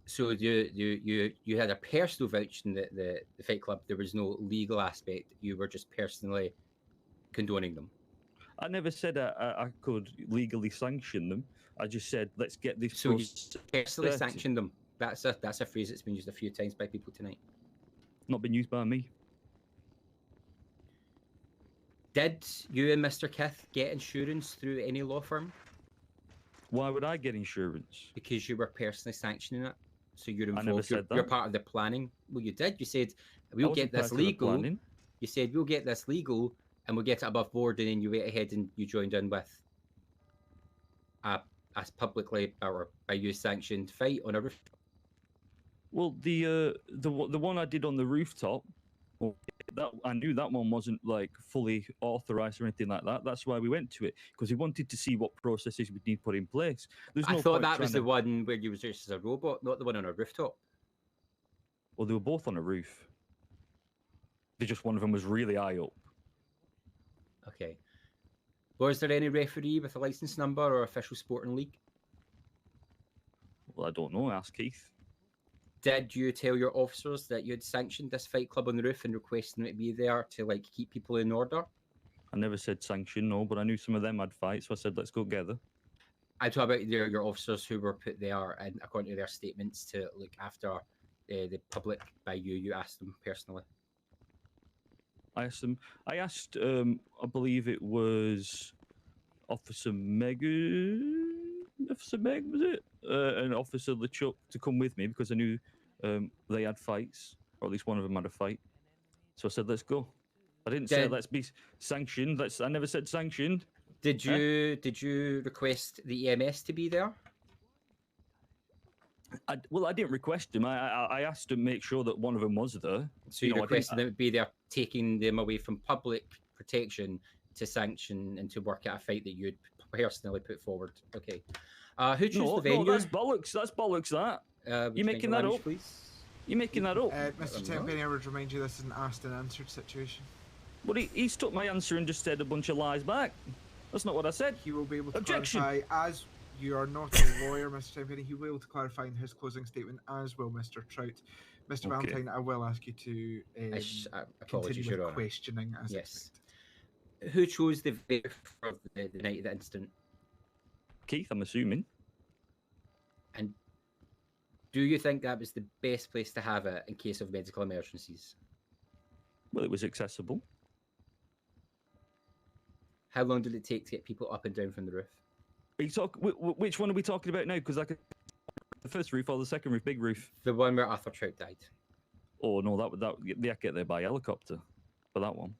[SPEAKER 6] So you had a personal vouch in the fight club. There was no legal aspect. You were just personally condoning them.
[SPEAKER 8] I never said I could legally sanction them. I just said let's get this.
[SPEAKER 6] So you personally sanctioned them. That's a phrase that's been used a few times by people tonight.
[SPEAKER 8] Not been used by me.
[SPEAKER 6] Did you and Mr. Kith get insurance through any law firm?
[SPEAKER 8] Why would I get insurance?
[SPEAKER 6] Because you were personally sanctioning it. So you're involved.
[SPEAKER 8] I never said that.
[SPEAKER 6] You're part of the planning. Well, you did. You said we'll get this legal. You said we'll get this legal and we'll get it above board, and then you went ahead and you joined in with a publicly or by you sanctioned fight on a roof.
[SPEAKER 8] Well, the one I did on the rooftop, well, that I knew that one wasn't like fully authorized or anything like that. That's why we went to it, because we wanted to see what processes we need put in place.
[SPEAKER 6] I thought that was the one where you was just as a robot, not the one on a rooftop.
[SPEAKER 8] Well, they were both on a roof. Just one of them was really high up.
[SPEAKER 6] Okay. Was there any referee with a license number or official sporting league?
[SPEAKER 8] Well, I don't know. Ask Keith.
[SPEAKER 6] Did you tell your officers that you had sanctioned this fight club on the roof and requested them to be there to keep people in order?
[SPEAKER 8] I never said sanction, no, but I knew some of them had fights, so I said let's go together.
[SPEAKER 6] I talk about your officers who were put there, and according to their statements, to look after the public by you. You asked them personally.
[SPEAKER 8] I asked them. I asked. I believe it was Officer Meg. Officer Meg, was it? And Officer LeChuck to come with me because I knew they had fights, or at least one of them had a fight. So I said, let's go. I didn't say let's be sanctioned. I never said sanctioned.
[SPEAKER 6] Did you request the EMS to be there?
[SPEAKER 8] I didn't request them. I asked to make sure that one of them was there.
[SPEAKER 6] So you requested them to be there, taking them away from public protection to sanction and to work at a fight that you'd personally put forward. Okay. Who chose the venue?
[SPEAKER 8] No, that's bollocks. That's bollocks. That. You're making that up.
[SPEAKER 6] Please?
[SPEAKER 8] You're making that up.
[SPEAKER 13] Mr. Tenpenny, I would remind you this is an asked and answered situation.
[SPEAKER 8] But he's took my answer and just said a bunch of lies back. That's not what I said.
[SPEAKER 13] He will be able to
[SPEAKER 8] Objection.
[SPEAKER 13] clarify, as you are not a lawyer, Mr. Tenpenny, he will be able to clarify in his closing statement, as will Mr. Trout. Mr. Valentine, I will ask you to continue with questioning as
[SPEAKER 6] yes. Who chose the venue for the night of the incident?
[SPEAKER 8] Keith, I'm assuming.
[SPEAKER 6] And do you think that was the best place to have it in case of medical emergencies?
[SPEAKER 8] Well, it was accessible.
[SPEAKER 6] How long did it take to get people up and down from the roof?
[SPEAKER 8] Which one are we talking about now? Because the first roof or the second roof, big roof?
[SPEAKER 6] The one where Arthur Trout died.
[SPEAKER 8] Oh no, they get there by helicopter for that one.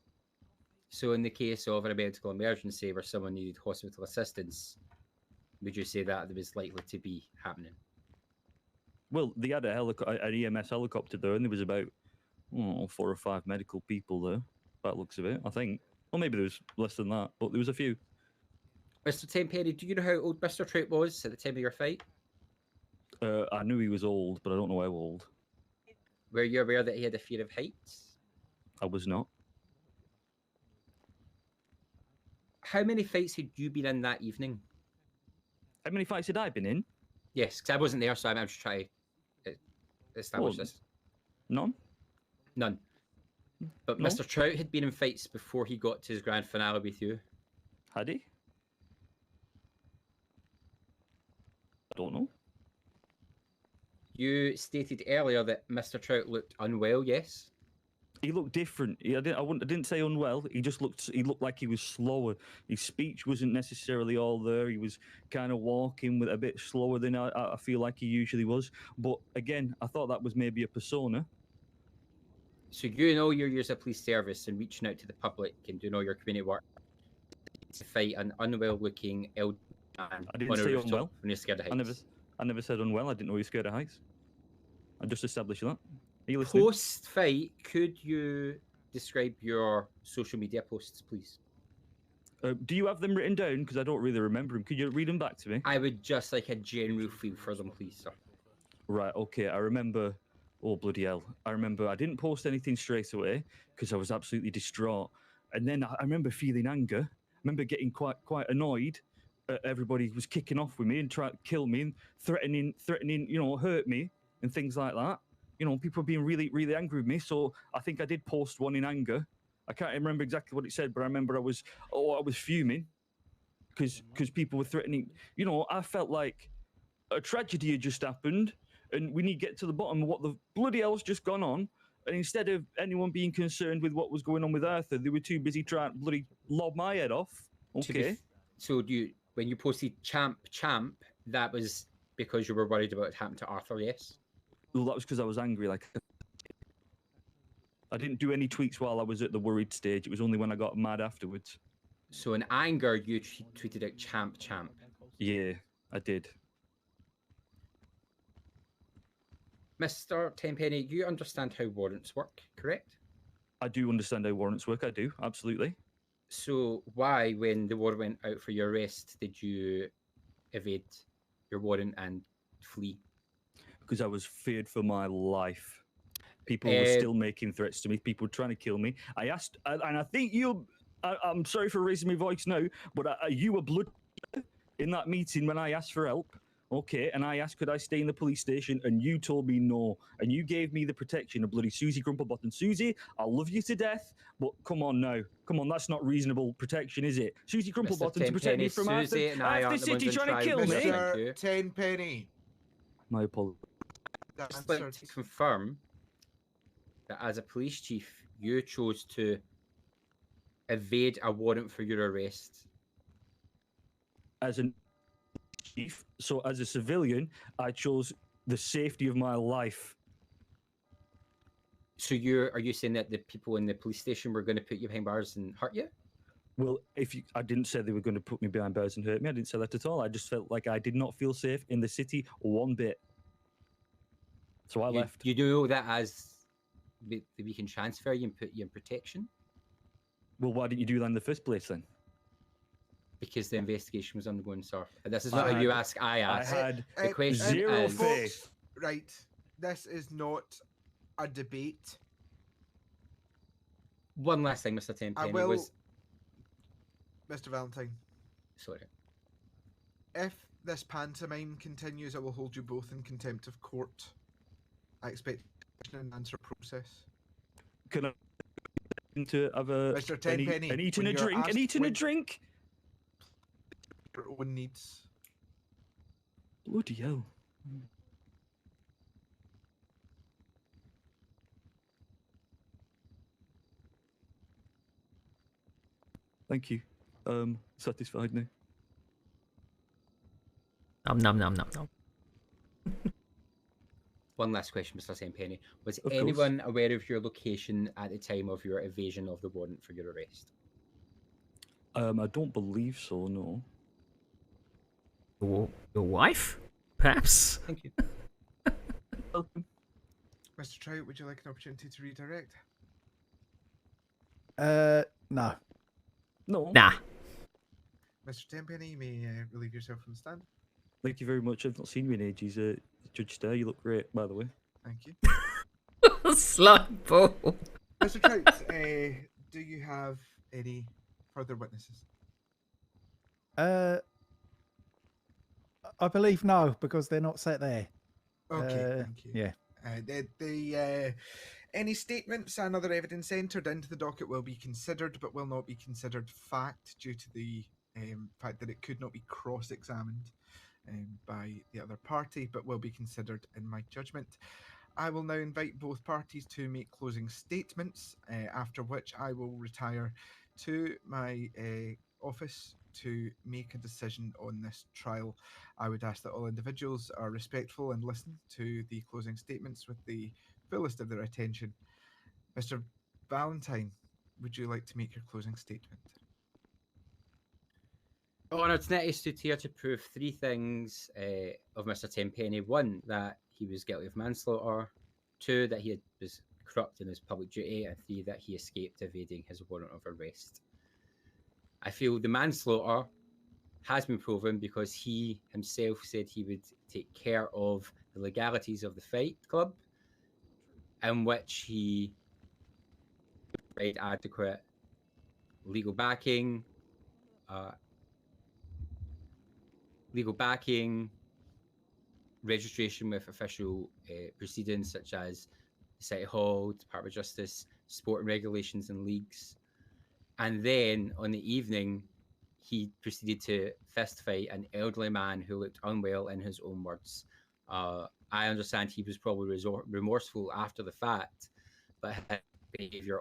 [SPEAKER 6] So in the case of a medical emergency where someone needed hospital assistance, would you say that it was likely to be happening?
[SPEAKER 8] Well, they had an EMS helicopter there, and there was about 4 or 5 medical people there. By the looks of it, I think. Or maybe there was less than that, but there was a few.
[SPEAKER 6] Mr. Tenpenny, do you know how old Mr. Trout was at the time of your fight?
[SPEAKER 8] I knew he was old, but I don't know how old.
[SPEAKER 6] Were you aware that he had a fear of heights?
[SPEAKER 8] I was not.
[SPEAKER 6] How many fights had you been in that evening?
[SPEAKER 8] How many fights had I been in?
[SPEAKER 6] Yes, because I wasn't there, so I'm just trying to establish this.
[SPEAKER 8] None.
[SPEAKER 6] None. But
[SPEAKER 8] No.
[SPEAKER 6] Mr. Trout had been in fights before he got to his grand finale with you.
[SPEAKER 8] Had he? I don't know.
[SPEAKER 6] You stated earlier that Mr. Trout looked unwell, yes?
[SPEAKER 8] He looked different. I didn't say unwell. He just looked. He looked like he was slower. His speech wasn't necessarily all there. He was kind of walking with a bit slower than I feel like he usually was. But again, I thought that was maybe a persona.
[SPEAKER 6] So you know your years of police service and reaching out to the public and doing all your community work to fight an unwell-looking elderly man.
[SPEAKER 8] I didn't say unwell.
[SPEAKER 6] When you're scared of heights.
[SPEAKER 8] I never said unwell. I didn't know he was scared of heights. I just established that. Are you listening?
[SPEAKER 6] Post-fight, could you describe your social media posts, please?
[SPEAKER 8] Do you have them written down? Because I don't really remember them. Could you read them back to me?
[SPEAKER 6] I would just like a general feel for them, please, sir.
[SPEAKER 8] Right, okay. I remember... Oh, bloody hell. I remember I didn't post anything straight away because I was absolutely distraught. And then I remember feeling anger. I remember getting quite annoyed. Everybody was kicking off with me and trying to kill me and threatening, hurt me and things like that. People being really, really angry with me. So I think I did post one in anger. I can't remember exactly what it said, but I remember I was fuming because people were threatening. I felt like a tragedy had just happened and we need to get to the bottom of what the bloody hell's just gone on. And instead of anyone being concerned with what was going on with Arthur, they were too busy trying to bloody lob my head off. Okay.
[SPEAKER 6] So when you posted champ, that was because you were worried about what happened to Arthur, yes?
[SPEAKER 8] Well, that was because I was angry. Like, I didn't do any tweets while I was at the worried stage. It was only when I got mad afterwards.
[SPEAKER 6] So in anger, you tweeted out champ.
[SPEAKER 8] Yeah, I did.
[SPEAKER 6] Mr. Tenpenny, you understand how warrants work, correct?
[SPEAKER 8] I do understand how warrants work. I do, absolutely.
[SPEAKER 6] So why, when the warrant went out for your arrest, did you evade your warrant and flee?
[SPEAKER 8] Because I was feared for my life. People were still making threats to me. People were trying to kill me. I asked, and I think I'm sorry for raising my voice now, but you were blood in that meeting when I asked for help. Okay, and I asked, could I stay in the police station? And you told me no. And you gave me the protection of bloody Susie Grumplebottom. Susie, I love you to death, but come on now. Come on, that's not reasonable protection, is it? Susie Grumplebottom to protect me from
[SPEAKER 6] Susie and I
[SPEAKER 8] half the city trying to kill me.
[SPEAKER 10] Mr. Tenpenny.
[SPEAKER 8] My apologies.
[SPEAKER 6] I'd just like to confirm that as a police chief, you chose to evade a warrant for your arrest.
[SPEAKER 8] As a chief, so as a civilian, I chose the safety of my life.
[SPEAKER 6] So are you saying that the people in the police station were going to put you behind bars and hurt you?
[SPEAKER 8] Well, I didn't say they were going to put me behind bars and hurt me. I didn't say that at all. I just felt like I did not feel safe in the city one bit. So I left.
[SPEAKER 6] You know that we can transfer you and put you in protection?
[SPEAKER 8] Well, why didn't you do that in the first place then?
[SPEAKER 6] Because the investigation was undergoing, sir. And this is not how you ask, I ask.
[SPEAKER 8] I had
[SPEAKER 6] the question
[SPEAKER 8] zero
[SPEAKER 6] is,
[SPEAKER 8] faith.
[SPEAKER 10] Right. This is not a debate.
[SPEAKER 6] One last thing, Mr. Tenpenny,
[SPEAKER 10] Mr. Valentine.
[SPEAKER 6] Sorry.
[SPEAKER 10] If this pantomime continues, I will hold you both in contempt of court. I expect an answer process.
[SPEAKER 8] Can I to have
[SPEAKER 10] Mr. Tenpenny,
[SPEAKER 8] and eating a drink? And eating a drink?
[SPEAKER 10] Your own needs.
[SPEAKER 8] Bloody hell. Thank you. Satisfied now.
[SPEAKER 1] Nom.
[SPEAKER 6] One last question, Mr. Tenpenny. Was anyone aware of your location at the time of your evasion of the warrant for your arrest?
[SPEAKER 8] I don't believe so, no.
[SPEAKER 1] Your wife? Perhaps?
[SPEAKER 6] Thank you.
[SPEAKER 8] welcome.
[SPEAKER 13] Mr. Trout, would you like an opportunity to redirect?
[SPEAKER 15] No.
[SPEAKER 8] No.
[SPEAKER 1] Nah.
[SPEAKER 13] Mr. Tenpenny, you may relieve yourself from the stand.
[SPEAKER 8] Thank you very much. I've not seen you in ages. Judge Starr, you look great, by the way.
[SPEAKER 13] Thank you.
[SPEAKER 1] Slime ball.
[SPEAKER 13] Mr. Trout, do you have any further witnesses?
[SPEAKER 15] I believe no, because they're not set there.
[SPEAKER 13] Okay, thank you.
[SPEAKER 15] Yeah.
[SPEAKER 13] Any statements and other evidence entered into the docket will be considered, but will not be considered fact due to the fact that it could not be cross-examined by the other party, but will be considered in my judgment. I will now invite both parties to make closing statements, after which I will retire to my office to make a decision on this trial. I would ask that all individuals are respectful and listen to the closing statements with the fullest of their attention. Mr. Valentine, would you like to make your closing statement?
[SPEAKER 6] Honoured Nettie stood here to prove three things of Mr. Tenpenny. One, that he was guilty of manslaughter. Two, that he was corrupt in his public duty. And three, that he escaped evading his warrant of arrest. I feel the manslaughter has been proven because he himself said he would take care of the legalities of the fight club, in which he provided adequate legal backing, registration with official proceedings such as the City Hall, Department of Justice, sporting regulations and leagues. And then on the evening, he proceeded to fist fight an elderly man who looked unwell, in his own words. I understand he was probably remorseful after the fact, but his behaviour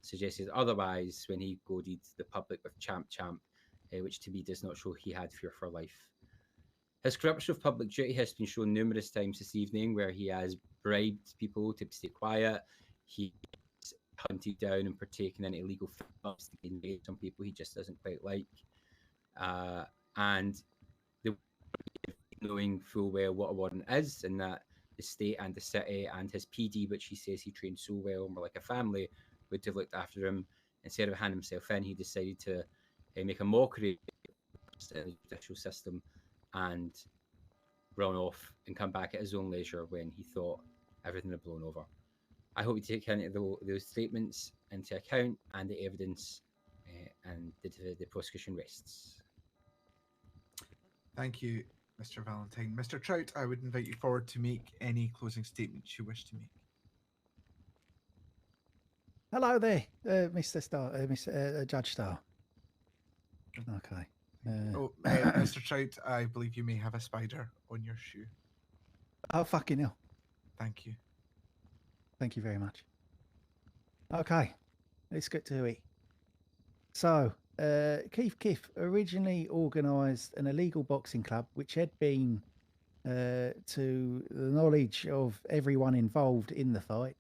[SPEAKER 6] suggested otherwise when he goaded the public with champ, which to me does not show he had fear for life. His corruption of public duty has been shown numerous times this evening, where he has bribed people to stay quiet. He hunted down and partaken in illegal films to engage some people he just doesn't quite like. And the knowing full well what a warrant is, and that the state and the city and his PD, which he says he trained so well and were like a family, would have looked after him. Instead of handing himself in, he decided to make a mockery of the judicial system and run off and come back at his own leisure when he thought everything had blown over. I hope you take those statements into account and the evidence, and the prosecution rests.
[SPEAKER 13] Thank you, Mr. Valentine. Mr. Trout, I would invite you forward to make any closing statements you wish to make.
[SPEAKER 15] Hello there, Mr. Starr, Judge Starr. Okay.
[SPEAKER 13] Mr. Trout, I believe you may have a spider on your shoe.
[SPEAKER 15] Oh, fucking hell.
[SPEAKER 13] Thank you.
[SPEAKER 15] Thank you very much. Okay, let's get to it. So, Keith originally organised an illegal boxing club, which had been, to the knowledge of everyone involved in the fight,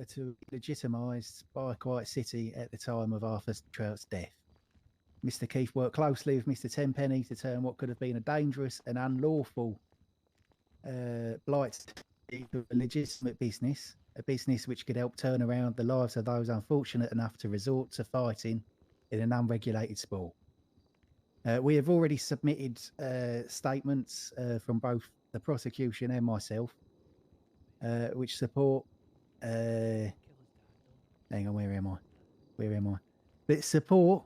[SPEAKER 15] to be legitimised by Quiet City at the time of Arthur Trout's death. Mr. Keith worked closely with Mr. Tenpenny to turn what could have been a dangerous and unlawful blight into a legitimate business, a business which could help turn around the lives of those unfortunate enough to resort to fighting in an unregulated sport. We have already submitted statements from both the prosecution and myself, which support. Hang on, where am I? That support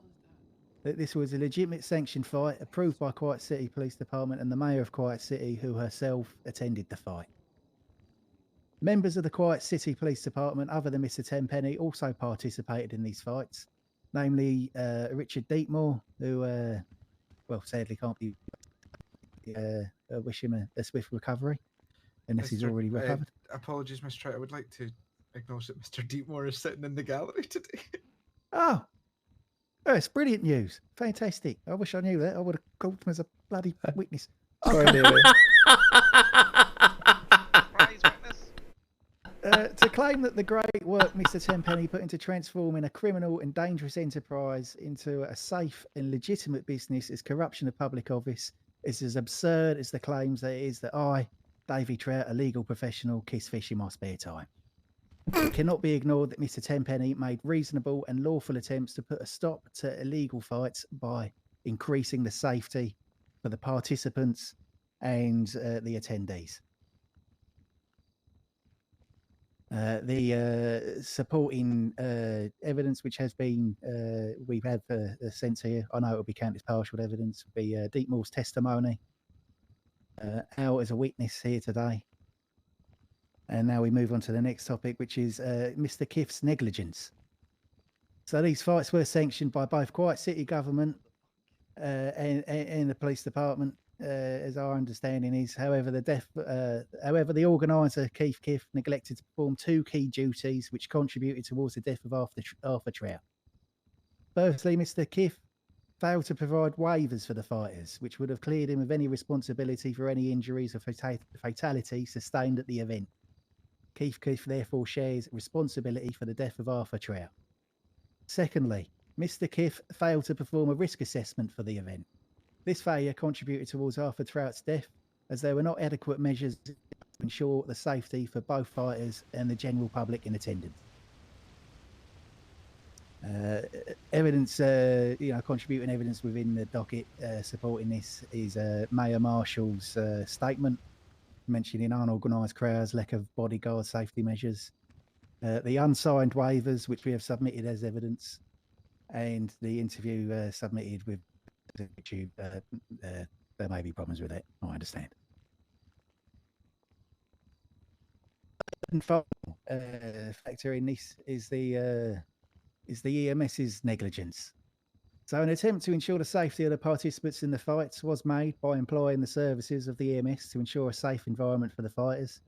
[SPEAKER 15] that this was a legitimate sanctioned fight approved by Quiet City Police Department and the Mayor of Quiet City, who herself attended the fight. Members of the Quiet City Police Department, other than Mr. Tenpenny, also participated in these fights, namely Richard Deepmore, who, well, sadly can't be. Wish him a swift recovery, unless he's already recovered.
[SPEAKER 13] Apologies, Mr. Trout. I would like to acknowledge that Mr. Deepmore is sitting in the gallery today.
[SPEAKER 15] Oh, it's brilliant news. Fantastic. I wish I knew that. I would have called him as a bloody witness.
[SPEAKER 22] Sorry, dearie.
[SPEAKER 15] To claim that the great work Mr. Tenpenny put into transforming a criminal and dangerous enterprise into a safe and legitimate business is corruption of public office is as absurd as the claims that it is that I, Davy Trout, a legal professional, kiss fish in my spare time. It cannot be ignored that Mr. Tenpenny made reasonable and lawful attempts to put a stop to illegal fights by increasing the safety for the participants and the attendees. The supporting evidence which has been we have sent here, I know it will be counted as partial evidence, will be Deepmore's testimony. Al is a witness here today. And now we move on to the next topic, which is Mr. Kiff's negligence. So these fights were sanctioned by both Quiet City government and the police department, as our understanding is. However, the organiser, Keith Kiff, neglected to perform two key duties which contributed towards the death of Arthur Trout. Firstly, Mr. Kiff failed to provide waivers for the fighters, which would have cleared him of any responsibility for any injuries or fatality sustained at the event. Keith Kiff therefore shares responsibility for the death of Arthur Trout. Secondly, Mr. Kiff failed to perform a risk assessment for the event. This failure contributed towards Arthur Trout's death, as there were not adequate measures to ensure the safety for both fighters and the general public in attendance. Evidence, contributing evidence within the docket supporting this is Mayor Marshall's statement, mentioning unorganised crowds, lack of bodyguard safety measures, the unsigned waivers, which we have submitted as evidence, and the interview submitted with YouTube. There may be problems with it, I understand. And final factor in this is the EMS's negligence. So an attempt to ensure the safety of the participants in the fights was made by employing the services of the EMS to ensure a safe environment for the fighters.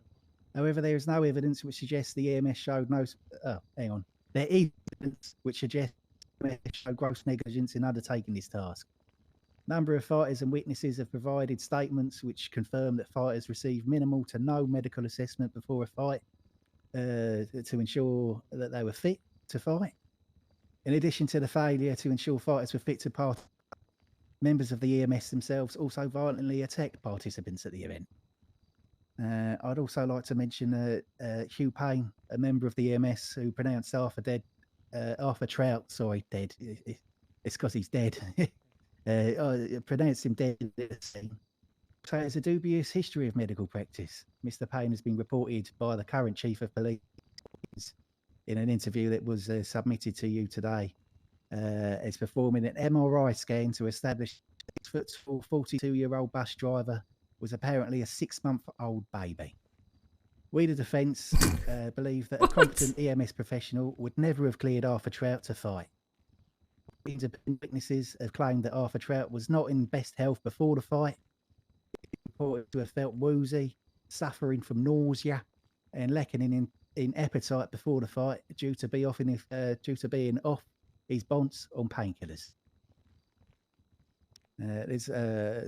[SPEAKER 15] However, there is no evidence which suggests the EMS showed no... There is evidence which suggests the EMS showed gross negligence in undertaking this task. A number of fighters and witnesses have provided statements which confirm that fighters received minimal to no medical assessment before a fight to ensure that they were fit to fight. In addition to the failure to ensure fighters were fit to part, members of the EMS themselves also violently attacked participants at the event. I'd also like to mention Hugh Payne, a member of the EMS who pronounced Arthur Trout, sorry, dead. It's because he's dead. Pronounced him dead at the scene. So there's a dubious history of medical practice. Mr. Payne has been reported by the current chief of police in an interview that was submitted to you today, is performing an MRI scan to establish 6'4", 42-year-old bus driver was apparently a 6-month-old baby. We, the defence, believe that a competent EMS professional would never have cleared Arthur Trout to fight. Independent witnesses have claimed that Arthur Trout was not in best health before the fight. He reported to have felt woozy, suffering from nausea, and lacking in appetite before the fight due to being off his bonds on painkillers. There's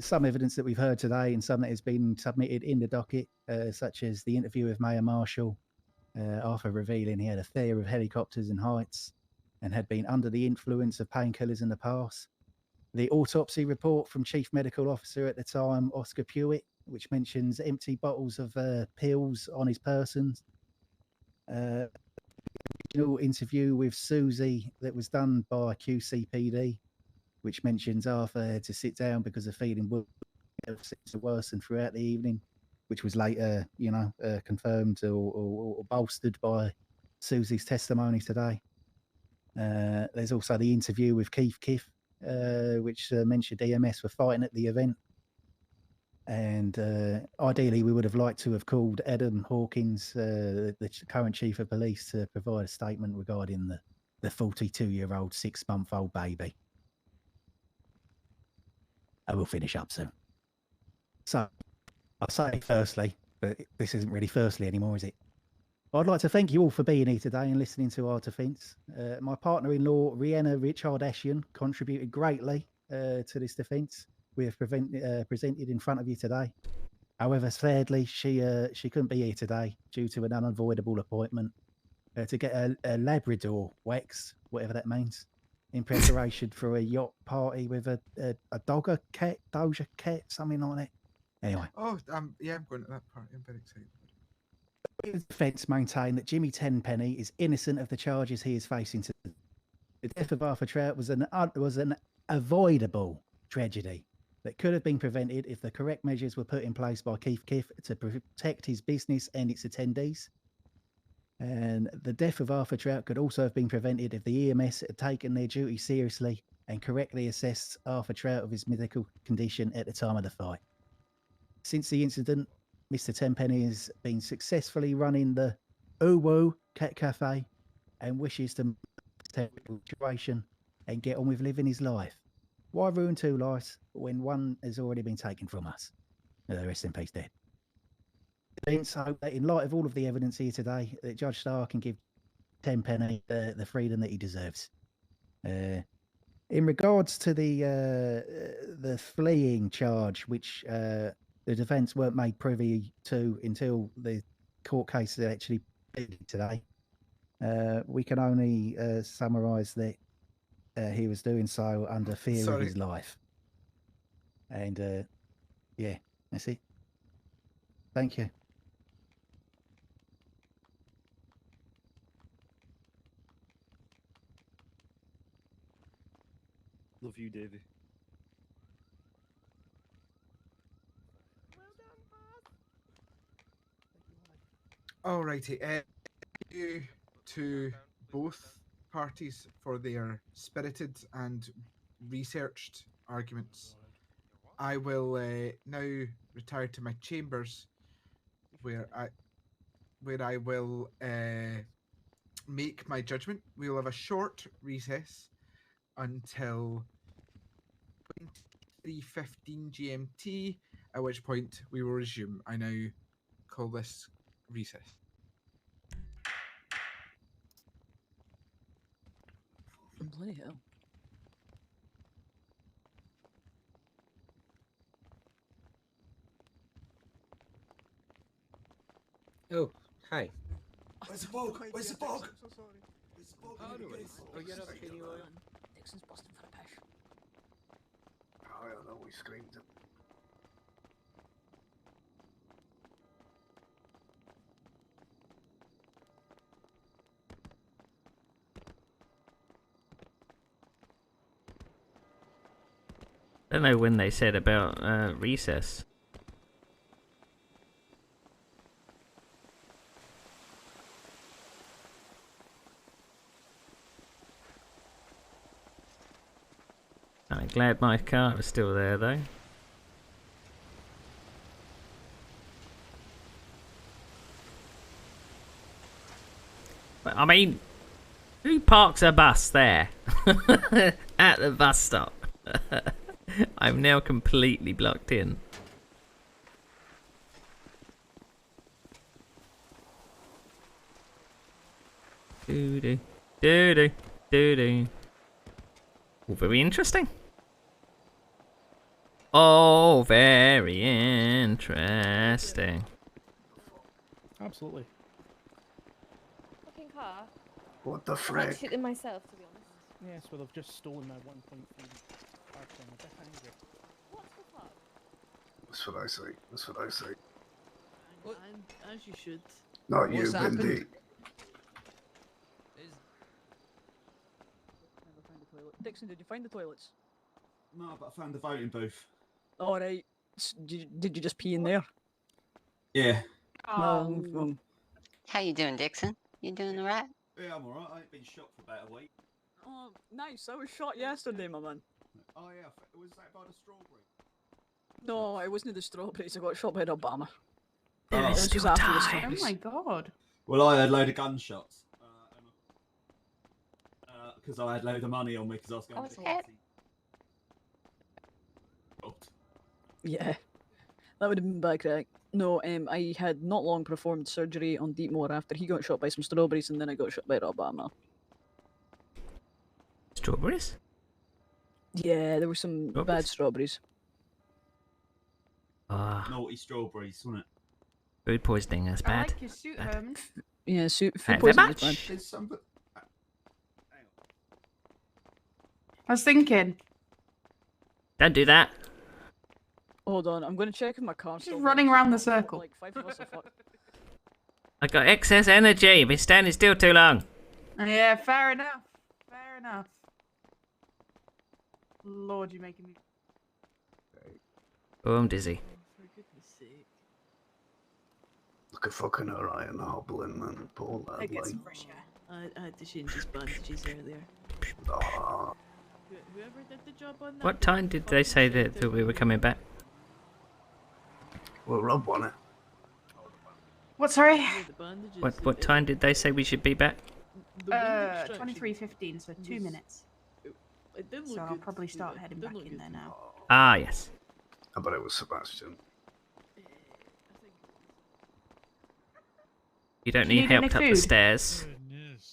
[SPEAKER 15] some evidence that we've heard today and some that has been submitted in the docket, such as the interview with Mayor Marshall, Arthur revealing he had a fear of helicopters and heights and had been under the influence of painkillers in the past. The autopsy report from Chief Medical Officer at the time, Oscar Pewitt, which mentions empty bottles of pills on his person. Original interview with Susie that was done by QCPD, which mentions Arthur had to sit down because of feeling worsened throughout the evening, which was later, confirmed or bolstered by Susie's testimony today. There's also the interview with Keith Kiff, which mentioned EMS were fighting at the event. And ideally, we would have liked to have called Adam Hawkins, the current chief of police, to provide a statement regarding the 42-year-old 6-month-old baby. I will finish up soon. So, I'll say firstly, but this isn't really firstly anymore, is it? I'd like to thank you all for being here today and listening to our defence. My partner-in-law, Rhianna Richardashian, contributed greatly to this defence we have presented in front of you today. However, sadly, she couldn't be here today due to an unavoidable appointment to get a Labrador wax, whatever that means, in preparation for a yacht party with a Doja cat, something like that. Anyway.
[SPEAKER 13] Oh, yeah, I'm going to that part. I'm very excited.
[SPEAKER 15] The defence maintain that Jimmy Tenpenny is innocent of the charges he is facing. The death of Arthur Trout was an avoidable tragedy that could have been prevented if the correct measures were put in place by Keith Kiff to protect his business and its attendees. And the death of Arthur Trout could also have been prevented if the EMS had taken their duty seriously and correctly assessed Arthur Trout of his medical condition at the time of the fight. Since the incident, Mr. Tenpenny has been successfully running the Uwu Cat Cafe and wishes to situation and get on with living his life. Why ruin two lives when one has already been taken from us? Rest in peace, Dad. Vince, I hope that in light of all of the evidence here today, that Judge Starr can give Tenpenny the freedom that he deserves. In regards to the fleeing charge, which the defence weren't made privy to until the court case is actually ended today, we can only summarise that he was doing so under fear of his life. And yeah, that's it. Thank you.
[SPEAKER 8] Love you, Davey.
[SPEAKER 13] Alrighty. Thank you to both parties for their spirited and researched arguments. I will now retire to my chambers, where I will make my judgment. We will have a short recess until 23:15 GMT, at which point we will resume. I now call this recess.
[SPEAKER 17] Bloody hell.
[SPEAKER 6] Oh, hi.
[SPEAKER 19] Where's the bog? Where's the bog?
[SPEAKER 6] Oh, no worries. Oh, you're not feeling well.
[SPEAKER 17] Dixon's busting for a pish.
[SPEAKER 19] I don't know, we screamed it.
[SPEAKER 1] I don't know when they said about recess. I'm glad my car is still there, though. But, I mean, who parks a bus there? At the bus stop. I'm now completely blocked in. Doo-doo, doo-doo, doo-doo. Oh, very interesting. Oh, very interesting.
[SPEAKER 4] Absolutely.
[SPEAKER 5] Fucking car.
[SPEAKER 19] What the
[SPEAKER 5] I might
[SPEAKER 19] frick?
[SPEAKER 5] shit in myself, to be honest.
[SPEAKER 4] Yes, well, they've just stolen my 1.3 I'm a bit angry.
[SPEAKER 5] What the fuck?
[SPEAKER 19] That's what I say. That's what I say.
[SPEAKER 11] And as you should.
[SPEAKER 19] Not
[SPEAKER 11] What's
[SPEAKER 19] you,
[SPEAKER 11] happened?
[SPEAKER 19] Bindi.
[SPEAKER 17] Never found the toilet. Dixon, did you find the toilets?
[SPEAKER 12] No, but I found the voting booth.
[SPEAKER 17] Alright. Did you just pee in there?
[SPEAKER 12] Yeah.
[SPEAKER 18] How you doing, Dixon? You doing alright?
[SPEAKER 12] Yeah, I'm alright. I ain't been shot for about a week.
[SPEAKER 17] Oh, nice. I was shot yesterday, my man.
[SPEAKER 12] Oh yeah, was that by the strawberry?
[SPEAKER 17] No, it wasn't the strawberries. I got shot by Obama.
[SPEAKER 12] There is
[SPEAKER 17] This was
[SPEAKER 12] still
[SPEAKER 17] after the
[SPEAKER 12] time.
[SPEAKER 17] strawberries.
[SPEAKER 16] Oh my god.
[SPEAKER 12] Well, I had a load of gunshots. Because I had a load of money on me because I was going to the party.
[SPEAKER 17] Yeah, that would have been bad crack. No, I had not long performed surgery on Deepmore after he got shot by some strawberries, and then I got shot by Obama.
[SPEAKER 1] Strawberries?
[SPEAKER 17] Yeah, there were some bad strawberries.
[SPEAKER 1] Ah,
[SPEAKER 12] Naughty strawberries, wasn't it?
[SPEAKER 1] food poisoning, that's
[SPEAKER 16] I
[SPEAKER 1] bad.
[SPEAKER 16] like your suit, Herman.
[SPEAKER 17] Yeah, food
[SPEAKER 1] Thank you very
[SPEAKER 17] poisoning is bad.
[SPEAKER 1] much.
[SPEAKER 12] There's somebody...
[SPEAKER 16] I was thinking.
[SPEAKER 1] Don't do that.
[SPEAKER 17] Hold on, I'm going to check if my car's
[SPEAKER 3] Just running around the circle.
[SPEAKER 17] Like 5 of us are fucked.
[SPEAKER 1] I got excess energy. Been standing still too long.
[SPEAKER 3] Yeah, fair enough. Fair enough. Lord, you're making me.
[SPEAKER 1] Oh, I'm dizzy.
[SPEAKER 17] For goodness sake.
[SPEAKER 19] Look at fucking Orion hobbling, man. Poor lad.
[SPEAKER 3] I get
[SPEAKER 19] Like,
[SPEAKER 3] some fresh air.
[SPEAKER 11] I had to change his bandages earlier.
[SPEAKER 19] ah,
[SPEAKER 11] Whoever did the job on that.
[SPEAKER 1] What time did they say that we were coming back?
[SPEAKER 19] well, Rob won it.
[SPEAKER 3] What, sorry?
[SPEAKER 11] The bandages.
[SPEAKER 1] What time did they say we should be back?
[SPEAKER 3] 23:15, so 2 minutes.
[SPEAKER 11] It did look
[SPEAKER 3] So I'll
[SPEAKER 11] good.
[SPEAKER 3] probably start heading back in there now.
[SPEAKER 1] Ah, yes.
[SPEAKER 19] I bet it was Sebastian.
[SPEAKER 1] You don't
[SPEAKER 3] Do you
[SPEAKER 1] need
[SPEAKER 3] need any
[SPEAKER 1] help up the
[SPEAKER 3] food?
[SPEAKER 1] stairs.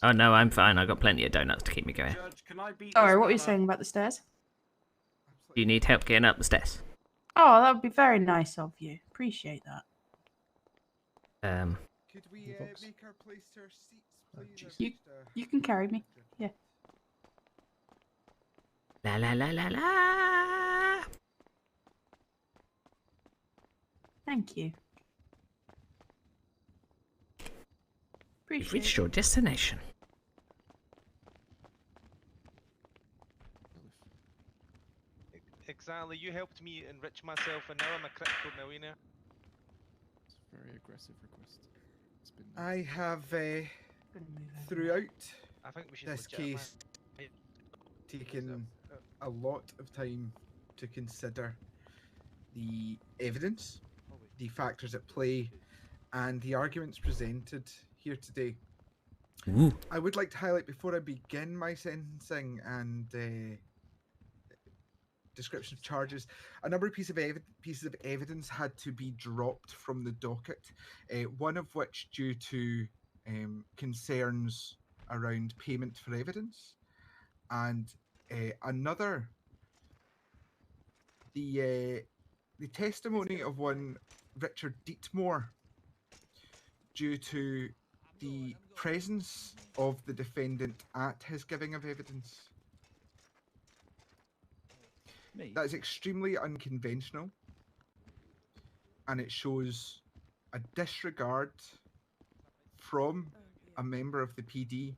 [SPEAKER 1] Oh no, I'm fine. I got plenty of donuts to keep me going.
[SPEAKER 3] Sorry, what were you saying about the stairs?
[SPEAKER 1] Do you need help getting up the stairs?
[SPEAKER 3] Oh, that would be very nice of you. Appreciate that.
[SPEAKER 13] Could we make our place to our seats, please?
[SPEAKER 3] You can carry me. Yeah.
[SPEAKER 1] La la la la la.
[SPEAKER 3] Thank you.
[SPEAKER 1] You've reached your destination.
[SPEAKER 7] Exactly. You helped me enrich myself, and now I'm a crypto millionaire.
[SPEAKER 22] It's a very aggressive request. It's been
[SPEAKER 13] I have, throughout
[SPEAKER 7] I think we should
[SPEAKER 13] this
[SPEAKER 7] legitimize-
[SPEAKER 13] case, taken a lot of time to consider the evidence, the factors at play, and the arguments presented here today.
[SPEAKER 1] Ooh.
[SPEAKER 13] I would like to highlight before I begin my sentencing and description of charges, a number of pieces of evidence had to be dropped from the docket, one of which due to concerns around payment for evidence, and another, the testimony of one Richard Dietmore, due to the presence of the defendant at his giving of evidence. That is extremely unconventional, and it shows a disregard from a member of the PD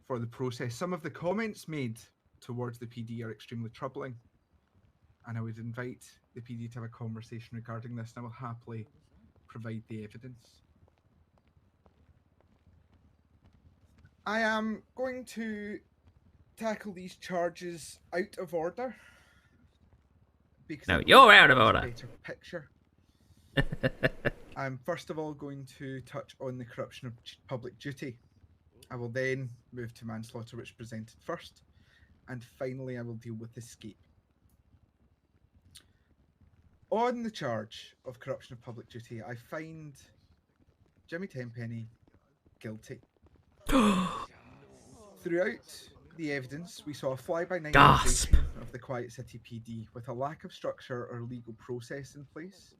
[SPEAKER 13] for the process. Some of the comments made towards the PD are extremely troubling, and I would invite the PD to have a conversation regarding this, and I will happily provide the evidence. I am going to tackle these charges out of order. Because
[SPEAKER 1] No,
[SPEAKER 13] I believe
[SPEAKER 1] you're
[SPEAKER 13] it
[SPEAKER 1] out of
[SPEAKER 13] gives a
[SPEAKER 1] order.
[SPEAKER 13] better picture. I'm first of all going to touch on the corruption of public duty. I will then move to manslaughter, which presented first, and finally I will deal with escape. On the charge of corruption of public duty, I find Jimmy Tenpenny guilty. Throughout the evidence, we saw a fly-by-night
[SPEAKER 1] Gasp.
[SPEAKER 13] operation of the Quiet City PD with a lack of structure or legal process in place.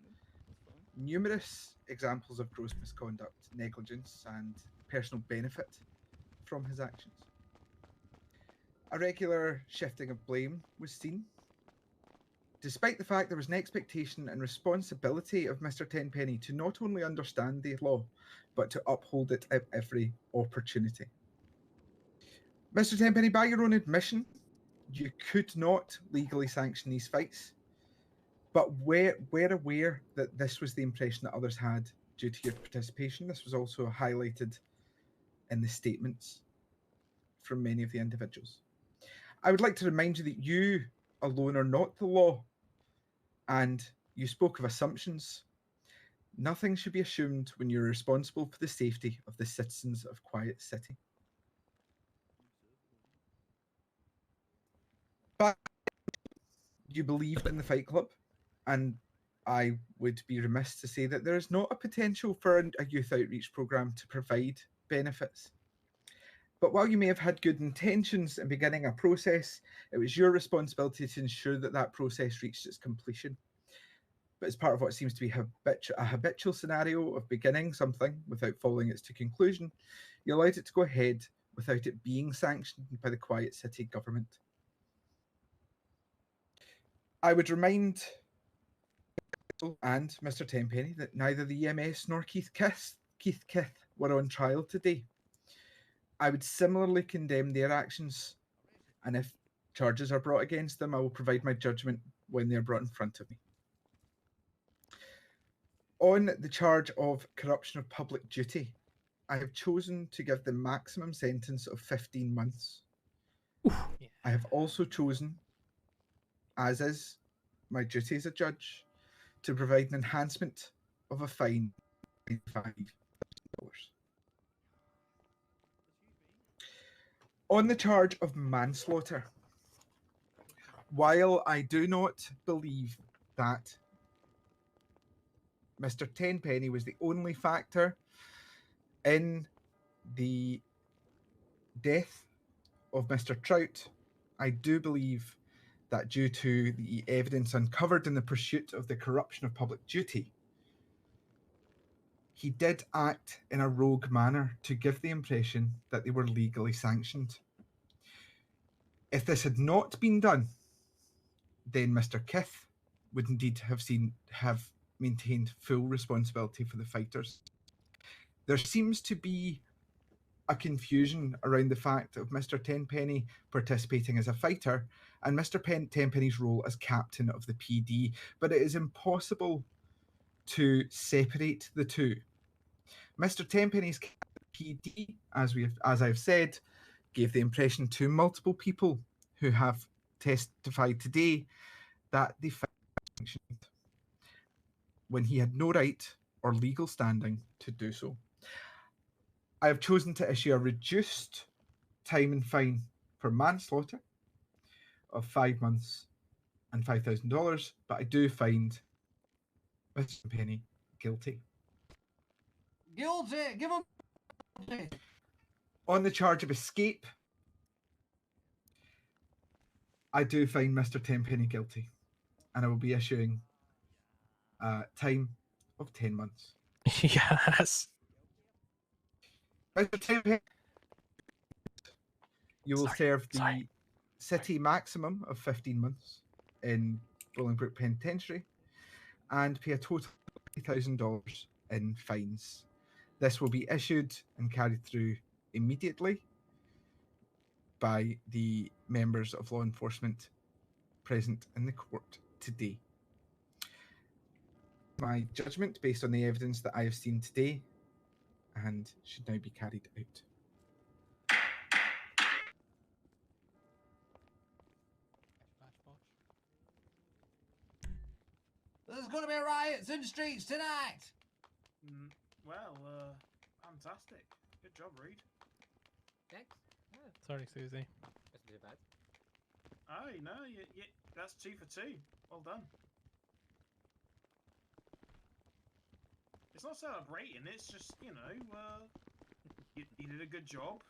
[SPEAKER 13] Numerous examples of gross misconduct, negligence, and personal benefit from his actions. A regular shifting of blame was seen. Despite the fact there was an expectation and responsibility of Mr. Tenpenny to not only understand the law, but to uphold it at every opportunity. Mr. Tenpenny, by your own admission, you could not legally sanction these fights, but we're aware that this was the impression that others had due to your participation. This was also highlighted in the statements from many of the individuals. I would like to remind you that you alone are not the law, and you spoke of assumptions. Nothing should be assumed when you're responsible for the safety of the citizens of Quiet City. But you believed in the Fight Club, and I would be remiss to say that there is not a potential for a youth outreach program to provide benefits. But while you may have had good intentions in beginning a process, it was your responsibility to ensure that that process reached its completion. But as part of what seems to be a habitual scenario of beginning something without following it to conclusion, you allowed it to go ahead without it being sanctioned by the Quiet City government. I would remind and Mr. Tenpenny that neither the EMS nor Keith Kith were on trial today. I would similarly condemn their actions, and if charges are brought against them, I will provide my judgment when they are brought in front of me. On the charge of corruption of public duty, I have chosen to give the maximum sentence of 15 months. I have also chosen, as is my duty as a judge, to provide an enhancement of a fine of $5,000. On the charge of manslaughter, while I do not believe that Mr. Tenpenny was the only factor in the death of Mr. Trout, I do believe that due to the evidence uncovered in the pursuit of the corruption of public duty, he did act in a rogue manner to give the impression that they were legally sanctioned. If this had not been done, then Mr. Kith would indeed have maintained full responsibility for the fighters. There seems to be a confusion around the fact of Mr. Tenpenny participating as a fighter and Mr. Tenpenny's role as captain of the PD, but it is impossible to separate the two. Mr. Tenpenny's PD, as I've said, gave the impression to multiple people who have testified today that the fight was sanctioned when he had no right or legal standing to do so. I have chosen to issue a reduced time and fine for manslaughter of 5 months and $5,000, but I do find Mr. Penny guilty.
[SPEAKER 12] Guilty! Give him guilty!
[SPEAKER 13] On the charge of escape, I do find Mr. Tenpenny guilty, and I will be issuing a time of 10 months.
[SPEAKER 20] Yes.
[SPEAKER 13] Mr. Tenpenny, you will serve the city maximum of 15 months in Bolingbroke Penitentiary and pay a total of $50,000 in fines. This will be issued and carried through immediately by the members of law enforcement present in the court today. My judgment based on the evidence that I have seen today and should now be carried out.
[SPEAKER 12] There's going to be riots in the streets tonight!
[SPEAKER 14] Fantastic. Good job, Reed.
[SPEAKER 6] Thanks.
[SPEAKER 20] Sorry, Susie.
[SPEAKER 6] That's too bad.
[SPEAKER 14] Aye, no, that's 2 for 2. Well done. It's not celebrating, it's just, you did a good job.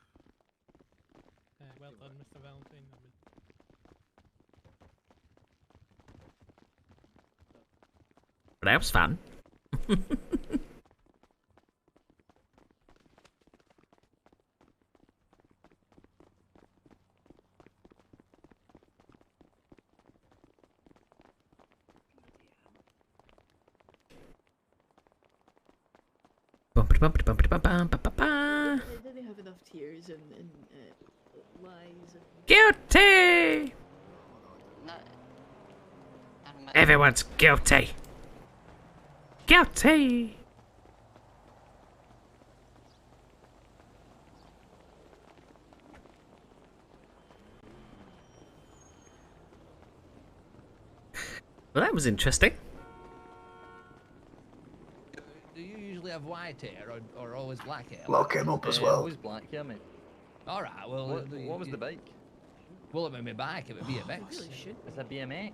[SPEAKER 20] Well done, Mr. Valentine.
[SPEAKER 1] That was fun.
[SPEAKER 11] Did they have enough tears and lies?
[SPEAKER 1] Guilty! Everyone's guilty. Guilty! Well, that was interesting.
[SPEAKER 21] Do you usually have white hair or always black hair?
[SPEAKER 19] Lock him up as well.
[SPEAKER 21] Always black, yeah, mate. All right, well... What was the bike? Well, it would be my bike, it would be a BMX.
[SPEAKER 20] It's a BMX?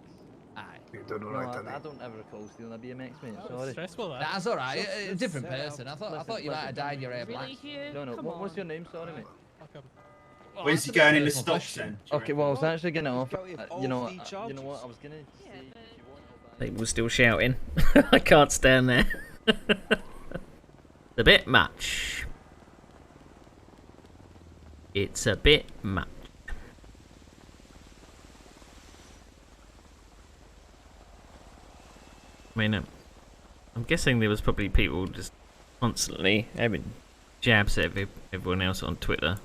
[SPEAKER 21] Aye.
[SPEAKER 19] You don't know right,
[SPEAKER 21] I don't ever recall stealing a BMX, mate.
[SPEAKER 20] Oh,
[SPEAKER 21] Sorry.
[SPEAKER 20] stressful, that.
[SPEAKER 21] That's all right. A different person. I thought you might have dyed your hair black.
[SPEAKER 20] No,
[SPEAKER 21] What was your name? Sorry, mate.
[SPEAKER 12] Where's he going in the stops then?
[SPEAKER 21] Okay, well, I was actually gonna offer. You know what? I was gonna say.
[SPEAKER 1] People still shouting. I can't stand there. It's a bit much. It's a bit much. I mean, I'm guessing there was probably people just constantly having jabs at everyone else on Twitter.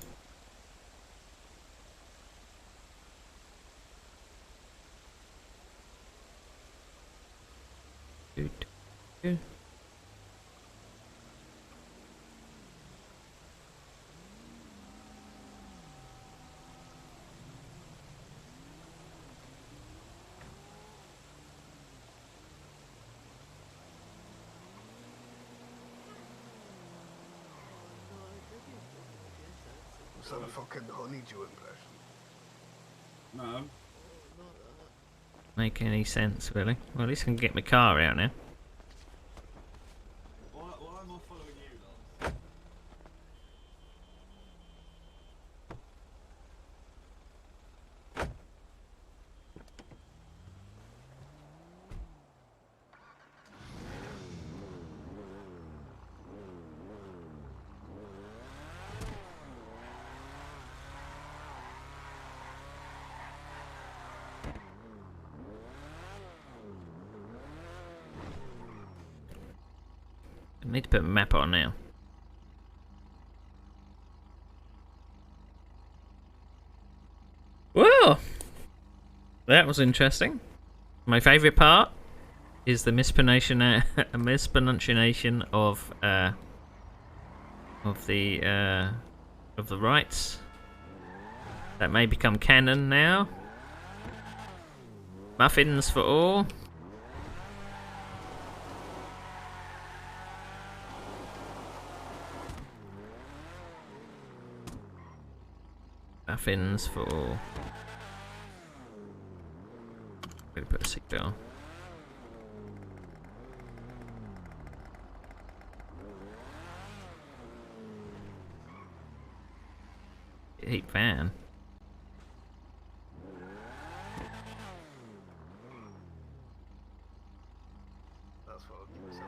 [SPEAKER 19] Was that a fucking honeydew impression?
[SPEAKER 12] No.
[SPEAKER 1] Make any sense, really? Well, at least I can get my car out now.
[SPEAKER 12] Why am I following you, lot?
[SPEAKER 1] I need to put a map on now. Well, that was interesting. My favourite part is the mispronunciation of the rights. That may become canon now. Muffins for all. Muffins for all. I'm gonna put a seatbelt on. Heat van.
[SPEAKER 19] That's what I'll give myself.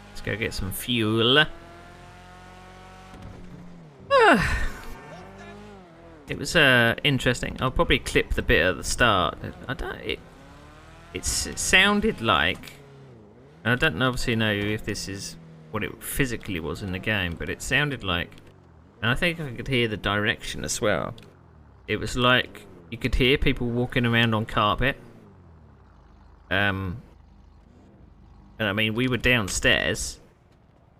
[SPEAKER 1] Let's go get some fuel. It was interesting. I'll probably clip the bit at the start. It sounded like, and I don't obviously know if this is what it physically was in the game, but it sounded like, and I think I could hear the direction as well. It was like you could hear people walking around on carpet. And I mean, we were downstairs,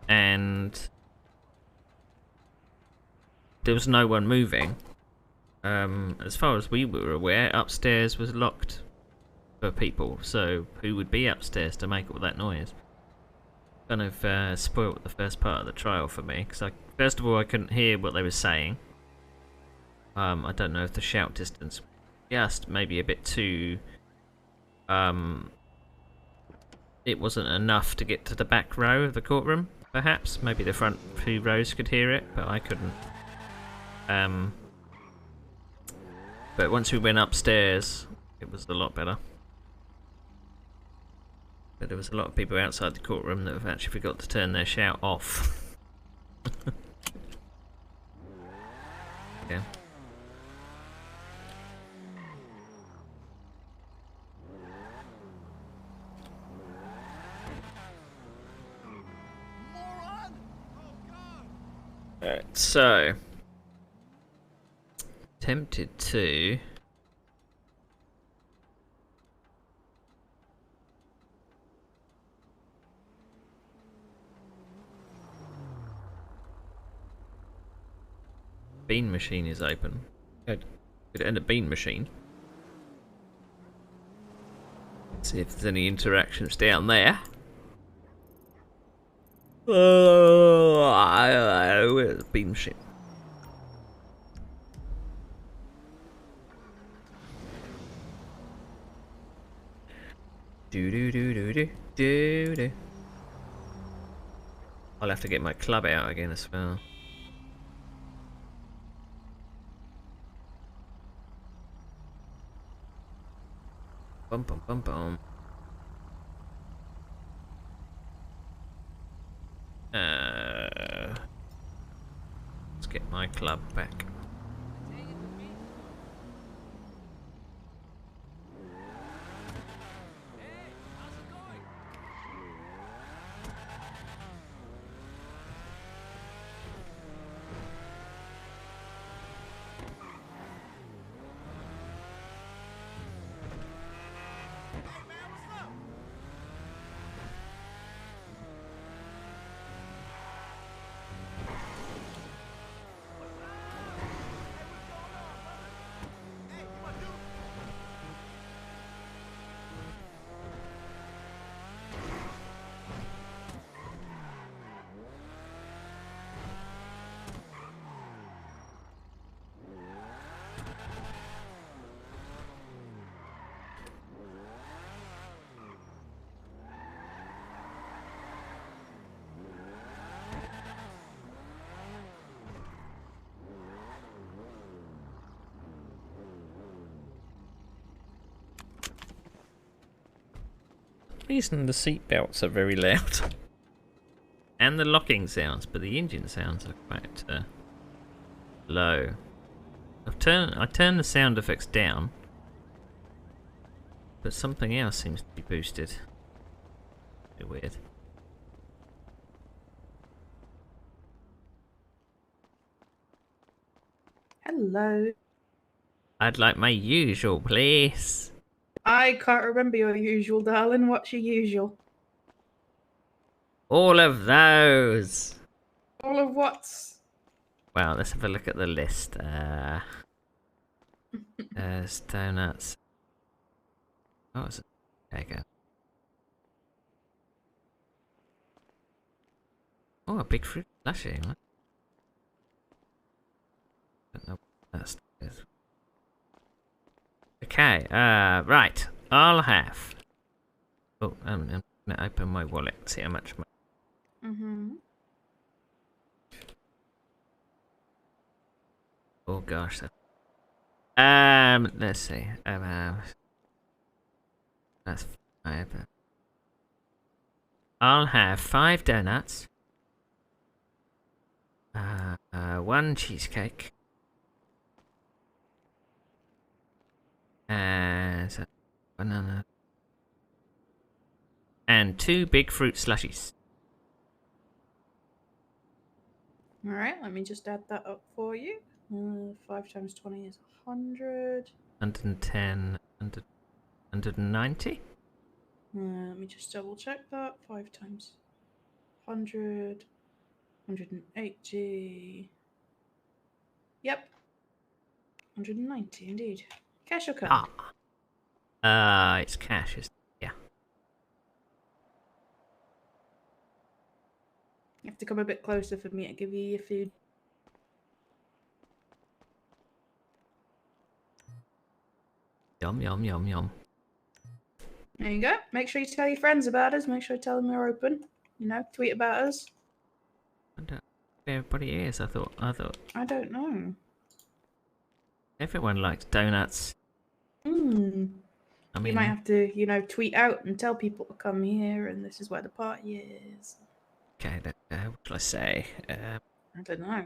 [SPEAKER 1] and there was no one moving. As far as we were aware, upstairs was locked for people, so who would be upstairs to make all that noise? Kind of spoilt the first part of the trial for me, because first of all I couldn't hear what they were saying. I don't know if the shout distance just maybe a bit too... it wasn't enough to get to the back row of the courtroom, perhaps. Maybe the front 2 rows could hear it, but I couldn't. But once we went upstairs, it was a lot better. But there was a lot of people outside the courtroom that have actually forgot to turn their shout off. Yeah. Alright, so tempted to bean machine is open. Could end a bean machine. Let's see if there's any interactions down there. Where's the bean machine? Do. I'll have to get my club out again as well. Bum bum bum bum. Let's get my club back. Reason the seat belts are very loud, and the locking sounds, but the engine sounds are quite low. I turned the sound effects down, but something else seems to be boosted. A bit weird.
[SPEAKER 3] Hello.
[SPEAKER 1] I'd like my usual, please.
[SPEAKER 3] I can't remember your usual, darling. What's your usual?
[SPEAKER 1] All of those.
[SPEAKER 3] All of what's?
[SPEAKER 1] Well, let's have a look at the list. There's donuts. Oh, is it? There you go. Oh, a big fruit slushy. What? Don't know what that stuff is. Okay, right. I'll have. Oh, I'm gonna open my wallet, see how much money.
[SPEAKER 3] Mm-hmm.
[SPEAKER 1] Oh gosh. Let's see. That's 5. I'll have 5 donuts. 1 cheesecake. And banana. And 2 big fruit slushies.
[SPEAKER 3] All right, let me just add that up for you. 5 times 20 is 100.
[SPEAKER 1] 110, 190.
[SPEAKER 3] Let me just double check that. 5 times 100, 180. Yep. 190 indeed. Cash or card?
[SPEAKER 1] It's cash, isn't it? Yeah.
[SPEAKER 3] You have to come a bit closer for me to give you your food.
[SPEAKER 1] Yum, yum, yum, yum.
[SPEAKER 3] There you go. Make sure you tell your friends about us. Make sure you tell them we're open. You know, tweet about us.
[SPEAKER 1] I don't know who everybody is. I thought.
[SPEAKER 3] I don't know.
[SPEAKER 1] Everyone likes donuts. I
[SPEAKER 3] You
[SPEAKER 1] mean,
[SPEAKER 3] might have to, you know, tweet out and tell people to come here and this is where the party is.
[SPEAKER 1] okay, what shall I say?
[SPEAKER 3] I don't know.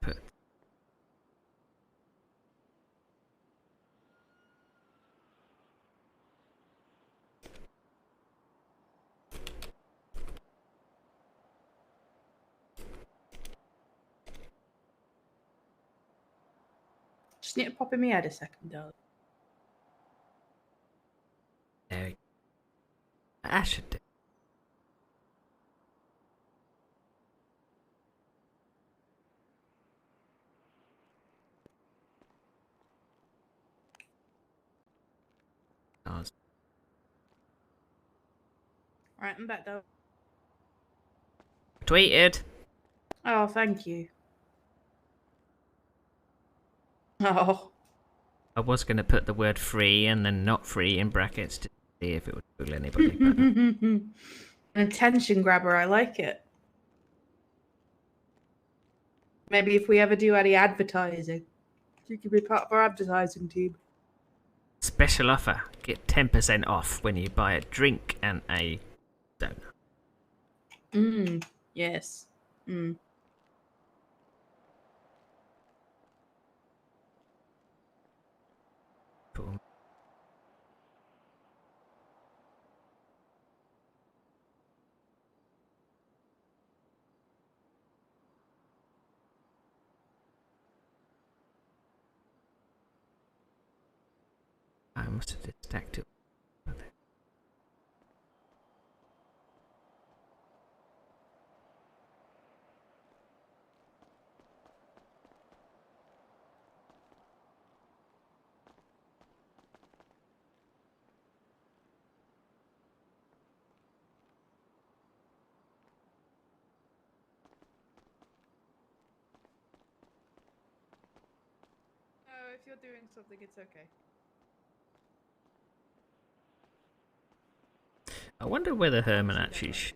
[SPEAKER 1] Put.
[SPEAKER 3] Just need to pop in my head a second, darling.
[SPEAKER 1] There we go. I should do.
[SPEAKER 3] Right, I'm back though.
[SPEAKER 1] Tweeted.
[SPEAKER 3] Oh, thank you. Oh.
[SPEAKER 1] I was going to put the word free and then not free in brackets to see if it would fool anybody. But
[SPEAKER 3] An attention grabber, I like it. Maybe if we ever do any advertising, you could be part of our advertising team.
[SPEAKER 1] Special offer. Get 10% off when you buy a drink and a donut.
[SPEAKER 3] Yes.
[SPEAKER 1] Cool. I must have stacked it.
[SPEAKER 3] Oh, if you're doing something, it's okay.
[SPEAKER 1] I wonder whether Herman actually should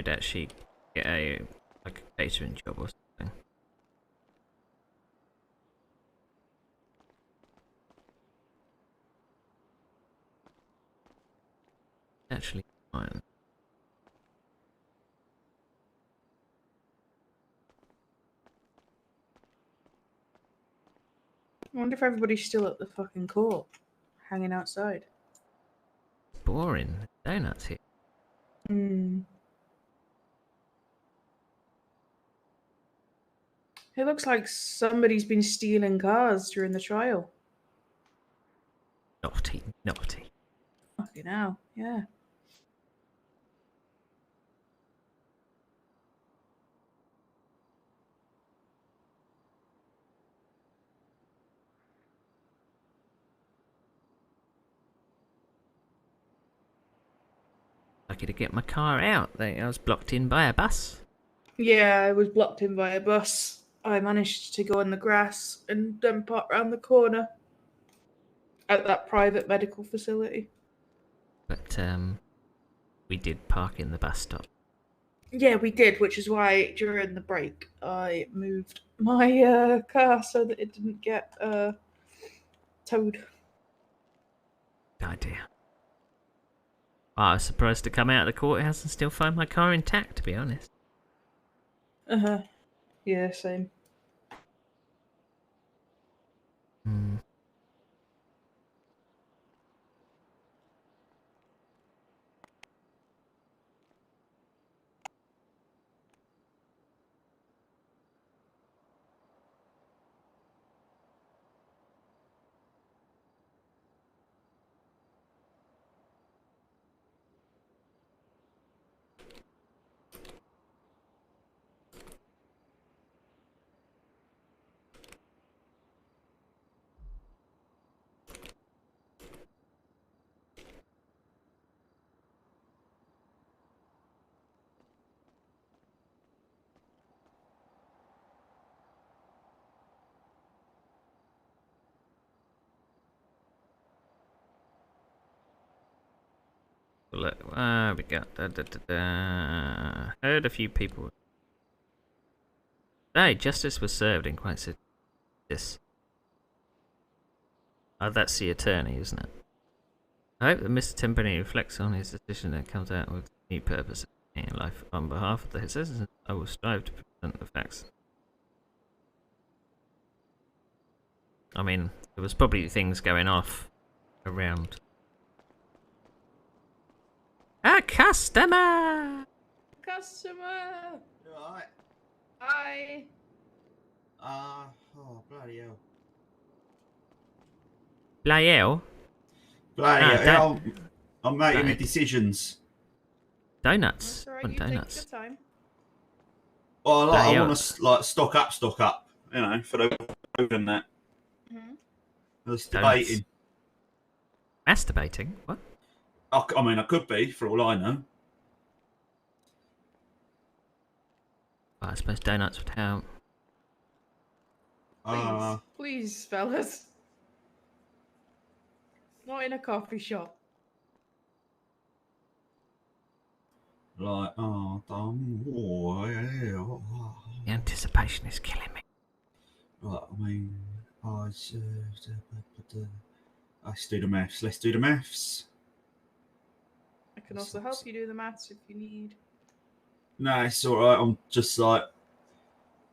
[SPEAKER 1] actually get a catering job or something. Actually, fine.
[SPEAKER 3] I wonder if everybody's still at the fucking court, hanging outside.
[SPEAKER 1] Boring. Donuts here.
[SPEAKER 3] It looks like somebody's been stealing cars during the trial.
[SPEAKER 1] Naughty, naughty.
[SPEAKER 3] Fucking hell, yeah.
[SPEAKER 1] Lucky to get my car out. I was blocked in by a bus.
[SPEAKER 3] Yeah, I was blocked in by a bus. I managed to go in the grass and then park round the corner at that private medical facility.
[SPEAKER 1] But we did park in the bus stop.
[SPEAKER 3] Yeah, we did, which is why during the break I moved my car so that it didn't get towed.
[SPEAKER 1] Good idea. I was surprised to come out of the courthouse and still find my car intact, to be honest.
[SPEAKER 3] Yeah, same.
[SPEAKER 1] Look, we got heard a few people. Hey, justice was served in quite this. Oh, that's the attorney, isn't it? I hope that Mr. Tenpenny reflects on his decision and comes out with a new purpose in life. On behalf of the citizens, I will strive to present the facts. I mean, there was probably things going off around. A customer!
[SPEAKER 3] Customer!
[SPEAKER 12] You alright?
[SPEAKER 3] Hi!
[SPEAKER 12] Oh, bloody hell.
[SPEAKER 1] Bloody hell?
[SPEAKER 12] Bloody
[SPEAKER 1] No,
[SPEAKER 12] hell. I'm making my decisions.
[SPEAKER 1] Donuts.
[SPEAKER 3] That's alright,
[SPEAKER 1] Want
[SPEAKER 3] you
[SPEAKER 1] donuts.
[SPEAKER 3] take your time.
[SPEAKER 12] Well,
[SPEAKER 1] Bloody
[SPEAKER 12] I
[SPEAKER 1] hell.
[SPEAKER 12] want to like stock up, you know, for the road and that. There's
[SPEAKER 1] Donuts.
[SPEAKER 12] debating.
[SPEAKER 1] Masturbating? What?
[SPEAKER 12] I mean, I could be, for all I know.
[SPEAKER 1] Well, I suppose donuts would help.
[SPEAKER 3] Please, fellas. Not in a coffee shop.
[SPEAKER 12] Like, oh, damn, oh, yeah, oh.
[SPEAKER 1] The anticipation is killing me.
[SPEAKER 12] Right, I mean, let's do the maths. Let's do the maths.
[SPEAKER 3] I can also help you do the maths if you need.
[SPEAKER 12] No, it's all right. I'm just like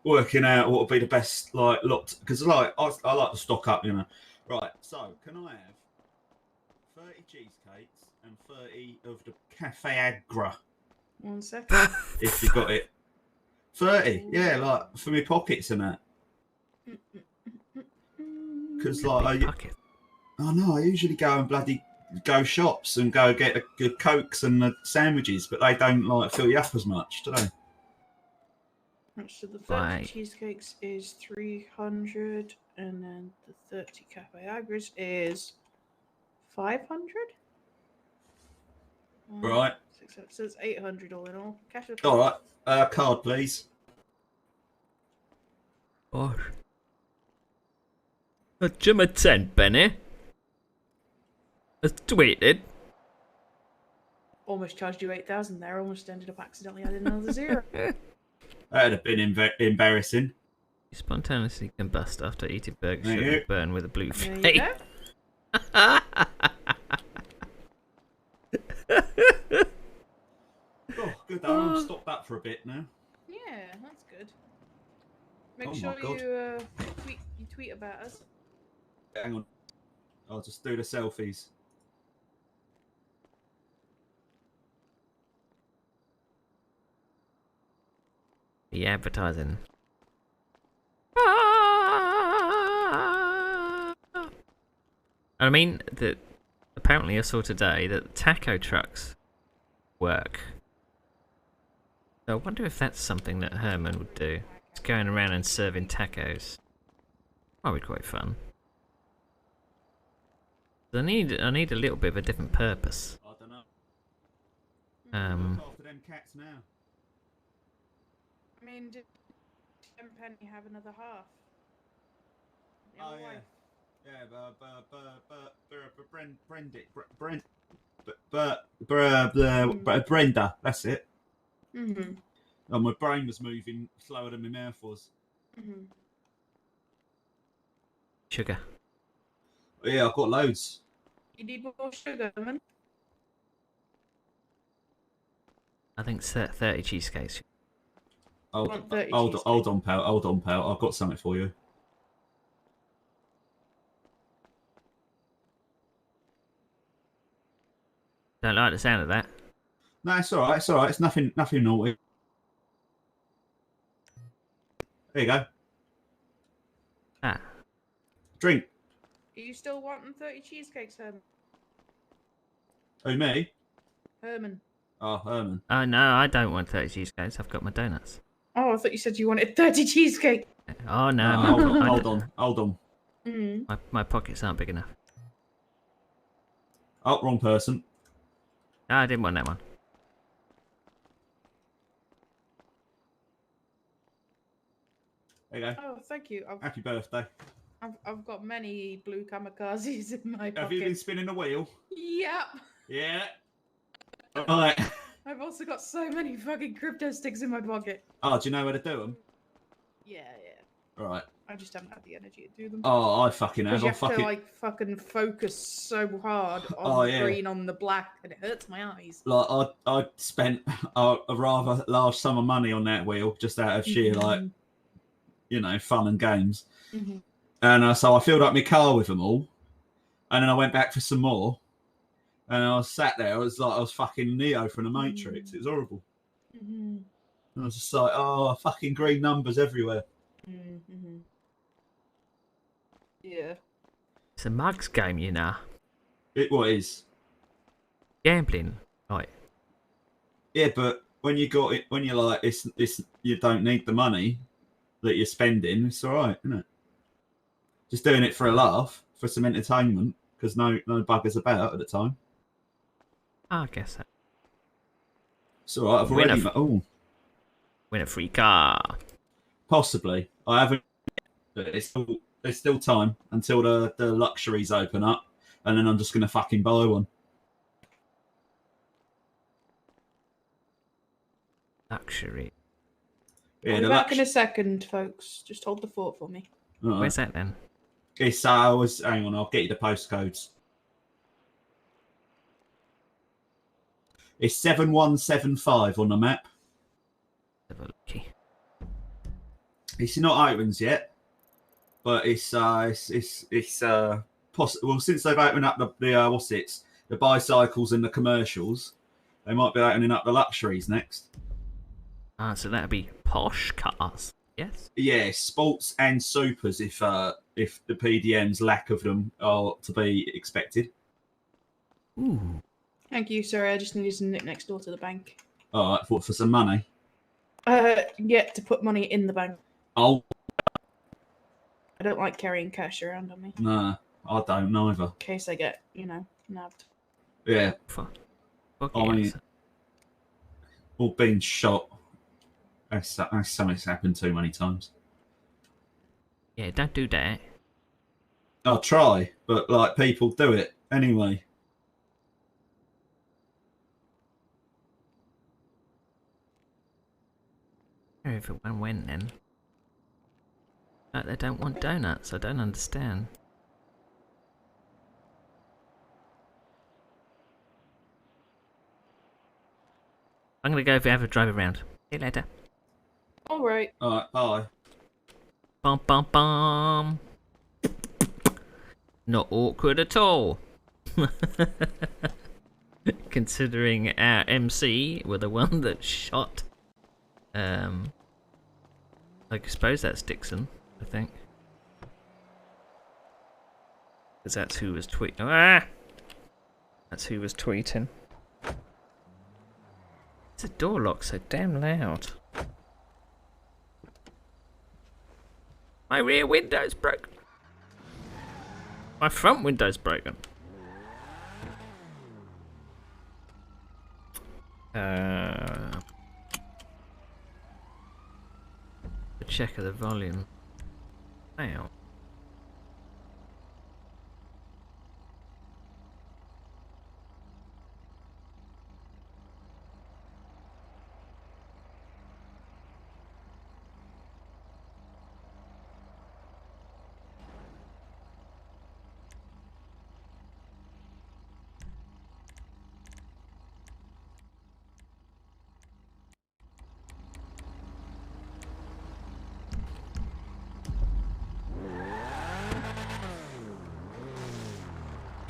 [SPEAKER 12] working out what would be the best lot because I like to stock up, you know. Right, so can I have 30 cheesecakes and 30 of the Cafe Agra?
[SPEAKER 3] 1 second.
[SPEAKER 12] If you got it. 30, yeah, like for me pockets and that. Because like I know I usually go and bloody go shops and go get the good cokes and the sandwiches, but they don't like fill you up as much, do they?
[SPEAKER 3] So the 30 cheesecakes is 300, and then the 30 Cafe Agras is 500.
[SPEAKER 12] Right.
[SPEAKER 3] So it's 800 all in all. Cash or
[SPEAKER 12] All right. Card, please.
[SPEAKER 1] Gosh. A Jim at 10 penny. It's tweeted.
[SPEAKER 3] Almost charged you 8,000 there. Almost ended up accidentally adding another zero.
[SPEAKER 12] That'd have been embarrassing.
[SPEAKER 1] You spontaneously combust after eating burger
[SPEAKER 12] Thank
[SPEAKER 1] sugar
[SPEAKER 12] you.
[SPEAKER 1] burn with a blue
[SPEAKER 3] There you
[SPEAKER 1] flame.
[SPEAKER 12] Oh, good. I'll stop that for a bit now.
[SPEAKER 3] Yeah, that's good. Make
[SPEAKER 12] Oh my
[SPEAKER 3] sure
[SPEAKER 12] God.
[SPEAKER 3] you tweet about us.
[SPEAKER 12] Hang on. I'll just do the selfies.
[SPEAKER 1] The advertising. I mean, that apparently I saw today that taco trucks work. So I wonder if that's something that Herman would do. Just going around and serving tacos. Might be quite fun. I need a little bit of a different purpose.
[SPEAKER 12] I don't know.
[SPEAKER 1] Um,
[SPEAKER 12] Look after them cats now.
[SPEAKER 3] I mean, did Penny have another half?
[SPEAKER 12] Oh yeah, Brenda. That's it.
[SPEAKER 3] Mhm.
[SPEAKER 12] Oh, my brain was moving slower than my mouth was.
[SPEAKER 3] Mhm.
[SPEAKER 1] sugar.
[SPEAKER 12] Yeah, I've got loads.
[SPEAKER 3] You need more sugar, man.
[SPEAKER 1] I think 30 cheesecakes.
[SPEAKER 12] Hold
[SPEAKER 3] want 30
[SPEAKER 12] on, pal. Hold on, pal. I've got something for you.
[SPEAKER 1] Don't like the sound of that.
[SPEAKER 12] No, it's all right. It's all right. It's nothing naughty. There you go.
[SPEAKER 1] Ah.
[SPEAKER 12] Drink.
[SPEAKER 3] Are you still wanting 30 cheesecakes, Herman?
[SPEAKER 12] Oh, me?
[SPEAKER 3] Herman.
[SPEAKER 12] Oh, Herman.
[SPEAKER 1] Oh no, I don't want 30 cheesecakes. I've got my donuts.
[SPEAKER 3] Oh, I thought you said you wanted 30 cheesecakes.
[SPEAKER 1] Oh no,
[SPEAKER 12] Hold on.
[SPEAKER 3] Mm.
[SPEAKER 1] My pockets aren't big enough.
[SPEAKER 12] Oh, wrong person.
[SPEAKER 1] No, I didn't want that one.
[SPEAKER 12] There you go.
[SPEAKER 3] Oh, thank you.
[SPEAKER 12] Happy birthday.
[SPEAKER 3] I've got many blue kamikazes in my pocket.
[SPEAKER 12] Have you been spinning the wheel?
[SPEAKER 3] Yep.
[SPEAKER 12] Yeah. Right.
[SPEAKER 3] I've also got so many fucking crypto sticks in my pocket.
[SPEAKER 12] Oh, do you know where to do them?
[SPEAKER 3] Yeah.
[SPEAKER 12] Right.
[SPEAKER 3] I just haven't had the energy to do them.
[SPEAKER 12] Oh, I fucking have.
[SPEAKER 3] Because you have to like fucking focus so hard on the green, on the black, and it hurts my eyes.
[SPEAKER 12] Like I spent a rather large sum of money on that wheel just out of sheer like, you know, fun and games.
[SPEAKER 3] Mm-hmm.
[SPEAKER 12] And so I filled up my car with them all, and then I went back for some more, and I was sat there. I was like I was fucking Neo from the Matrix. It was horrible.
[SPEAKER 3] Mm-hmm.
[SPEAKER 12] And I was just like, oh, fucking green numbers everywhere.
[SPEAKER 3] Mm-hmm. Yeah.
[SPEAKER 1] It's a mugs game, you know.
[SPEAKER 12] What is?
[SPEAKER 1] Gambling, right?
[SPEAKER 12] Yeah, but when you got it, when you're like, it's you don't need the money that you're spending. It's all right, isn't it? Just doing it for a laugh, for some entertainment, because no buggers about at the time.
[SPEAKER 1] I guess that.
[SPEAKER 12] It's all right. I've already
[SPEAKER 1] win a free car.
[SPEAKER 12] Possibly. I haven't. But there's still time until the luxuries open up, and then I'm just gonna fucking buy one.
[SPEAKER 1] Luxury.
[SPEAKER 12] Yeah,
[SPEAKER 3] I'll be
[SPEAKER 12] the
[SPEAKER 3] back in a second, folks. Just hold the fort for me.
[SPEAKER 12] Alright.
[SPEAKER 1] Where's that then?
[SPEAKER 12] It's hang on, I'll get you the postcodes. It's 7175 on the map.
[SPEAKER 1] Have a looky.
[SPEAKER 12] It's not opens yet, but it's well, since they've opened up the bicycles and the commercials, they might be opening up the luxuries next.
[SPEAKER 1] Ah, so that'd be posh cars. Yes.
[SPEAKER 12] Yeah, sports and supers if the PDM's lack of them are to be expected.
[SPEAKER 1] Ooh.
[SPEAKER 3] Thank you, sorry. I just needed to nip next door to the bank.
[SPEAKER 12] All right, for some money.
[SPEAKER 3] Yeah, to put money in the bank.
[SPEAKER 12] Oh
[SPEAKER 3] I don't like carrying cash around on me
[SPEAKER 12] no, I don't neither.
[SPEAKER 3] in case I get, nabbed.
[SPEAKER 12] Yeah. I mean, or being shot. That's something that's happened too many times.
[SPEAKER 1] Yeah, don't do that.
[SPEAKER 12] I'll try, but like people do it anyway.
[SPEAKER 1] Everyone went then. Like they don't want donuts. I don't understand. I'm gonna go have a drive around. See you later.
[SPEAKER 3] All right.
[SPEAKER 12] All right, bye.
[SPEAKER 1] Bum bum bum. Not awkward at all. Considering our MC were the one that shot. I suppose that's Dixon, I think. Because that's who was tweeting. Ah! That's who was tweeting. The door lock's so damn loud. My rear window's broken. My front window's broken. A check of the volume. Wow.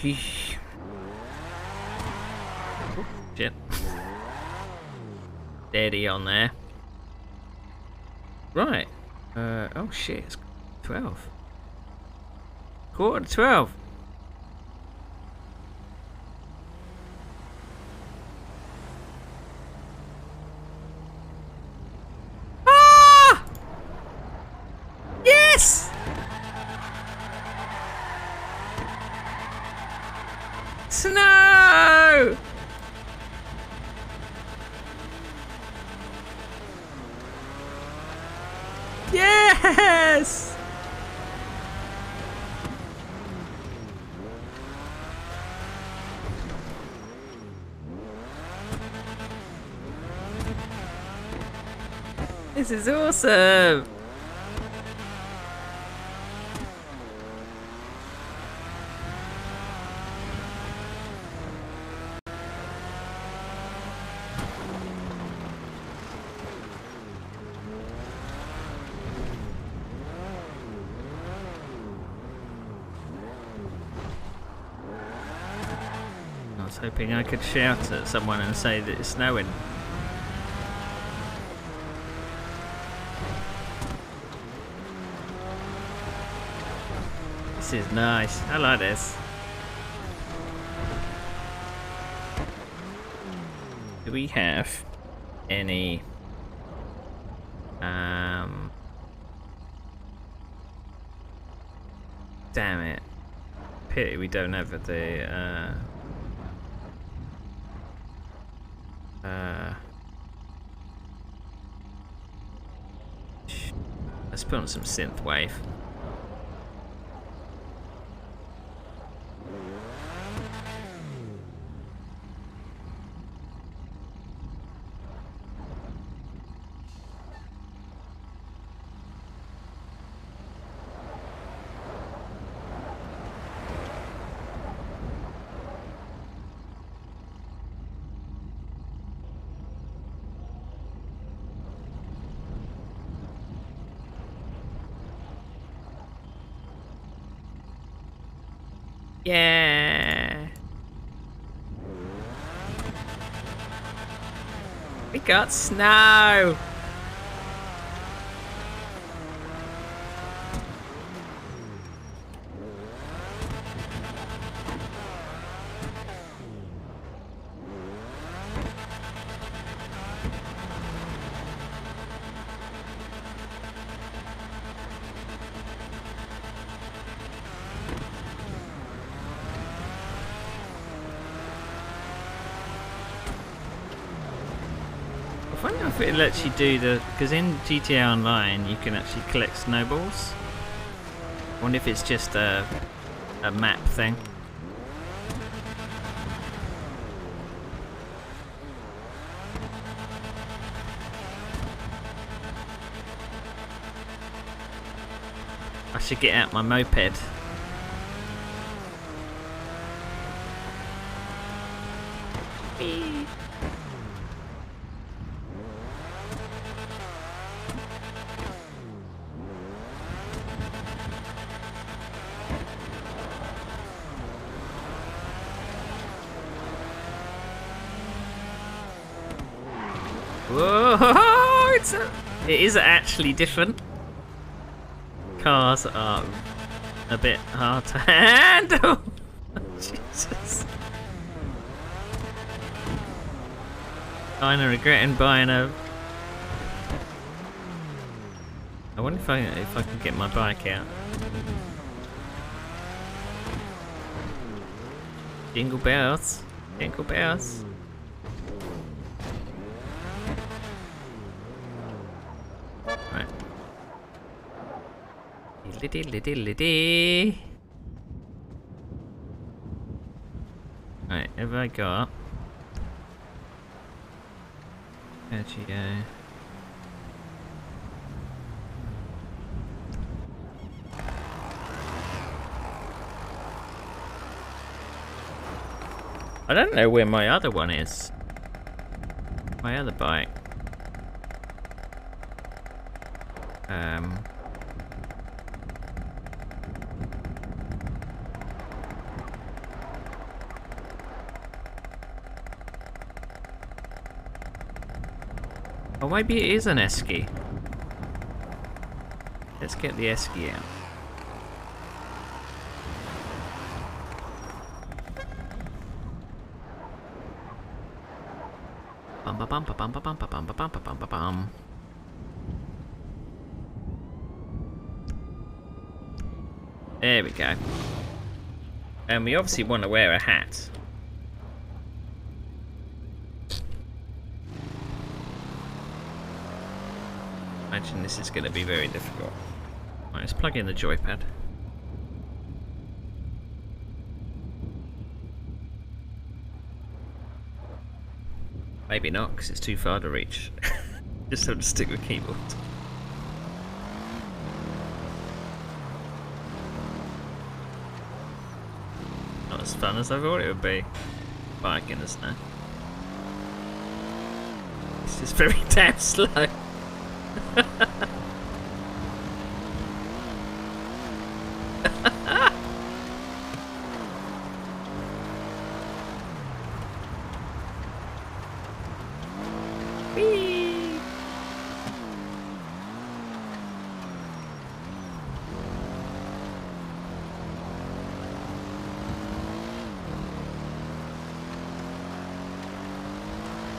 [SPEAKER 1] Sheesh. Oh, shit. Steady on there. Right. Oh shit, it's 12. Quarter to 12. Ah! Yes! Snow! Yes! This is awesome! I was hoping I could shout at someone and say that it's snowing. This is nice. I like this. Do we have any damn it. Pity we don't have the let's put on some synthwave. Yeah. We got snow. I wonder if it lets you do the... Because in GTA Online you can actually collect snowballs. I wonder if it's just a map thing. I should get out my moped. Whee! Whoa! It is actually different. Cars are a bit hard to handle. Jesus. Kinda regretting buying a... I wonder if I can get my bike out. Jingle bells. Jingle bells. Right. Diddly-diddly-diddly-dee. Right, have I got... Where'd you go? I don't know where my other one is. My other bike. Or maybe it is an esky. Let's get the esky out. Bum ba bum ba bum ba bum ba bum ba bum ba bum ba bum. There we go. And we obviously want to wear a hat. Imagine this is going to be very difficult. Right, let's plug in the joypad. Maybe not, because it's too far to reach. Just have to stick with keyboard. Not as fun as I thought it would be. Biking in the snow. It's just very damn slow.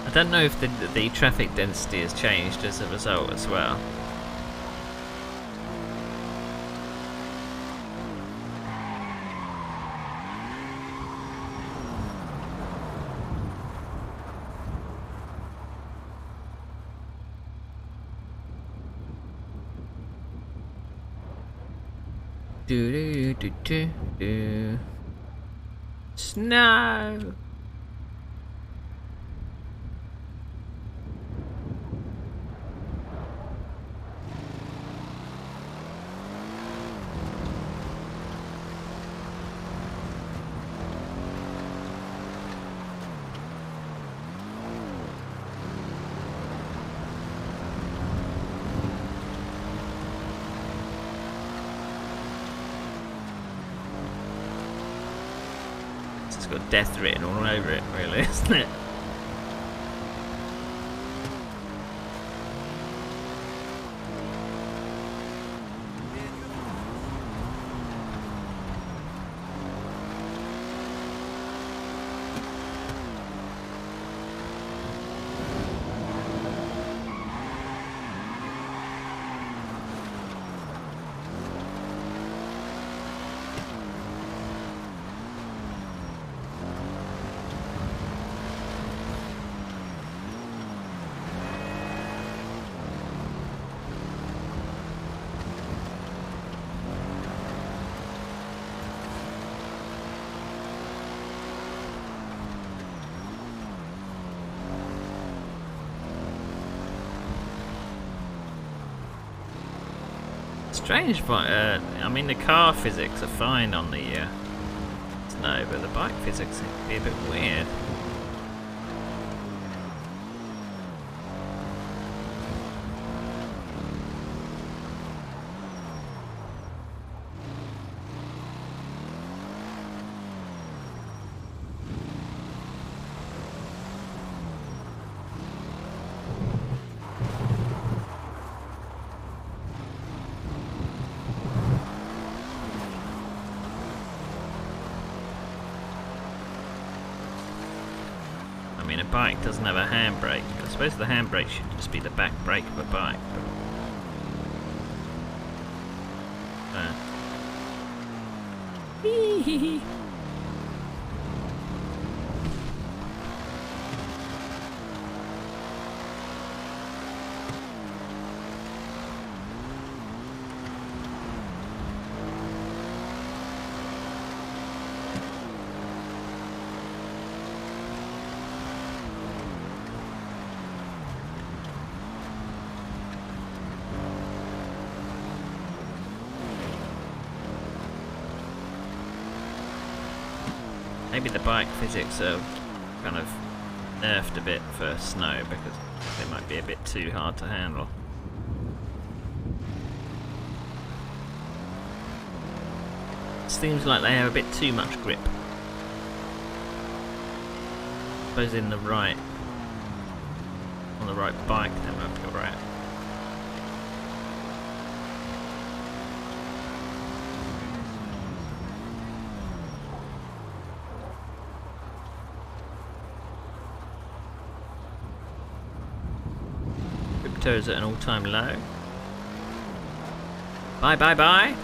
[SPEAKER 1] I don't know if the traffic density has changed as a result as well. Do do do do do. Snow. It's got death written all over it, really, isn't it? Strange, but I mean the car physics are fine on the snow, but the bike physics seem to be a bit weird. I mean, a bike doesn't have a handbrake. I suppose the handbrake should just be the back brake of a bike. Hee. Maybe the bike physics are kind of nerfed a bit for snow because they might be a bit too hard to handle. Seems like they have a bit too much grip. I suppose on the right bike they might be alright. Crypto's at an all-time low. Bye bye bye.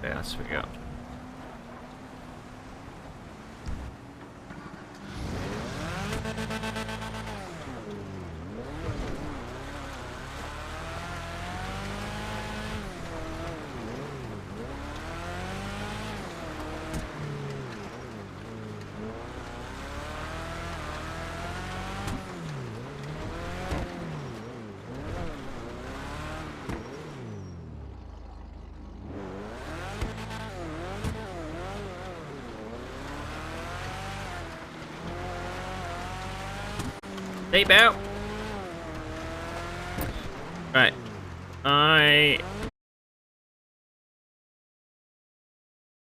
[SPEAKER 1] Yes, we go. Seatbelt. Right. I